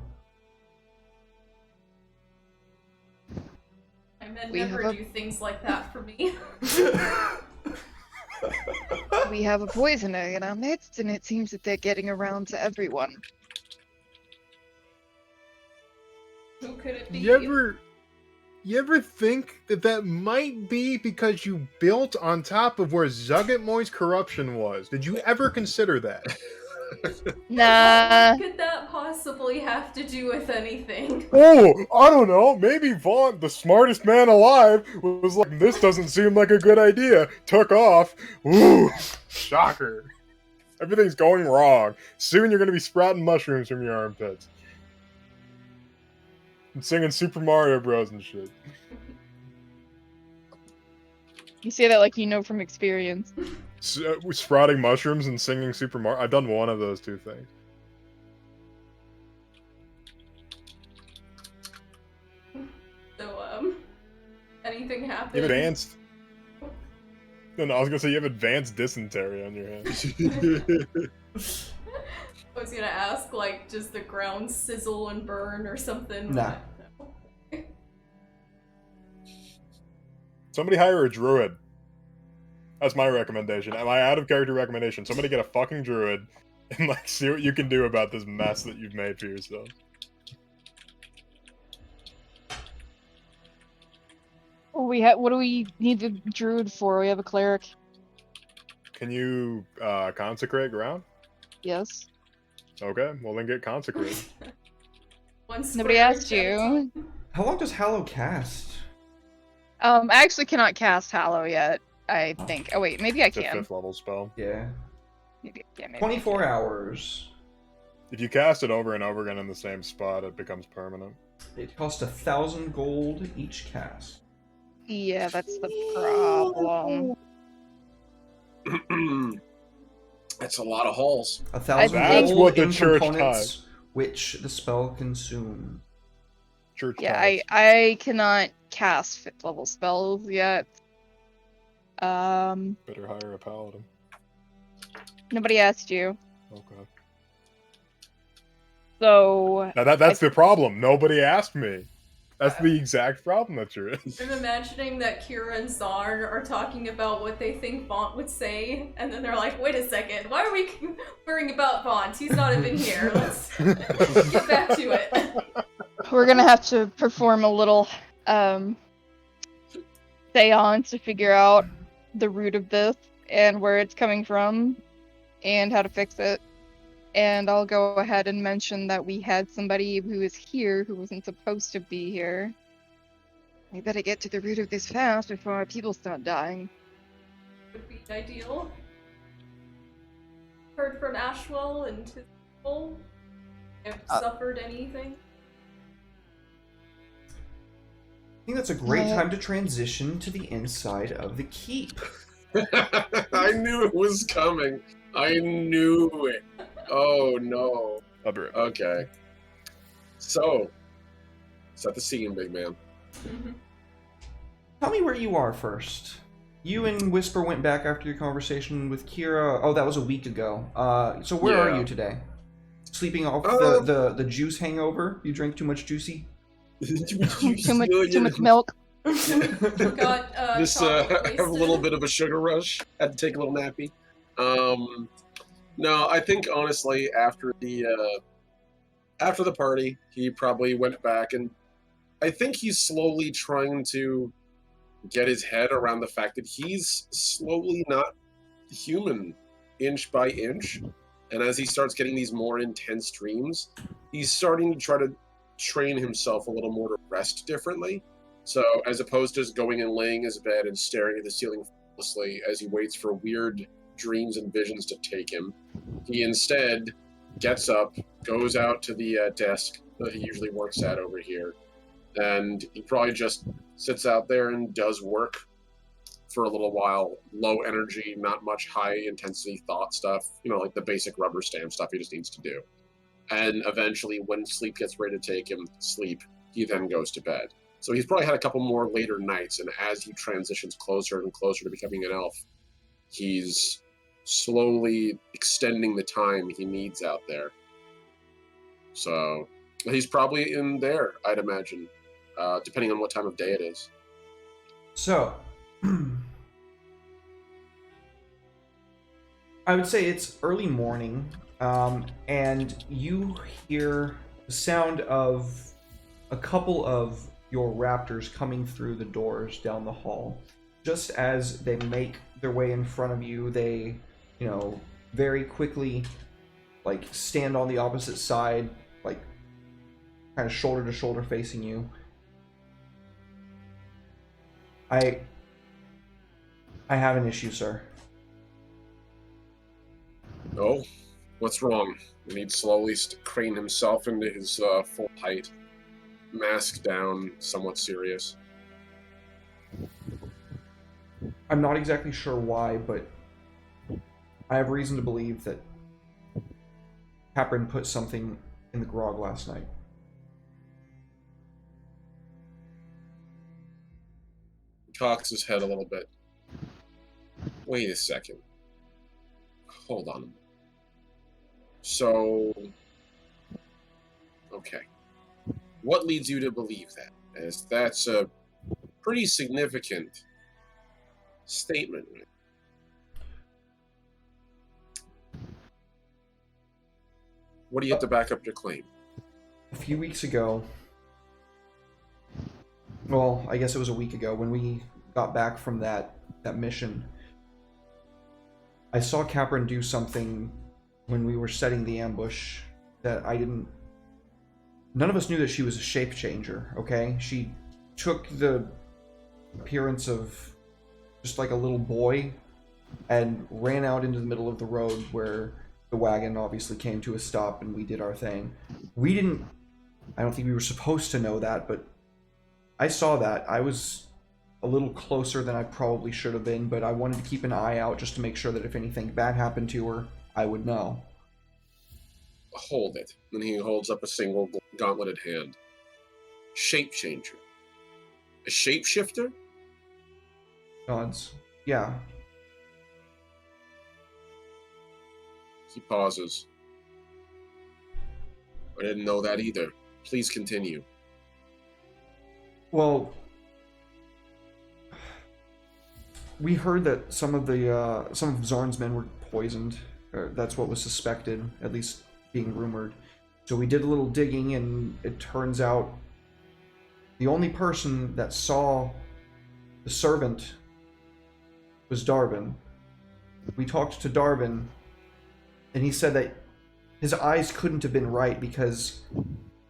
My men
We
never
have a-
do things like that for me.
We have a poisoner in our midst, and it seems that they're getting around to everyone.
Who could it be?
You ever think that might be because you built on top of where Zuggitmoy's corruption was? Did you ever consider that?
Nah.
What could that possibly have to do with anything?
Oh, I don't know. Maybe Vaughn, the smartest man alive, was like, this doesn't seem like a good idea. Took off. Ooh, shocker. Everything's going wrong. Soon you're going to be sprouting mushrooms from your armpits. And singing Super Mario Bros. And shit.
You say that like you know from experience.
Sprouting mushrooms and singing Super Mario. I've done one of those two things.
So, anything
You
happened?
have advanced. No, I was gonna say you have advanced dysentery on your hands.
I was gonna ask, like, does the ground sizzle and burn or something?
Nah.
No.
Somebody hire a druid. That's my recommendation. My out of character recommendation. Somebody get a fucking druid and like see what you can do about this mess that you've made for yourself.
What do we need the druid for? We have a cleric.
Can you consecrate ground?
Yes.
Okay, well then get consecrated.
Nobody asked you.
How long does Hallow cast?
I actually cannot cast Hallow yet. I think. Oh wait, maybe I
It's a
can.
5th level spell.
Yeah.
Maybe I
24
can.
hours.
If you cast it over and over again in the same spot, it becomes permanent.
It costs 1,000 gold each cast.
Yeah, that's the problem.
That's a lot of holes.
1,000
That's
gold
what the
in
church
components which the spell consume.
Church
Yeah,
tithes.
I cannot cast 5th level spells yet.
Better hire a paladin.
Nobody asked you.
Okay.
So
Now that's the problem. Nobody asked me. That's the exact problem that you're in.
I'm imagining that Kira and Zarn are talking about what they think Vaunt would say, and then they're like, wait a second, why are we worrying about Vaunt? He's not even here. Let's get back to it.
we're gonna have to perform a little seance to figure out the root of this and where it's coming from and how to fix it. And I'll go ahead and mention that we had somebody who is here who wasn't supposed to be here. We better get to the root of this fast before our people start dying.
Would be ideal. Heard from Ashwell and his people. Have suffered anything?
I think that's a great time to transition to the inside of the keep.
I knew it was coming. I knew it. Oh no.
I'll be right back.
Okay. So, set the scene, big man.
Tell me where you are first. You and Whisper went back after your conversation with Kira. Oh, that was a week ago. So where are you today? Sleeping off the juice hangover? You drank too much juicy?
too much milk.
Got
Just have a little bit of a sugar rush. Had to take a little nappy. No, I think honestly after the party, he probably went back, and I think he's slowly trying to get his head around the fact that he's slowly not human, inch by inch. And as he starts getting these more intense dreams, he's starting to try to train himself a little more to rest differently. So as opposed to just going and laying in his bed and staring at the ceiling endlessly as he waits for weird dreams and visions to take him, he instead gets up, goes out to the desk that he usually works at over here, and he probably just sits out there and does work for a little while. Low energy, not much high intensity thought stuff, like the basic rubber stamp stuff he just needs to do. And eventually, when sleep gets ready to take him, he then goes to bed. So he's probably had a couple more later nights, and as he transitions closer and closer to becoming an elf, he's slowly extending the time he needs out there. So he's probably in there, I'd imagine, depending on what time of day it is.
So, I would say it's early morning, and you hear the sound of a couple of your raptors coming through the doors down the hall. Just as they make their way in front of you, they, very quickly, stand on the opposite side, kind of shoulder to shoulder facing you. I have an issue, sir.
Oh, what's wrong? And he'd slowly crane himself into his full height, mask down, somewhat serious.
I'm not exactly sure why, but I have reason to believe that Caprin put something in the grog last night.
He cocks his head a little bit. Wait a second. Hold on. So, okay. What leads you to believe that? As that's a pretty significant statement. What do you have to back up your claim?
A few weeks ago, well, I guess it was a week ago, when we got back from that mission, I saw Caprin do something when we were setting the ambush that none of us knew that she was a shape changer, okay? She took the appearance of just like a little boy and ran out into the middle of the road where the wagon obviously came to a stop and we did our thing. I don't think we were supposed to know that, but I saw that. I was a little closer than I probably should have been, but I wanted to keep an eye out just to make sure that if anything bad happened to her, I would know.
Hold it. And he holds up a single gauntleted hand. Shape changer. A shapeshifter?
Nods. Yeah.
He pauses. I didn't know that either. Please continue.
Well, we heard that some of Zarn's men were poisoned. That's what was suspected, at least being rumored. So we did a little digging, and it turns out the only person that saw the servant was Darvin. We talked to Darvin, and he said that his eyes couldn't have been right because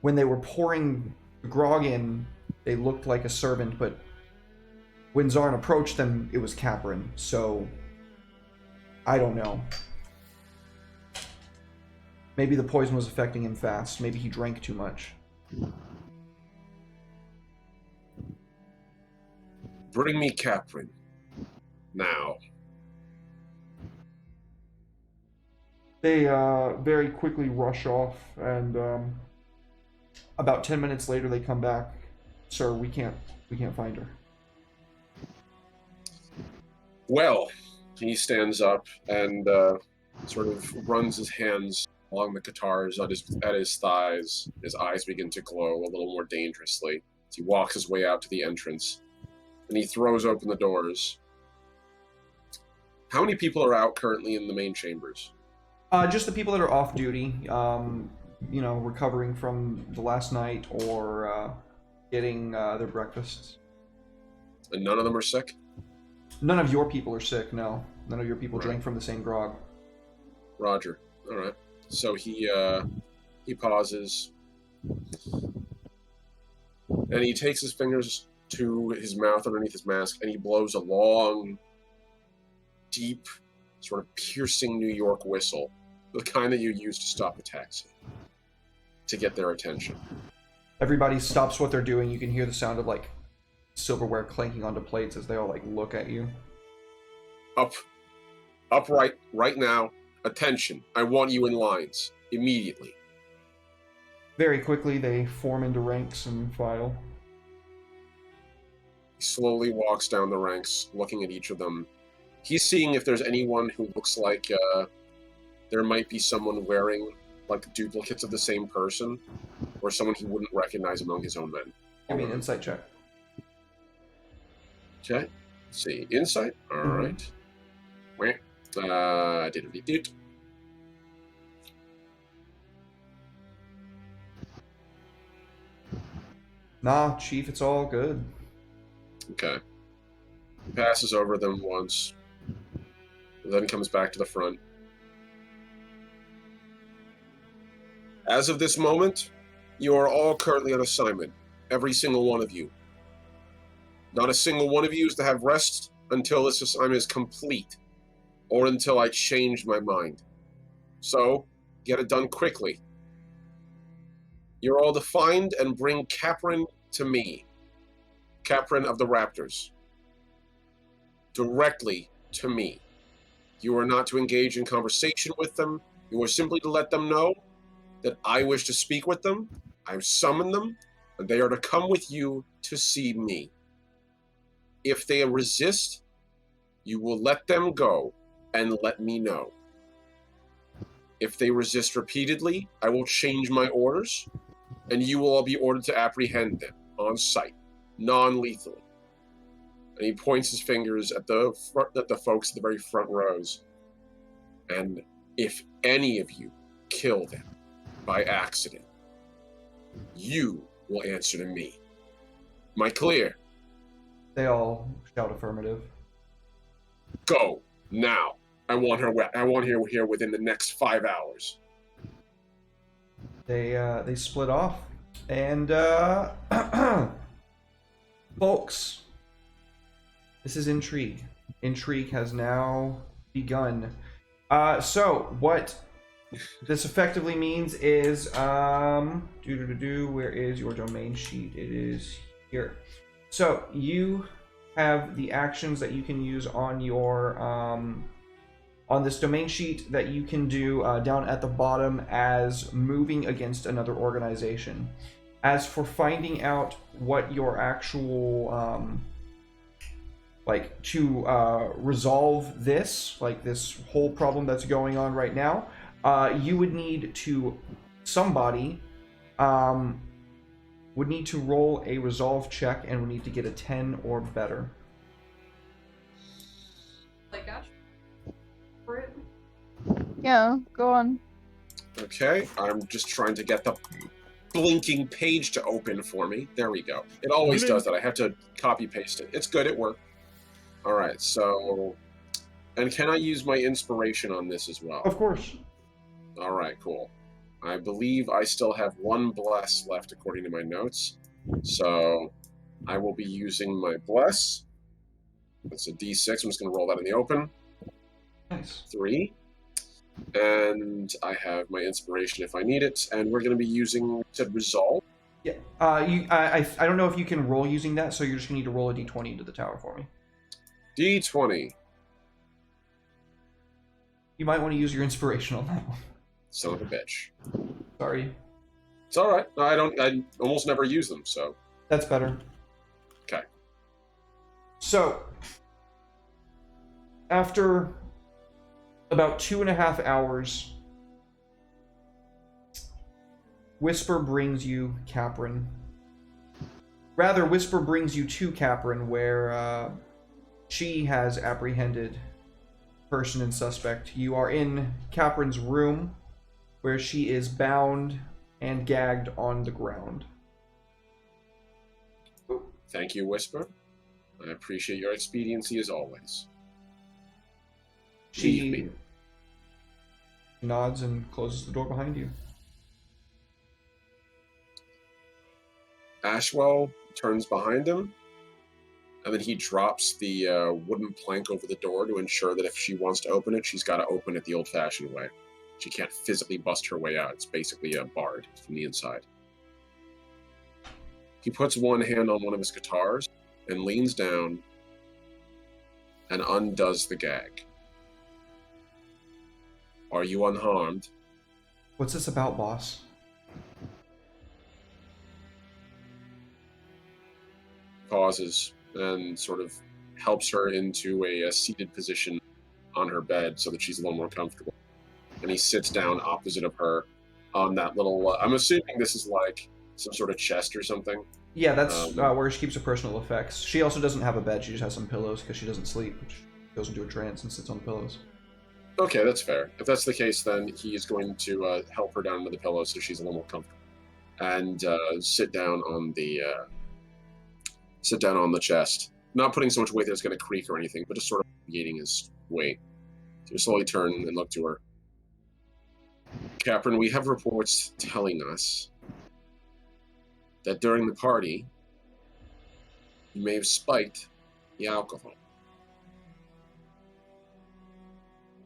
when they were pouring the grog in, they looked like a servant, but when Zarn approached them, it was Caprin. So, I don't know. Maybe the poison was affecting him fast. Maybe he drank too much.
Bring me Caprin. Now.
They very quickly rush off, and about 10 minutes later they come back. Sir, we can't find her.
Well, he stands up and sort of runs his hands along the guitars at his thighs. His eyes begin to glow a little more dangerously as he walks his way out to the entrance. And he throws open the doors. How many people are out currently in the main chambers?
Just the people that are off duty, recovering from the last night or getting their breakfasts.
And none of them are sick?
None of your people are sick, no. None of your people
Right.
drank from the same grog.
Roger. All right. So he pauses, and he takes his fingers to his mouth underneath his mask, and he blows a long, deep, sort of piercing New York whistle, the kind that you use to stop a taxi, to get their attention.
Everybody stops what they're doing. You can hear the sound of like silverware clanking onto plates as they all like look at you.
Upright, right now. Attention. I want you in lines. Immediately.
Very quickly they form into ranks and file.
He slowly walks down the ranks, looking at each of them. He's seeing if there's anyone who looks like there might be someone wearing like duplicates of the same person, or someone he wouldn't recognize among his own men.
Give me an insight check.
Okay. Let's see. Insight? Alright. Did.
Nah, Chief, it's all good.
Okay. He passes over them once, then comes back to the front. As of this moment, you are all currently on assignment. Every single one of you. Not a single one of you is to have rest until this assignment is complete, or until I change my mind. So, get it done quickly. You're all to find and bring Caprin to me. Caprin of the Raptors. Directly to me. You are not to engage in conversation with them. You are simply to let them know that I wish to speak with them. I've summoned them, and they are to come with you to see me. If they resist, you will let them go and let me know. If they resist repeatedly, I will change my orders, and you will all be ordered to apprehend them on sight, non-lethally. And he points his fingers at the folks at the very front rows. And if any of you kill them by accident, you will answer to me. Am I clear?
They all shout affirmative.
Go now. I want her here within the next 5 hours.
They split off, and folks, this is intrigue. Intrigue has now begun. So what this effectively means is where is your domain sheet? It is here. So you have the actions that you can use on your on this domain sheet that you can do down at the bottom as moving against another organization. As for finding out what your actual to resolve this, like this whole problem that's going on right now, you would need to somebody would need to roll a resolve check and would need to get a 10 or better.
Like Ash? For it?
Yeah, go on.
Okay, I'm just trying to get the blinking page to open for me. There we go. It always does that. I have to copy paste it. It's good. It worked. All right. So, and can I use my inspiration on this as well?
Of course.
All right. Cool. I believe I still have one bless left according to my notes. So, I will be using my bless. That's a D6. I'm just going to roll that in the open.
Nice.
3. And I have my inspiration if I need it, and we're going to be using to resolve.
Yeah. I don't know if you can roll using that, so you're just gonna need to roll a d20 into the tower for me.
D20.
You might want to use your inspiration on that one.
Son of a bitch.
Sorry.
It's all right. I almost never use them, so.
That's better.
Okay.
So, after about 2.5 hours, Whisper brings you Caprin. Rather, Whisper brings you to Caprin, where she has apprehended person and suspect. You are in Caprin's room, where she is bound and gagged on the ground.
Thank you, Whisper. I appreciate your expediency as always. Leave
She
me.
nods and closes the door behind you.
Ashwell turns behind him, and then he drops the wooden plank over the door to ensure that if she wants to open it, she's got to open it the old-fashioned way. She can't physically bust her way out. It's basically a barred from the inside. He puts one hand on one of his guitars and leans down and undoes the gag. Are you unharmed?
What's this about, boss?
Pauses and sort of helps her into a seated position on her bed so that she's a little more comfortable. And he sits down opposite of her on that little... I'm assuming this is like some sort of chest or something.
Yeah, that's where she keeps her personal effects. She also doesn't have a bed, she just has some pillows because she doesn't sleep. She goes into a trance and sits on pillows.
Okay, that's fair. If that's the case, then he's going to help her down with the pillow so she's a little more comfortable. And sit down on the chest. Not putting so much weight that it's going to creak or anything, but just sort of negating his weight. So you slowly turn and look to her. Caprin, we have reports telling us that during the party, you may have spiked the alcohol.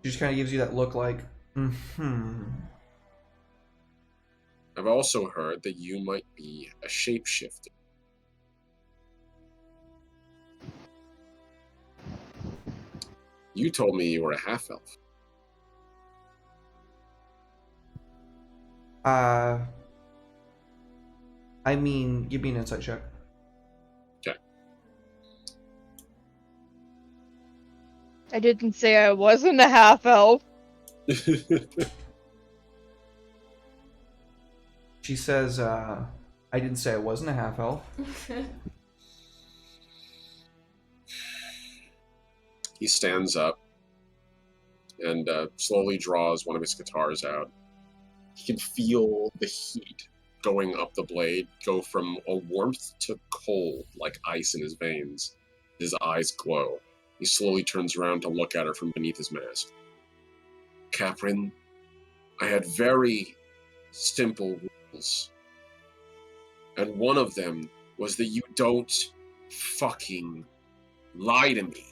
She just kind of gives you that look like,
I've also heard that you might be a shapeshifter. You told me you were a half-elf.
I mean, give me an insight check.
Okay.
I didn't say I wasn't a half elf.
She says, I didn't say I wasn't a half elf.
He stands up and slowly draws one of his guitars out. He can feel the heat going up the blade, go from a warmth to cold, like ice in his veins. His eyes glow. He slowly turns around to look at her from beneath his mask. Caprin, I had very simple rules. And one of them was that you don't fucking lie to me.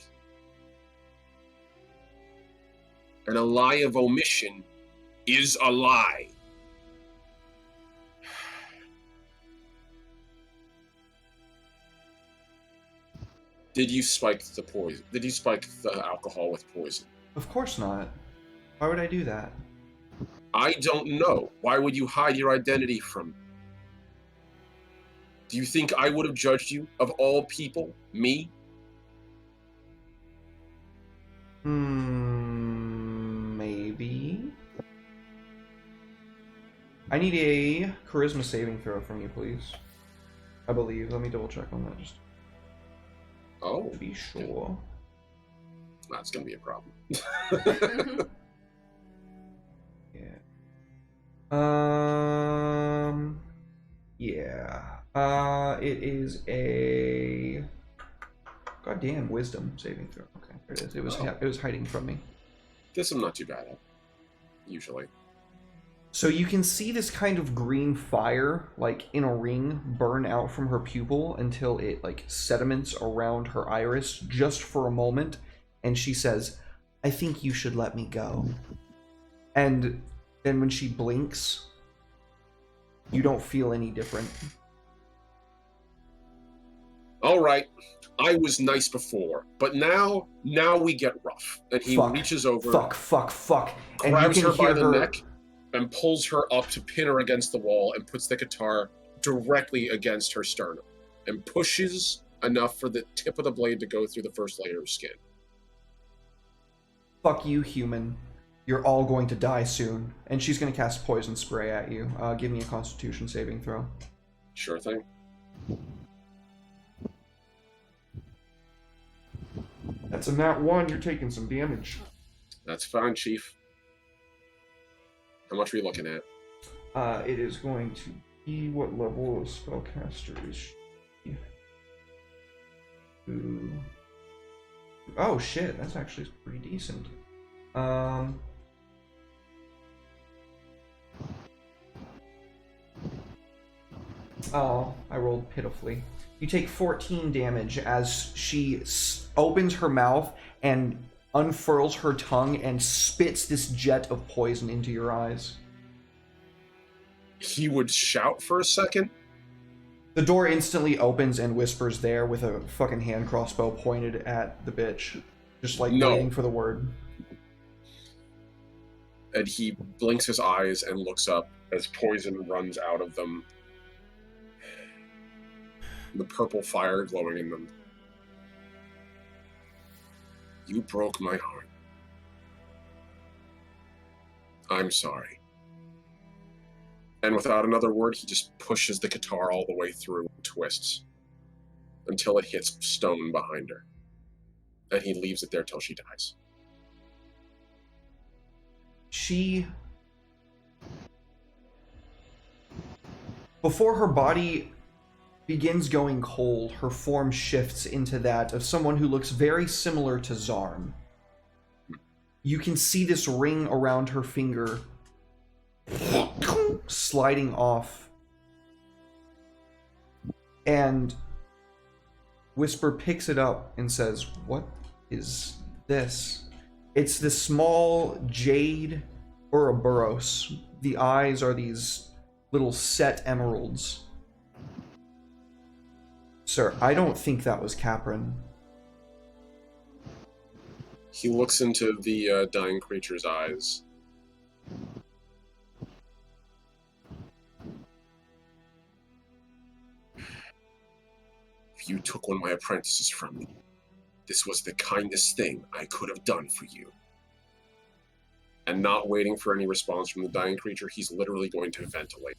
And a lie of omission is a lie. Did you spike the poison? Did you spike the alcohol with poison?
Of course not. Why would I do that?
I don't know. Why would you hide your identity from me? Do you think I would have judged you, of all people? Me?
Maybe. I need a charisma saving throw from you, please. I believe. Let me double check on that just to be sure.
That's going to be a problem.
Yeah. Yeah. It is a goddamn wisdom saving throw. Okay, there it is. It was hiding from me.
This I'm not too bad at, usually.
So you can see this kind of green fire, like in a ring, burn out from her pupil until it like sediments around her iris just for a moment, and she says, "I think you should let me go." And then when she blinks, you don't feel any different.
All right, I was nice before, but now we get rough. And he reaches over,
fuck, and
grabs
you can
her by
hear
the neck, and pulls her up to pin her against the wall, and puts the guitar directly against her sternum, and pushes enough for the tip of the blade to go through the first layer of skin.
Fuck you, human. You're all going to die soon. And she's going to cast poison spray at you. Give me a Constitution saving throw.
Sure thing.
That's a nat 1. You're taking some damage.
That's fine, Chief. How much are we looking at?
It is going to be what level of spellcaster is she? Ooh. Oh shit, that's actually pretty decent. Oh, I rolled pitifully. You take 14 damage as she opens her mouth and unfurls her tongue and spits this jet of poison into your eyes.
He would shout for a second.
The door instantly opens and Whisper's there with a fucking hand crossbow pointed at the bitch. Just like waiting for the word.
And he blinks his eyes and looks up as poison runs out of them. The purple fire glowing in them. You broke my heart. I'm sorry. And without another word, he just pushes the guitar all the way through and twists until it hits stone behind her. And he leaves it there till she dies.
Before her body begins going cold, her form shifts into that of someone who looks very similar to Zarm. You can see this ring around her finger sliding off. And Whisper picks it up and says, "What is this?" It's this small jade Ouroboros. The eyes are these little set emeralds. Sir, I don't think that was Caprin.
He looks into the dying creature's eyes. You took one of my apprentices from me. This was the kindest thing I could have done for you. And not waiting for any response from the dying creature, he's literally going to ventilate.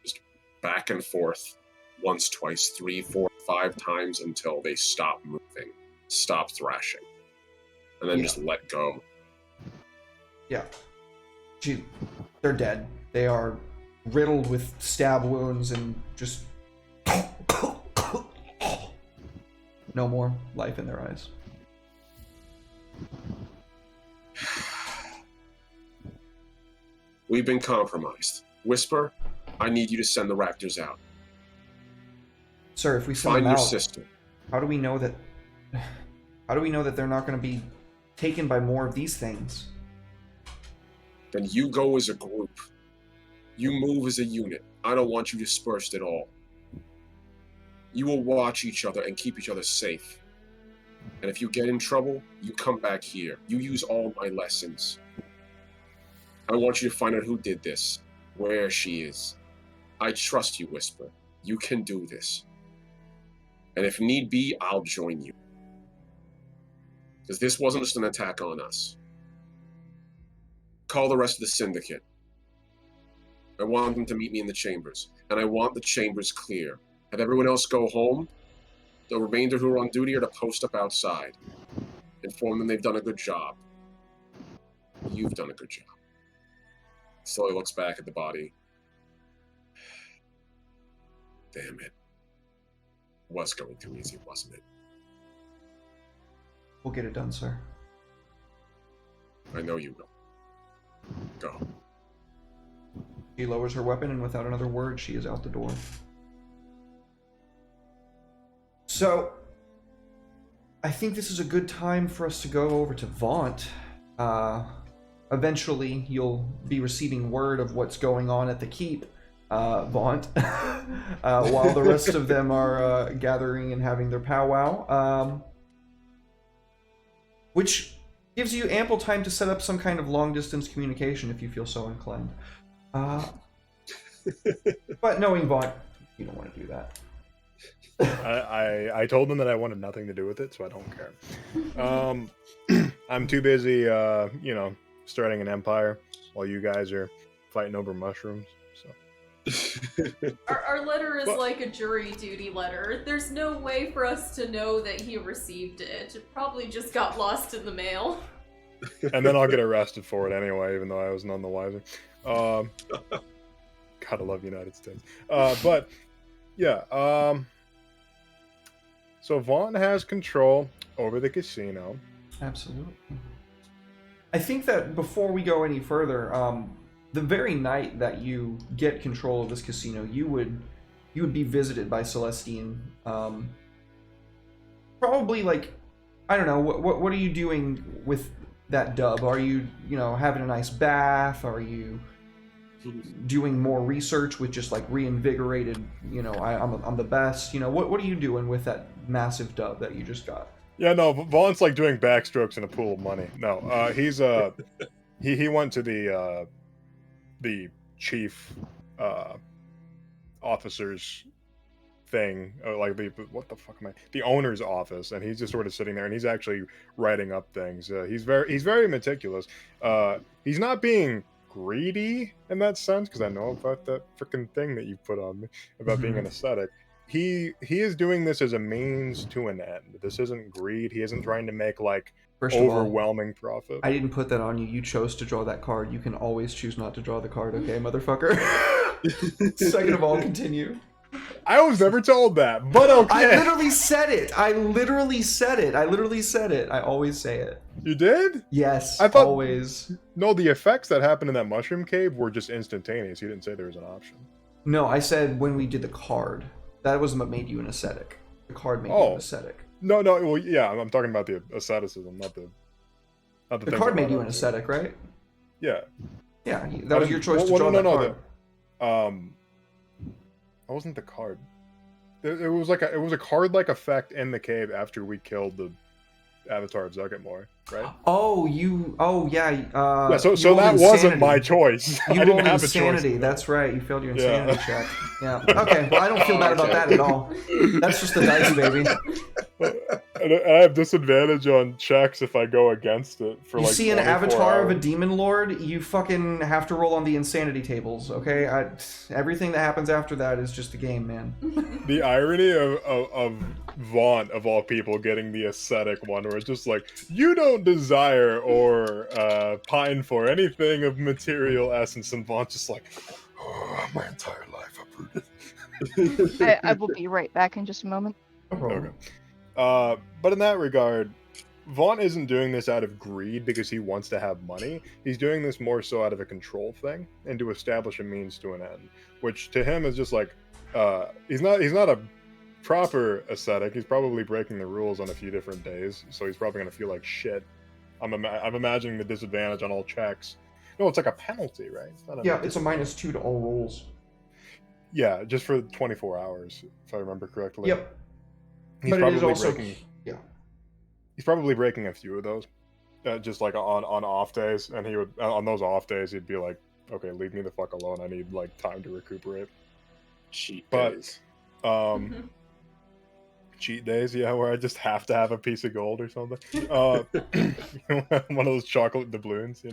Just back and forth, once, twice, 3, 4, 5 times until they stop moving, stop thrashing, and then just let go.
Yeah. They're dead. They are riddled with stab wounds and just no more life in their eyes.
We've been compromised. Whisper, I need you to send the raptors out.
Sir, if we send
Find
them
your
out,
sister.
how do we know that they're not going to be taken by more of these things?
Then you go as a group. You move as a unit. I don't want you dispersed at all. You will watch each other and keep each other safe. And if you get in trouble, you come back here. You use all my lessons. I want you to find out who did this, where she is. I trust you, Whisper. You can do this. And if need be, I'll join you. Because this wasn't just an attack on us. Call the rest of the Syndicate. I want them to meet me in the chambers. And I want the chambers clear. Have everyone else go home. The remainder who are on duty are to post up outside. Inform them they've done a good job. You've done a good job. Slowly looks back at the body. Damn it. Was going too easy, wasn't it?
We'll get it done, sir.
I know you will. Go.
She lowers her weapon, and without another word, she is out the door. So, I think this is a good time for us to go over to Vaunt. Eventually, you'll be receiving word of what's going on at the keep, Vaunt, while the rest of them are gathering and having their powwow, which gives you ample time to set up some kind of long-distance communication if you feel so inclined. But knowing Vaunt, you don't want to do that.
I told them that I wanted nothing to do with it, so I don't care. I'm too busy, starting an empire while you guys are fighting over mushrooms. So
Our letter is like a jury duty letter. There's no way for us to know that he received it. It probably just got lost in the mail.
And then I'll get arrested for it anyway, even though I was none the wiser. Gotta love United States. But yeah. So Vaughn has control over the casino.
Absolutely. I think that before we go any further, the very night that you get control of this casino, you would be visited by Celestine. Probably like, I don't know, what are you doing with that dub? Are you having a nice bath? Are you doing more research with just like reinvigorated, I'm the best? What are you doing with that massive dub that you just got?
Yeah, no, Vaughn's like doing backstrokes in a pool of money. No, he's he went to the chief officer's thing, like the owner's office, and he's just sort of sitting there, and he's actually writing up things. He's very meticulous. He's not being greedy in that sense, because I know about that freaking thing that you put on me about being an ascetic. He is doing this as a means to an end. This isn't greed. He isn't trying to make like overwhelming profit.
I didn't put that on you. You chose to draw that card. You can always choose not to draw the card, okay, motherfucker? Second of all, continue.
I was never told that, but okay.
I literally said it. I always say it.
You did?
Yes,
I thought,
always.
No, the effects that happened in that mushroom cave were just instantaneous. You didn't say there was an option.
No, I said when we did the card. That was what made you an ascetic. The card made you an ascetic.
No, well, yeah, I'm talking about the asceticism, not the
The card made you an ascetic, right?
Yeah.
Yeah, that was your choice to draw that card.
That wasn't the card. It was a card-like effect in the cave after we killed the Avatar of Zugatmore, right?
Yeah.
So that wasn't my choice.
You
I didn't
rolled
have
insanity.
A choice.
That's right. You failed your insanity check. Yeah. Okay. Well, I don't feel bad about that at all. That's just the dice, baby.
And I have disadvantage on checks if I go against it for
you
like.
See an avatar of a demon lord, you fucking have to roll on the insanity tables. Okay. Everything that happens after that is just a game, man.
The irony of Vaughn of all people getting the ascetic one, where it's just like you don't desire or pine for anything of material essence, and Vaughn's just like, oh, my entire life uprooted.
I will be right back in just a moment.
Okay. But in that regard, Vaughn isn't doing this out of greed because he wants to have money. He's doing this more so out of a control thing and to establish a means to an end, which to him is just like he's not a proper ascetic. He's probably breaking the rules on a few different days, so he's probably going to feel like shit. I'm imagining the disadvantage on all checks. No, it's like a penalty, right?
It's a -2 to all rolls.
Yeah, just for 24 hours, if I remember correctly.
Yep.
He's
but
probably
it is also
breaking. Yeah. He's probably breaking a few of those, just like on off days, and he would on those off days he'd be like, "Okay, leave me the fuck alone. I need like time to recuperate."
Cheat
days. Cheat days, yeah, where I just have to have a piece of gold or something. One of those chocolate doubloons,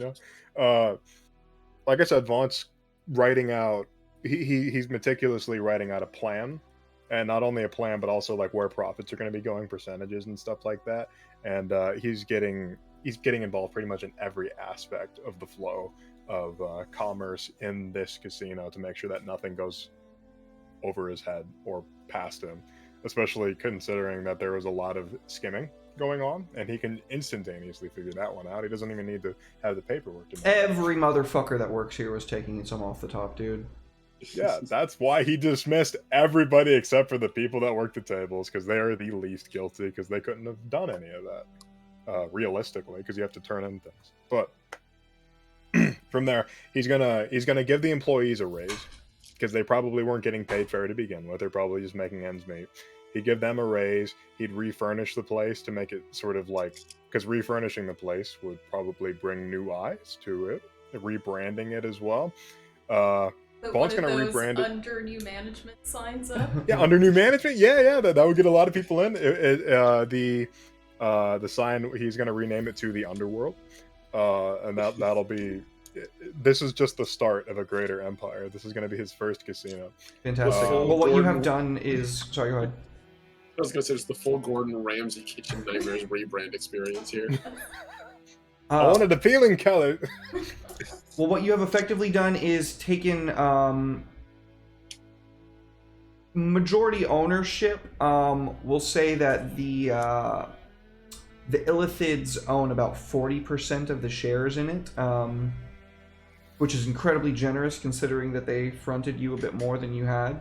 Like I said, Vaughn's writing out. He's meticulously writing out a plan. And not only a plan, but also like where profits are going to be going, percentages and stuff like that. And he's getting involved pretty much in every aspect of the flow commerce in this casino to make sure that nothing goes over his head or past him, especially considering that there was a lot of skimming going on, and he can instantaneously figure that one out. He doesn't even need to have the paperwork to know.
Every motherfucker that works here was taking some off the top, dude.
Yeah, that's why he dismissed everybody except for the people that work the tables, because they are the least guilty, because they couldn't have done any of that realistically, because you have to turn in things. But from there, he's gonna give the employees a raise, because they probably weren't getting paid fair to begin with. They're probably just making ends meet. He'd give them a raise. He'd refurnish the place to make it sort of like, because refurnishing the place would probably bring new eyes to it, rebranding it as well. Vaughn's gonna rebrand it
under new management signs up.
Yeah, under new management. Yeah, that would get a lot of people in. The sign, he's gonna rename it to the Underworld, and that'll be. This is just the start of a greater empire. This is gonna be his first casino.
Fantastic. Well, what you have done is, sorry, go ahead.
I was gonna say it's the full Gordon Ramsay Kitchen Nightmares rebrand experience here.
I wanted a peeling color.
Well, what you have effectively done is taken majority ownership. We'll say that the Illithids own about 40% of the shares in it, which is incredibly generous considering that they fronted you a bit more than you had.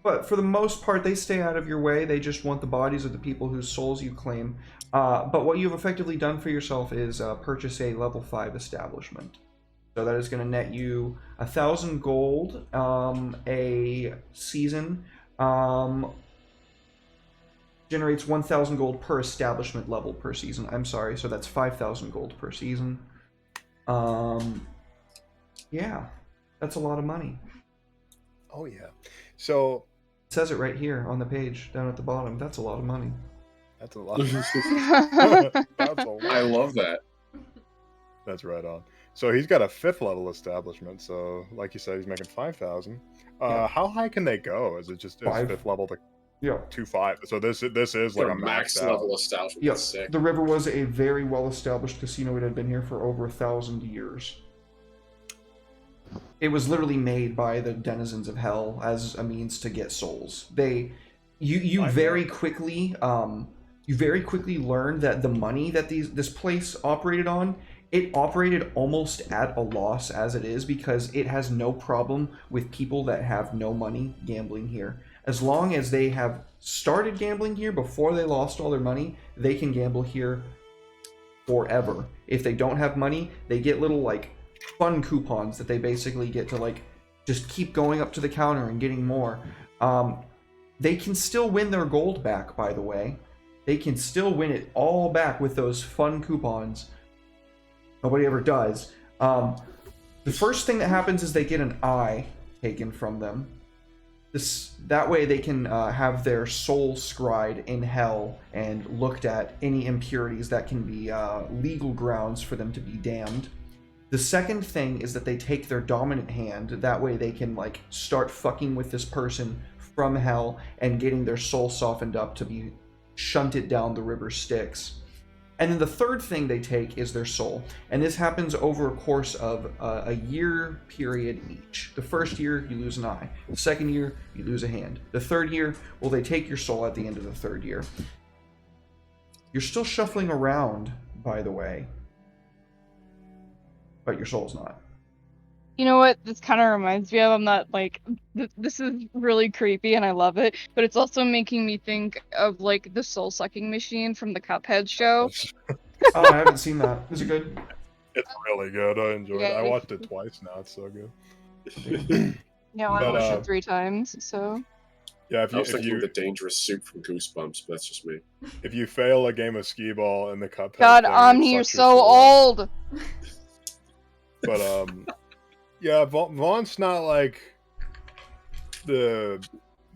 But for the most part, they stay out of your way. They just want the bodies of the people whose souls you claim. But what you've effectively done for yourself is purchase a level 5 establishment. So that is going to net you 1,000 gold a season. Generates 1,000 gold per establishment level per season. I'm sorry, so that's 5,000 gold per season. Yeah, that's a lot of money.
Oh yeah. So
it says it right here on the page down at the bottom. That's a lot of money.
That's a lot. That's a lot.
I love that.
That's right on. So he's got a 5th level establishment. So like you said, he's making 5,000.
Yeah.
How high can they go? Is it just 5th level to
Yeah.
2.5? So this is like
Their
a
max
maxed out.
level establishment.
Yeah.
That's sick.
The river was a very well-established casino. It had been here for over 1,000 years. It was literally made by the denizens of hell as a means to get souls. You very quickly learned that the money that this place operated on, it operated almost at a loss as it is, because it has no problem with people that have no money gambling here. As long as they have started gambling here before they lost all their money, they can gamble here forever. If they don't have money, they get little like fun coupons that they basically get to like just keep going up to the counter and getting more. They can still win their gold back, by the way. They can still win it all back with those fun coupons. Nobody ever does. The first thing that happens is they get an eye taken from them. That way they can have their soul scryed in hell and looked at any impurities that can be legal grounds for them to be damned. The second thing is that they take their dominant hand. That way they can like start fucking with this person from hell and getting their soul softened up to be shunted down the river Styx. And then the third thing they take is their soul. And this happens over a course of a year period each. The first year, you lose an eye. The second year, you lose a hand. The third year, well, they take your soul at the end of the third year. You're still shuffling around, by the way. But your soul's not.
You know what this kind of reminds me of? I'm not like, this is really creepy and I love it, but it's also making me think of like the soul sucking machine from the Cuphead show.
Oh, I haven't seen that. Is it good?
It's really good. I enjoyed it. I
Yeah.
watched it twice now. It's so good.
Yeah, I
But,
watched it 3 times, so.
Yeah,
I was thinking the dangerous soup from Goosebumps, but that's just me.
if you fail a game of skee ball in the Cuphead
God,
thing, it
Omni, you're
sucks your
so
soul out.
old!
But yeah, Vaughn's not like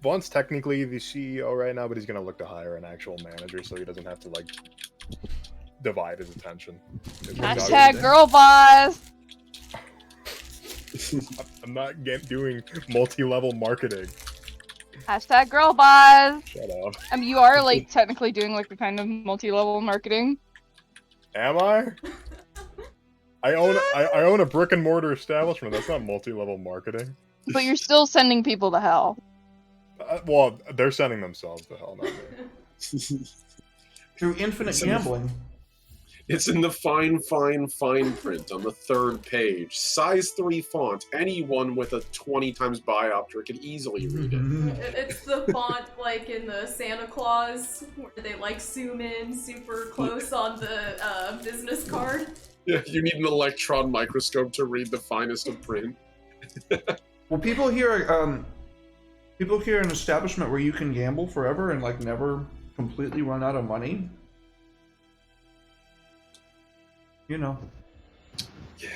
Vaughn's technically the CEO right now, but he's gonna look to hire an actual manager so he doesn't have to like divide his attention.
Hashtag girl boss!
I'm not doing multi-level marketing.
Hashtag girl boss!
Shut up.
I mean, you are like technically doing like the kind of multi-level marketing.
Am I? I own a brick and mortar establishment. That's not multi-level marketing.
But you're still sending people to hell.
Well, they're sending themselves to hell, not me.
Through infinite gambling.
It's in the fine print on the 3rd page. Size 3 font. Anyone with a 20 times biopter can easily read it.
It's the font like in the Santa Claus, where they like zoom in super close on the business card.
Yeah, you need an electron microscope to read the finest of print.
Well, people here an establishment where you can gamble forever and like never completely run out of money. You know.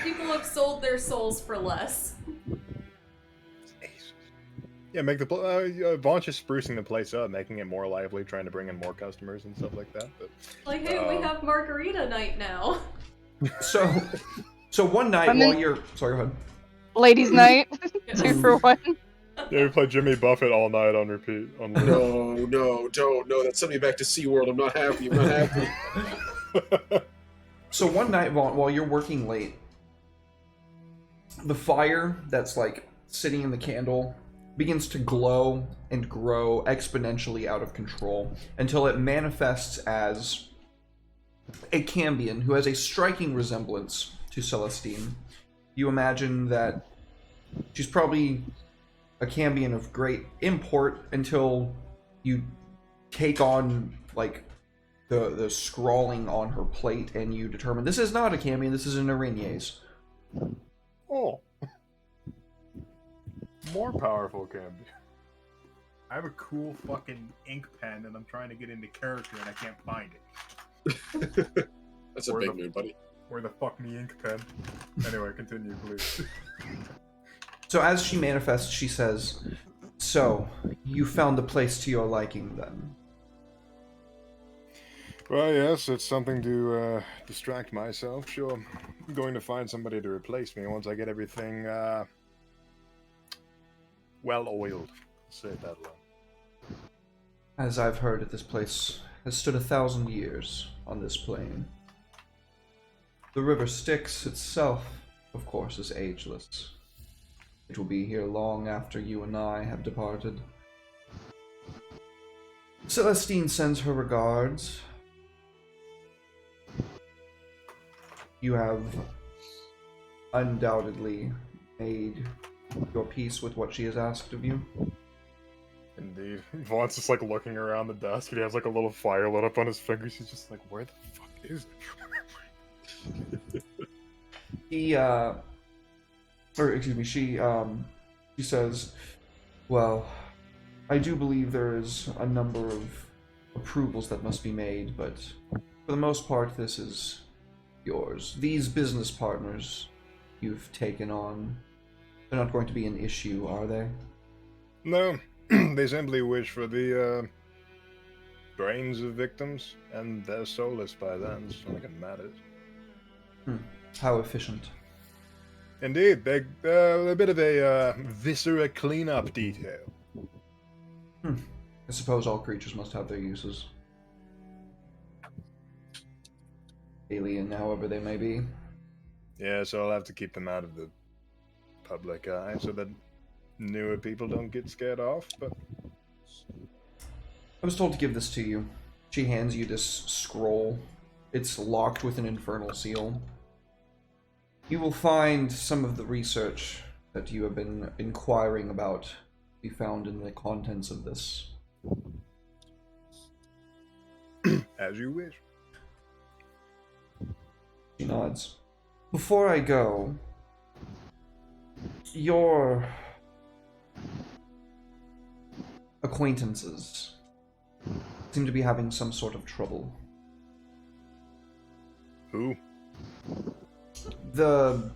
People have sold their souls for less.
Yeah, make the Vaughn's just sprucing the place up, making it more lively, trying to bring in more customers and stuff like that. But,
Like, hey, we have margarita night now.
So one night while you're sorry, go ahead.
Ladies' night, 2 for 1.
yeah, we play Jimmy Buffett all night on repeat. On
No, don't. No, that sent me back to SeaWorld. I'm not happy.
So one night while you're working late, the fire that's like sitting in the candle begins to glow and grow exponentially out of control until it manifests as a Cambion who has a striking resemblance to Celestine. You imagine that she's probably a Cambion of great import until you take on like the scrawling on her plate and you determine this is not a Cambion, this is an Arena's.
Oh. More powerful Cambion. I have a cool fucking ink pen and I'm trying to get into character and I can't find it.
That's a big move, buddy.
Where the fuck me ink pen? Anyway, continue, please.
So as she manifests, she says, "So, you found the place to your liking, then?"
Well, yes, it's something to distract myself. Sure, I'm going to find somebody to replace me once I get everything well-oiled. Say it that way.
As I've heard it, this place has stood 1,000 years on this plane. The river Styx itself, of course, is ageless. It will be here long after you and I have departed. Celestine sends her regards. You have undoubtedly made your peace with what she has asked of you.
Indeed. Vaughn's just like looking around the desk and he has like a little fire lit up on his fingers. He's just like, where the fuck is
it? She says, well, I do believe there is a number of approvals that must be made, but for the most part, this is yours. These business partners you've taken on, they're not going to be an issue, are they?
No, they simply wish for the brains of victims, and they're soulless by then, so like it matters.
How efficient.
Indeed, they're a bit of a viscera cleanup detail.
I suppose all creatures must have their uses. Alien, however they may be.
Yeah, so I'll have to keep them out of the public eye so that newer people don't get scared off, but...
I was told to give this to you. She hands you this scroll. It's locked with an infernal seal. You will find some of the research that you have been inquiring about be found in the contents of this.
As you wish.
She nods. Before I go, your acquaintances seem to be having some sort of trouble.
Who?
The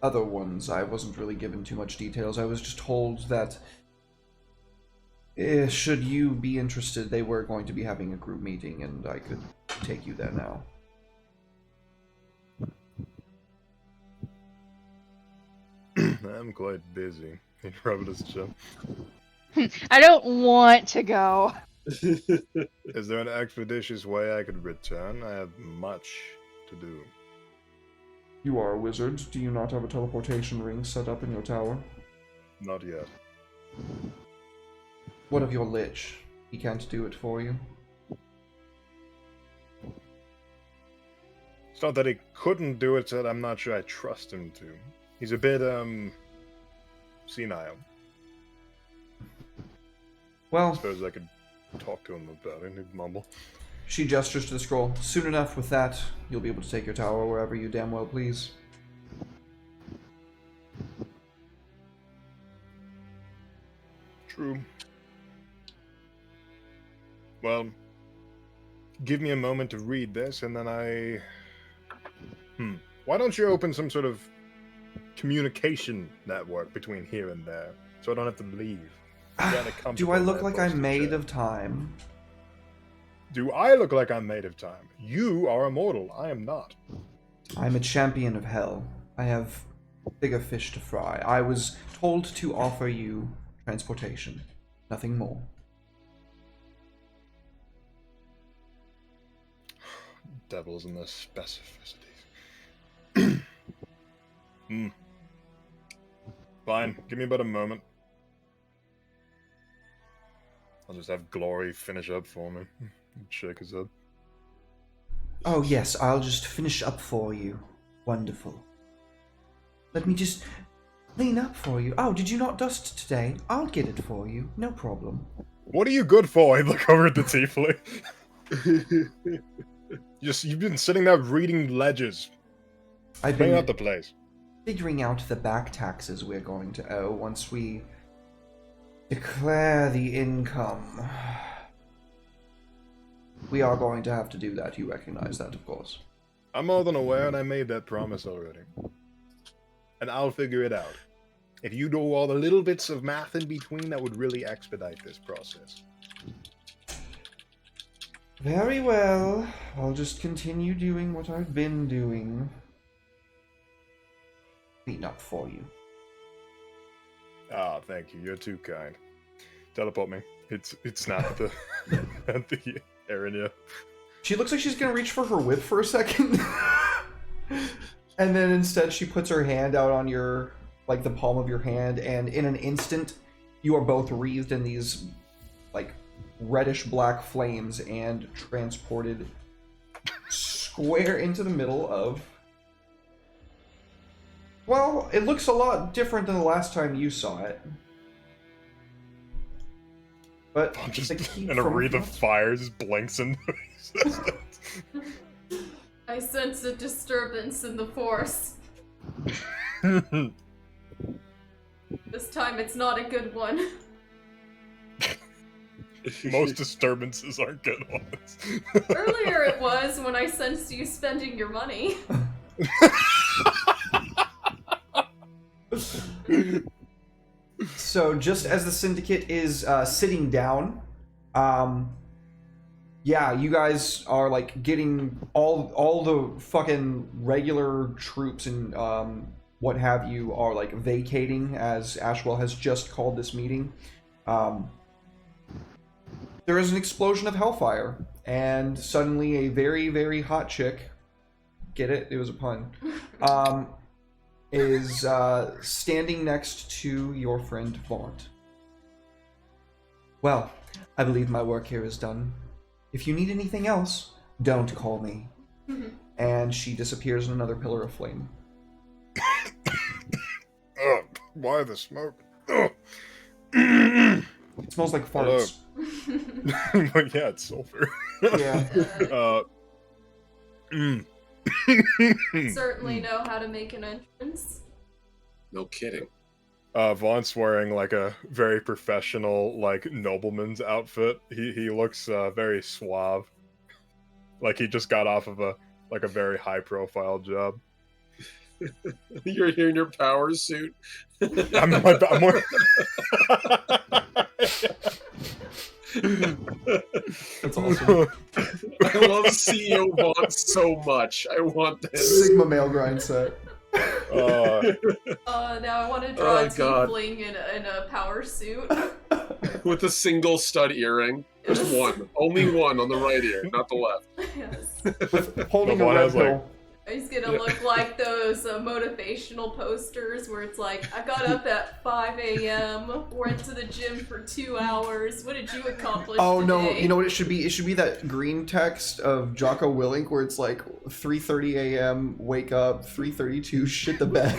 other ones, I wasn't really given too much details. I was just told that should you be interested, they were going to be having a group meeting and I could take you there now.
I'm quite busy. He rubbed his chin.
I don't want to go.
Is there an expeditious way I could return? I have much to do.
You are a wizard. Do you not have a teleportation ring set up in your tower?
Not yet.
What of your lich? He can't do it for you.
It's not that he couldn't do it, it's that I'm not sure I trust him to. He's a bit, senile.
Well,
I suppose I could talk to him about it, he'd mumble.
she gestures to the scroll. Soon enough with that, you'll be able to take your tower wherever you damn well please.
True. Well, give me a moment to read this, and then I... Why don't you open some sort of communication network between here and there, so I don't have to leave?
Do I look like I'm made of time?
Do I look like I'm made of time? You are immortal. I am not.
I'm a champion of hell. I have bigger fish to fry. I was told to offer you transportation. Nothing more.
Devils and their specificities. Fine. Give me about a moment. I'll just have Glory finish up for me. Shake his head.
Oh yes, I'll just finish up for you. Wonderful. Let me just clean up for you. Oh, did you not dust today? I'll get it for you. No problem.
What are you good for? I look over at the tiefling. You've been sitting there reading ledgers.
I've
Clean
been
out the place.
figuring out the back taxes we're going to owe once we declare the income. We are going to have to do that. You recognize that, of course.
I'm more than aware, and I made that promise already. And I'll figure it out. If you do all the little bits of math in between, that would really expedite this process.
Very well. I'll just continue doing what I've been doing. Clean up for you.
Ah, thank you. You're too kind. Teleport me. It's not at the at the area.
She looks like she's gonna reach for her whip for a second. And then instead she puts her hand out on your, like, the palm of your hand, and in an instant you are both wreathed in these, like, reddish black flames and transported square into the middle of... Well, it looks a lot different than the last time you saw it. But
I'm just
the key
in a
from-
wreath of fire just blinks in the existence.
I sense a disturbance in the force. This time it's not a good one.
Most disturbances aren't good ones.
Earlier it was when I sensed you spending your money.
So just as the Syndicate is sitting down, yeah, you guys are like getting all the fucking regular troops and what have you are like vacating as Ashwell has just called this meeting. There is an explosion of hellfire, and suddenly a very, very hot chick, get it? It was a pun, is standing next to your friend Vaunt. Well, I believe my work here is done. If you need anything else, don't call me. And she disappears in another pillar of flame.
Why the smoke?
It smells like farts.
But yeah, it's sulfur.
Yeah.
Certainly know how to make an entrance.
No kidding.
Vaunt's wearing like a very professional, like, nobleman's outfit. He looks very suave. Like he just got off of a very high profile job.
You're here in your power suit.
I'm more...
That's awesome.
I love CEO Vaughn so much. I want this.
Sigma male grind set.
Now I want to draw a
God.
tiefling in a power suit.
With a single stud earring. There's one. Only one on the right ear, not the left.
Yes.
With holding
The
a
one
red
has, like,
pill.
He's gonna look like those motivational posters where it's like, I got up at 5 a.m., went to the gym for 2 hours. What did you accomplish
Oh
today?
no, you know what it should be? It should be that green text of Jocko Willink where it's like 3:30 a.m., wake up, 3:32, shit the bed.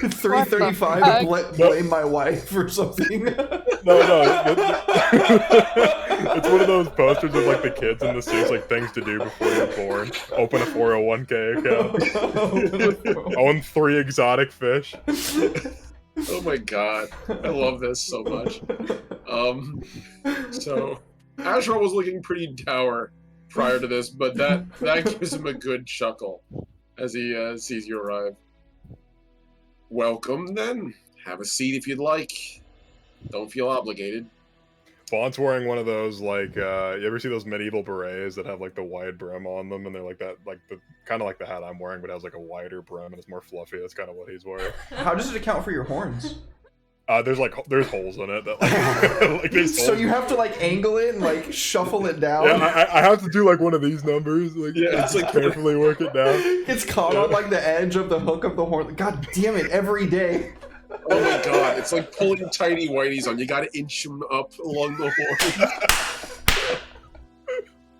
3:35, blame my wife or something.
No. It's one of those posters of like the kids in the suits, like things to do before you're born. Open a 401k account. Own 3 exotic fish.
Oh my god, I love this so much. So Ashwell was looking pretty dour prior to this, but that gives him a good chuckle as he sees you arrive. Welcome, then. Have a seat if you'd like. Don't feel obligated.
Vaughn's wearing one of those, like, you ever see those medieval berets that have, like, the wide brim on them, and they're like that, like, the kind of like the hat I'm wearing, but has, like, a wider brim, and it's more fluffy. That's kind of what he's wearing.
How does it account for your horns?
There's holes in it. That, like,
So you have to, like, angle it and, like, shuffle it down?
Yeah, I have to do, like, one of these numbers. Like,
Yeah, it's like
carefully work it down.
It's caught on, like, the edge of the hook of the horn. God damn it, every day.
Oh my god, it's like pulling tiny whiteys on. You gotta inch them up along the horn.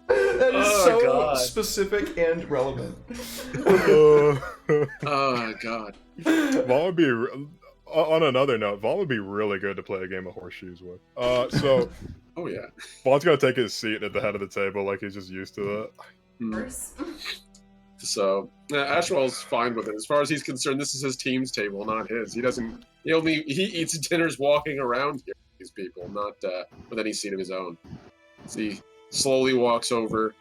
That is
Oh,
so
God.
specific and relevant.
Oh god.
Vaughn would be, on another note, Vaughn would be really good to play a game of horseshoes with. So
Oh yeah.
Vaughn's gonna take his seat at the head of the table like he's just used to that.
So Ashwell's fine with it. As far as he's concerned, this is his team's table, not his. He eats dinners walking around here with these people, not with any seat of his own. So he slowly walks over.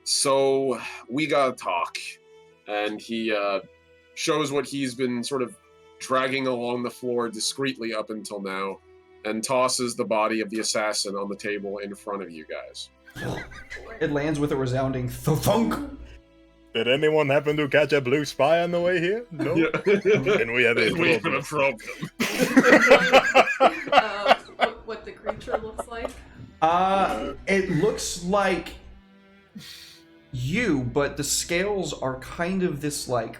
So we gotta talk. And he shows what he's been sort of dragging along the floor discreetly up until now, and tosses the body of the assassin on the table in front of you guys.
It lands with a resounding thunk.
Did anyone happen to catch a blue spy on the way here? No.
Yeah.
And we have a
We have
problem.
a problem.
What the creature looks like?
It looks like you, but the scales are kind of this, like,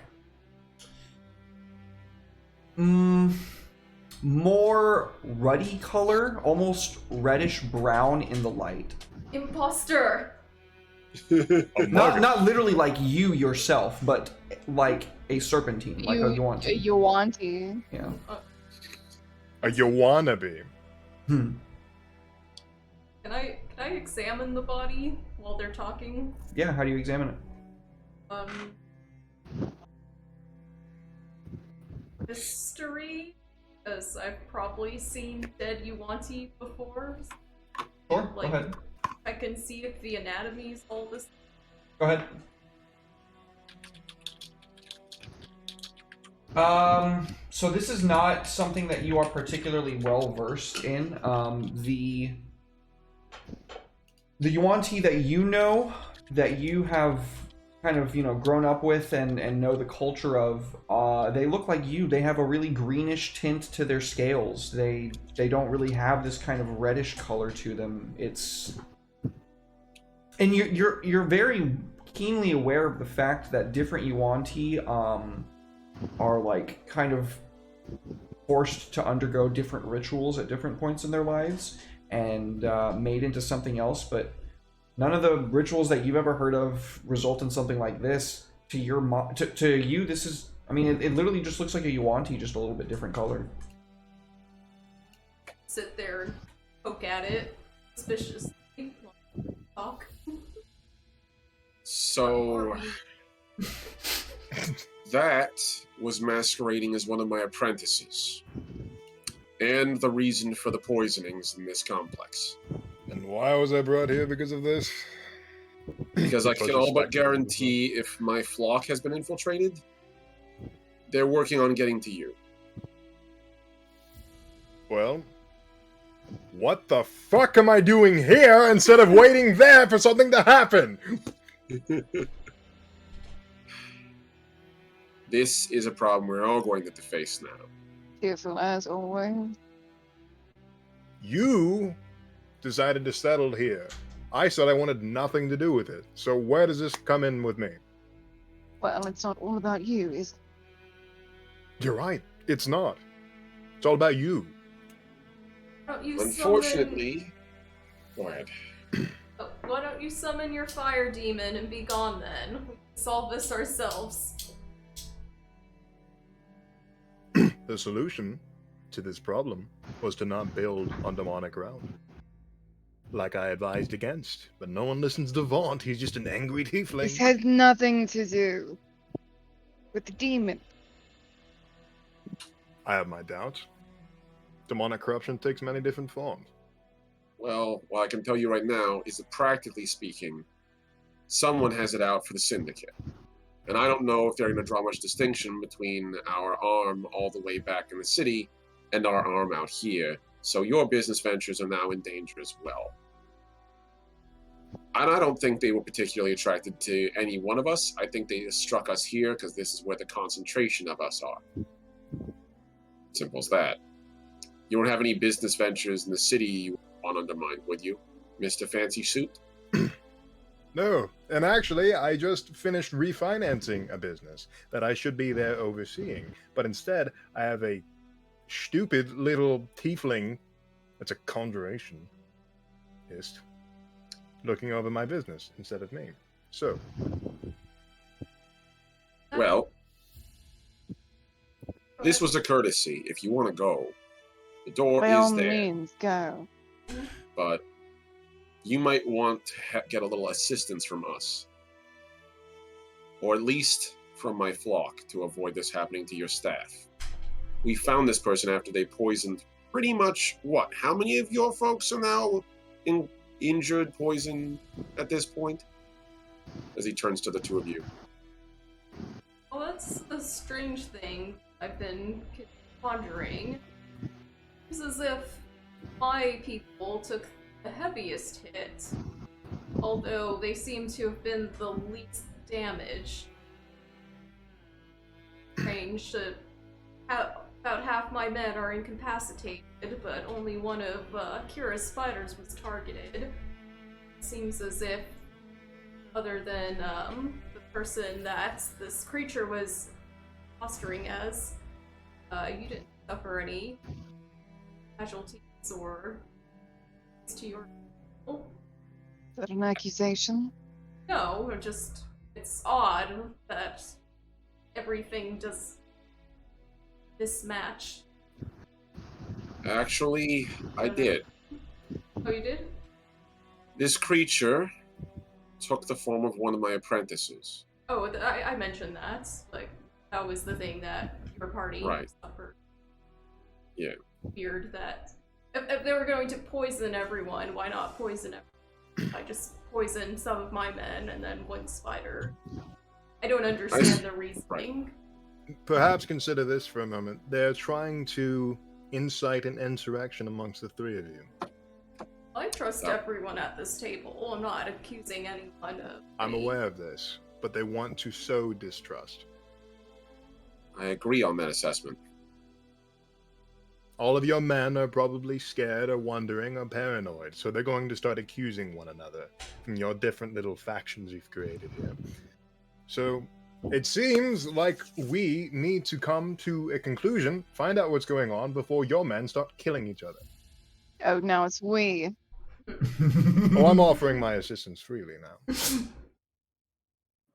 more ruddy color, almost reddish brown in the light.
Imposter!
Not literally like you yourself, but like a serpentine, like a yuan.
A Yuanti.
Yeah.
A you wannabe.
Hmm.
Can I examine the body while they're talking?
Yeah, how do you examine it?
History, because I've probably seen dead Yuanti before.
Sure,
Like,
go ahead.
I can see if the anatomy's all this.
Go ahead. So this is not something that you are particularly well versed in. The Yuan-Ti that you have kind of, grown up with and know the culture of, they look like you. They have a really greenish tint to their scales. They don't really have this kind of reddish color to them. And you're very keenly aware of the fact that different Yuan-Ti are like kind of forced to undergo different rituals at different points in their lives and made into something else, but none of the rituals that you've ever heard of result in something like this. To you, this is, I mean, it literally just looks like a Yuan-Ti, just a little bit different color.
Sit there and poke at it suspiciously. Talk.
So that was masquerading as one of my apprentices, and the reason for the poisonings in this complex.
And why was I brought here because of this?
Because I can all but guarantee if my flock has been infiltrated, they're working on getting to you.
Well, what the fuck am I doing here instead of waiting there for something to happen?
This is a problem we're all going to have to face now.
Careful as always.
You decided to settle here. I said I wanted nothing to do with it. So where does this come in with me?
Well, it's not all about you, is it?
You're right. It's not. It's all about you.
Why don't you
Unfortunately, go ahead.
Why don't you summon your fire demon and be gone then? We can solve this ourselves.
The solution to this problem was to not build on demonic ground. Like I advised against, but no one listens to Vaunt. He's just an angry tiefling.
This has nothing to do with the demon.
I have my doubts. Demonic corruption takes many different forms.
Well, what I can tell you right now is that practically speaking, someone has it out for the Syndicate. And I don't know if they're going to draw much distinction between our arm all the way back in the city and our arm out here. So your business ventures are now in danger as well. And I don't think they were particularly attracted to any one of us. I think they just struck us here because this is where the concentration of us are. Simple as that. You don't have any business ventures in the city you want undermined, would you, Mr. Fancy Suit?
No, and actually, I just finished refinancing a business that I should be there overseeing. But instead, I have a stupid little tiefling that's a conjuration looking over my business instead of me. So,
Well, this was a courtesy. If you want to go, the door
By all
is there.
means, go.
But you might want to get a little assistance from us. Or at least from my flock to avoid this happening to your staff. We found this person after they poisoned pretty much, what? How many of your folks are now injured, poisoned at this point? As he turns to the two of you.
Well, that's a strange thing I've been pondering. It's as if my people took the heaviest hit, although they seem to have been the least damaged. Strange that about half my men are incapacitated, but only one of Kira's spiders was targeted. Seems as if, other than the person that this creature was fostering as, you didn't suffer any casualties or to your
Is that an accusation?
No, it's odd that everything does mismatch.
Actually, I did.
Oh, you did?
This creature took the form of one of my apprentices.
Oh, I mentioned that. Like, that was the thing that your party suffered.
Yeah.
Weird that if they were going to poison everyone, why not poison everyone? I just poisoned some of my men and then one spider. I don't understand the reasoning.
perhaps consider this for a moment. They're trying to incite an insurrection amongst the three of you.
I trust everyone at this table. I'm not accusing anyone of...
I'm aware of this, but they want to sow distrust.
I agree on that assessment.
All of your men are probably scared or wondering or paranoid, so they're going to start accusing one another from your different little factions you've created here. So, it seems like we need to come to a conclusion, find out what's going on before your men start killing each other.
Oh, now it's we.
Oh, I'm offering my assistance freely now.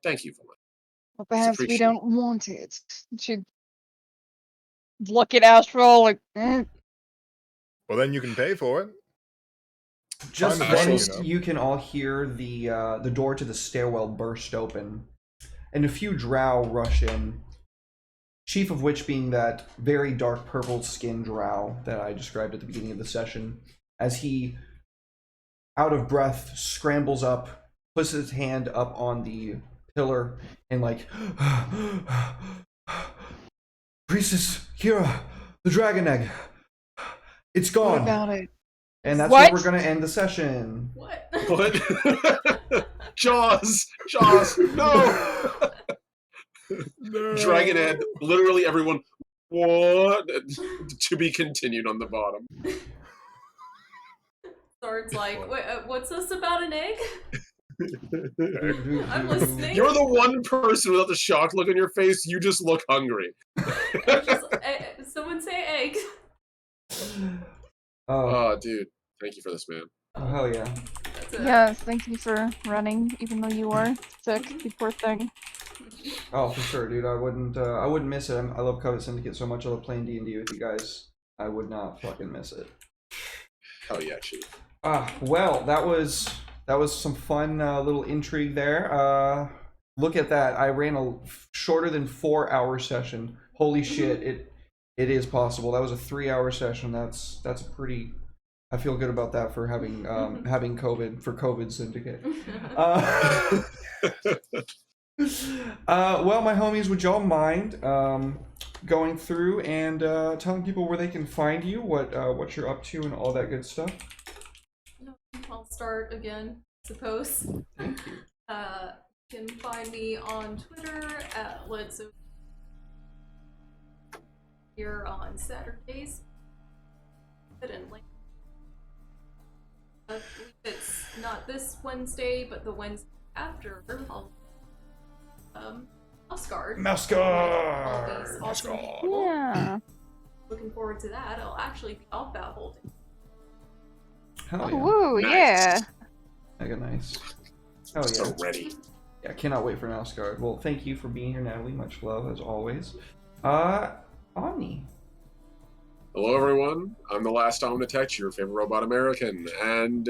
Thank you for that.
Well, perhaps we
appreciated.
don't want it. Should look at Astral like,
Well, then you can pay for it.
Just
I'm
then,
actually,
you can all hear the door to the stairwell burst open, and a few drow rush in. Chief of which being that very dark purple skinned drow that I described at the beginning of the session, as he, out of breath, scrambles up, puts his hand up on the pillar, and like, Priestess Kira, the dragon egg, it's
what
gone.
about it?
And that's
What?
where we're gonna end the session.
What?
What? Jaws! Jaws! No!
No.
Dragonhead, literally everyone, what? To be continued on the bottom.
Sorry. Malsguard's like, what's this about an egg?
Dude.
I'm listening.
You're the one person without the shocked look on your face. You just look hungry.
Someone say egg.
Oh,
Dude, thank you for this, man.
oh, hell yeah.
That's it.
Yes, thank you for running, even though you are sick, you poor thing.
Oh, for sure, dude. I wouldn't miss it. I love Covet Syndicate so much. I love playing D&D with you guys. I would not fucking miss it.
Hell yeah, Chief.
Well, that was some fun little intrigue there. Look at that. I ran a shorter than 4-hour session. Holy shit, it is possible. That was a 3-hour session. That's a pretty. I feel good about that for having having COVID for Covet Syndicate. Well, my homies, would y'all mind going through and telling people where they can find you, what you're up to, and all that good stuff?
I'll start again, I suppose.
Thank you.
You can find me on Twitter at Let's here on Saturdays. And like, it's not this Wednesday, but the Wednesday after. Mouse-Guard.
Mouse-Guard!
Awesome
Mouse-Guard.
people.
Yeah.
Looking forward to that. I'll actually be off that whole day.
Hell yeah.
Woo,
Nice.
yeah.
Mega nice. Hell yeah.
So ready.
Yeah, cannot wait for Mouse-Guard. Well, thank you for being here, Natalie. Much love, as always. Omni.
Hello, everyone. I'm the Last Omnitech, your favorite robot American. And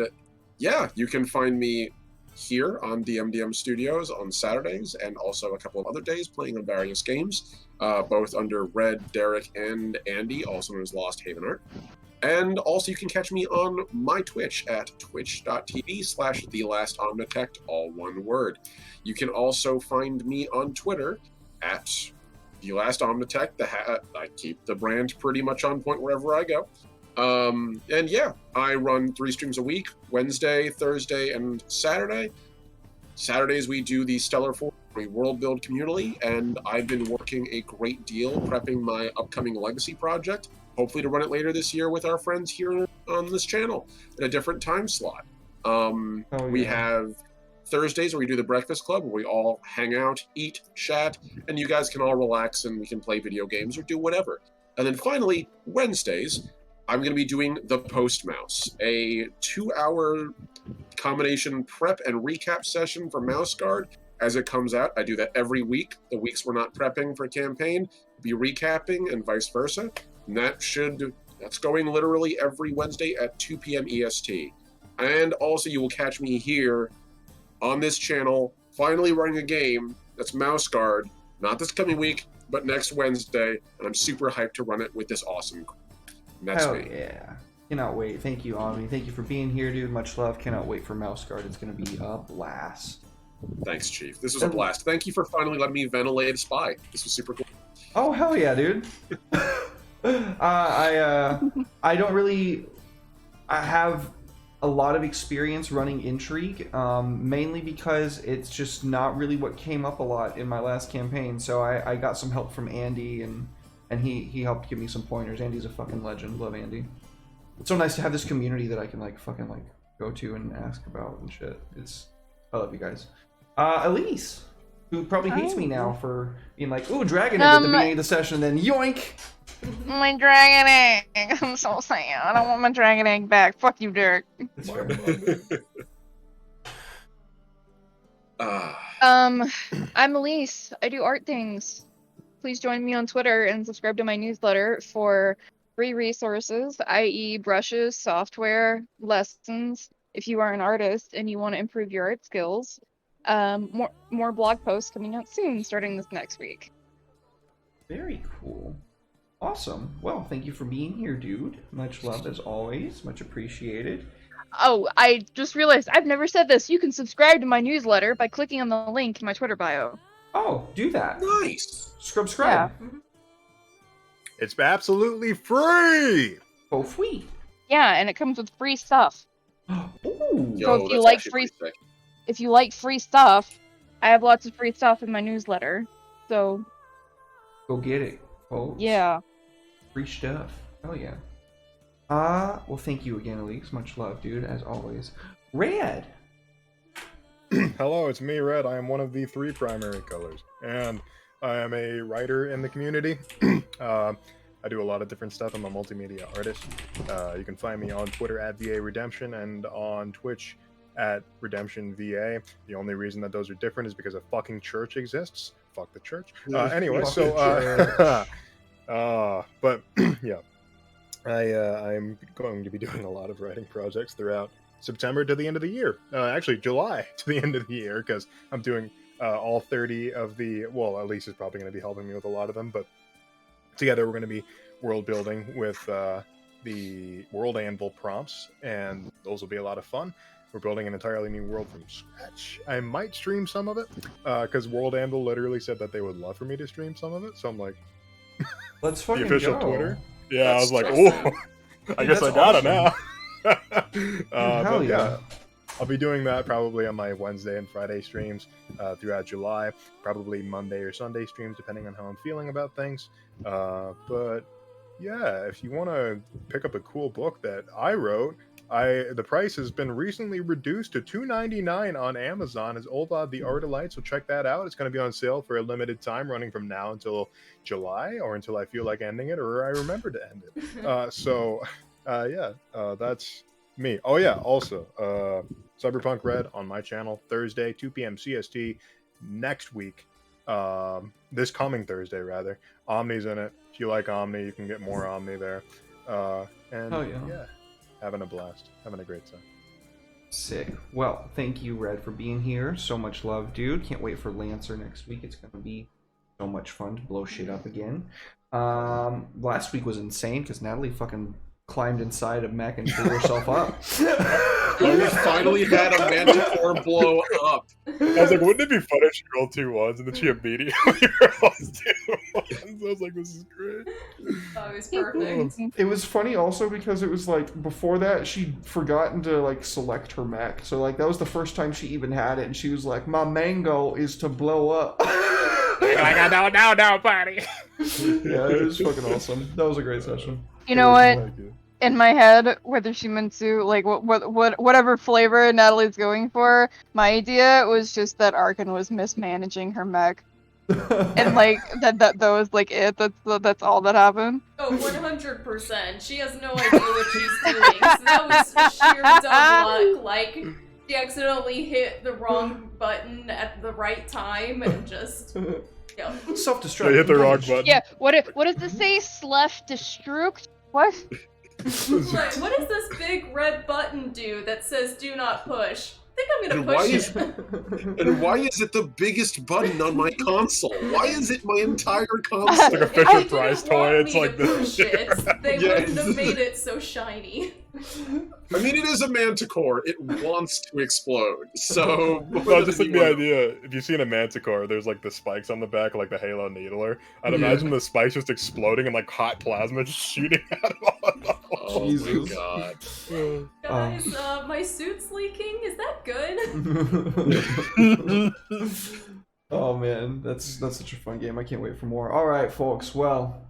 yeah, you can find me here on DMDM Studios on Saturdays and also a couple of other days playing on various games, both under Red, Derek, and Andy, also known as Lost Haven Art. And also you can catch me on my Twitch at twitch.tv/TheLastOmnitech, all one word. You can also find me on Twitter at TheLastOmnitech. I keep the brand pretty much on point wherever I go. And yeah, I run 3 streams a week, Wednesday, Thursday, and Saturday. Saturdays we do the Stellar Force World Build community, and I've been working a great deal prepping my upcoming Legacy project, hopefully to run it later this year with our friends here on this channel in a different time slot. We have Thursdays where we do the Breakfast Club, where we all hang out, eat, chat, and you guys can all relax and we can play video games or do whatever. And then finally, Wednesdays, I'm going to be doing The Post Mouse, a 2-hour combination prep and recap session for Mouse-Guard as it comes out. I do that every week. The weeks we're not prepping for campaign, be recapping and vice versa. And that's going literally every Wednesday at 2 p.m. EST. And also you will catch me here on this channel, finally running a game that's Mouse-Guard, not this coming week, but next Wednesday, and I'm super hyped to run it with this awesome crew. And that's
Hell
me.
yeah. Cannot wait. Thank you, Omni. Thank you for being here, dude. Much love. Cannot wait for Mouse-Guard. It's going to be a blast.
Thanks, Chief. This was a blast. Thank you for finally letting me ventilate a spy. This was super cool.
Oh, hell yeah, dude. I don't really... I have a lot of experience running Intrigue, mainly because it's just not really what came up a lot in my last campaign. So I got some help from Andy, and he helped give me some pointers. Andy's a fucking legend. Love Andy. It's so nice to have this community that I can fucking go to and ask about and shit. I love you guys. Elise, who probably hates me now for being like, ooh, Dragon Egg at the beginning of the session, and then yoink!
My dragon egg! I'm so sad. I don't want my dragon egg back. Fuck you, Derek.
It's fair.
I'm Elise. I do art things. Please join me on Twitter and subscribe to my newsletter for free resources, i.e. brushes, software, lessons. If you are an artist and you want to improve your art skills, more blog posts coming out soon, starting this next week.
Very cool. Awesome. Well, thank you for being here, dude. Much love as always. Much appreciated.
Oh, I just realized I've never said this. You can subscribe to my newsletter by clicking on the link in my Twitter bio.
Oh, do that.
Nice.
Subscribe.
Yeah.
It's absolutely free!
Oh, free.
Yeah, and it comes with free stuff.
Ooh.
Yo,
if you
that's
like
actually
free-
pretty sick.
If you like free stuff, I have lots of free stuff in my newsletter. So,
Go get it, folks.
yeah.
Free stuff. Oh, yeah. Well, thank you again, Elise. Much love, dude, as always. Red!
Hello, it's me, Red. I am one of the 3 primary colors, and I am a writer in the community. I do a lot of different stuff. I'm a multimedia artist. You can find me on Twitter at VA Redemption and on Twitch at Redemption VA. The only reason that those are different is because a fucking church exists. Fuck the church. Anyway,
Fuck
so
the
but yeah, I'm going to be doing a lot of writing projects throughout September to the end of the year. Actually, July to the end of the year, because I'm doing all 30 of the. Well, Elise is probably going to be helping me with a lot of them, but together we're going to be world building with the World Anvil prompts, and those will be a lot of fun. We're building an entirely new world from scratch. I might stream some of it, because World Anvil literally said that they would love for me to stream some of it, so I'm like,
Let's fucking
the official
go.
Twitter. Yeah, I was like,
That's
oh, I
Dude,
guess I
that's
got
awesome.
it now.
Hell
But
yeah.
I'll be doing that probably on my Wednesday and Friday streams throughout July, probably Monday or Sunday streams, depending on how I'm feeling about things. But yeah, if you want to pick up a cool book that I wrote, the price has been recently reduced to $2.99 on Amazon as Olvad the Ardalite, so check that out. It's going to be on sale for a limited time, running from now until July, or until I feel like ending it, or I remember to end it. That's me. Oh yeah, also, Cyberpunk Red on my channel, Thursday, 2 p.m. CST, next week. This coming Thursday, rather. Omni's in it. If you like Omni, you can get more Omni there. And
Hell yeah.
having a blast. Having a great time.
Sick. Well, thank you, Red, for being here. So much love, dude. Can't wait for Lancer next week. It's going to be so much fun to blow shit up again. Last week was insane because Natalie fucking climbed inside of Mech and blew herself up.
We finally had a Manticore blow up.
I was like, wouldn't it be fun if she rolled 2 ones and then she immediately rolled 2 ones? I was like, this is great.
Oh, it was perfect.
It was funny also because it was like before that she'd forgotten to like select her mech, so like that was the first time she even had it, and she was like, "My mango is to blow up."
Like, no, buddy.
Yeah, it was fucking awesome. That was a great session.
You know what? In my head, whether she meant to, like, whatever flavor Natalie's going for, my idea was just that Arkan was mismanaging her mech. And, like, that was, like, it. That's all that happened.
Oh, 100%. She has no idea what she's doing. So that was sheer dumb luck. Like, she accidentally hit the wrong button at the right time and just... Yeah.
Self-destruct.
They hit the wrong button.
Yeah, what does this say? Slef destruct? What?
Right, what does this big red button do that says do not push? I think I'm gonna push it.
And why is it the biggest button on my console? Why is it my entire console?
It's like a
If
Fisher
they
Price
didn't want
toy. It's
me
like
to push
this.
it, they
Yeah.
wouldn't have made it so shiny.
I mean, it is a Manticore. It wants to explode. So,
No, just like the idea, if you've seen a Manticore, there's like the spikes on the back, like the Halo Needler. I'd
Yeah.
imagine the spikes just exploding and like hot plasma just shooting out of all of them.
Oh
Jesus.
my god.
Guys, my suit's leaking. Is that good?
Oh man, that's such a fun game. I can't wait for more. All right, folks. Well,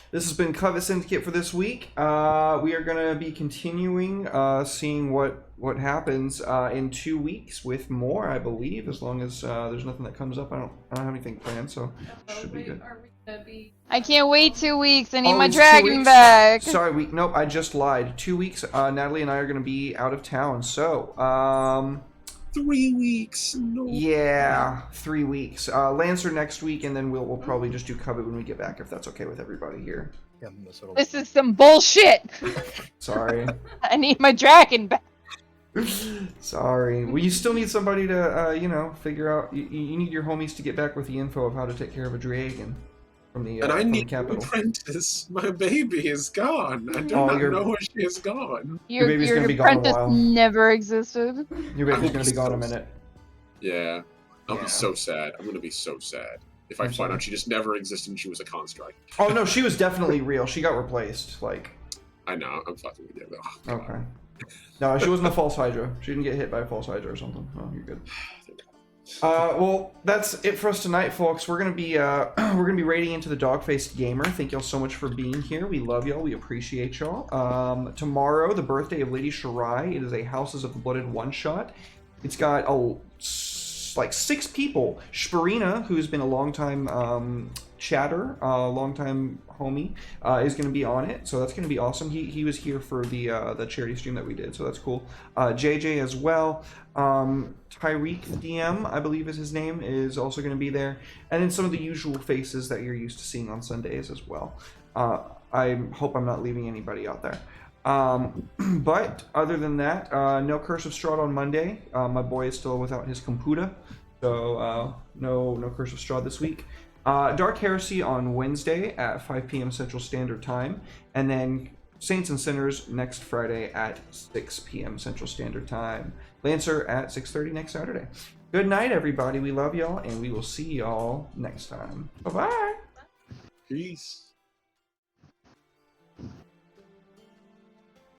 this has been Covet Syndicate for this week. We are gonna be continuing seeing what happens in 2 weeks with more, I believe, as long as there's nothing that comes up. I don't have anything planned, so should be good.
Are we gonna be...
I can't wait 2 weeks. I need
Oh,
my
it's 2
dragon
weeks?
back.
Sorry, nope, I just lied. 2 weeks. Natalie and I are gonna be out of town, so
3 weeks. No.
yeah, 3 weeks. Lancer next week, and then we'll probably just do Covet when we get back, if that's okay with everybody here.
Yeah, that'll-
This is some bullshit.
Sorry.
I need my dragon back.
Sorry. Well, you still need somebody to, figure out. You need your homies to get back with the info of how to take care of a dragon from the
And I
from the
need an
capital.
apprentice. My baby is gone. I do
Oh,
not
your-
know where she is gone.
Your baby's gonna be gone a
apprentice
while.
never existed.
Your baby's
I
gonna be gone a minute.
Yeah. I'll
Yeah.
be so sad. I'm gonna be so sad if I
I'm
find
sorry.
out she just never existed and she was a construct.
Oh no, she was definitely real. She got replaced. Like,
I know. I'm fucking with you. Oh, God.
okay. No, she wasn't a false Hydra. She didn't get hit by a false Hydra or something. Oh, you're good. Well, that's it for us tonight, folks. We're gonna be raiding into the Dog-Faced Gamer. Thank y'all so much for being here. We love y'all. We appreciate y'all. Tomorrow, the birthday of Lady Shirai. It is a Houses of the Blooded one-shot. It's got like 6 people. Spirina, who's been a long-time chatter, long-time homie, is going to be on it, so that's going to be awesome. He was here for the charity stream that we did, so that's cool. JJ as well. Tyreek DM, I believe is his name, is also going to be there, and then some of the usual faces that you're used to seeing on Sundays as well. I hope I'm not leaving anybody out there. But other than that, no Curse of Strahd on Monday. My boy is still without his computer, so no Curse of Strahd this week. Dark Heresy on Wednesday at 5 p.m. Central Standard Time, and then Saints and Sinners next Friday at 6 p.m. Central Standard Time. Lancer at 6:30 next Saturday. Good night, everybody. We love y'all, and we will see y'all next time. Bye-bye.
Peace.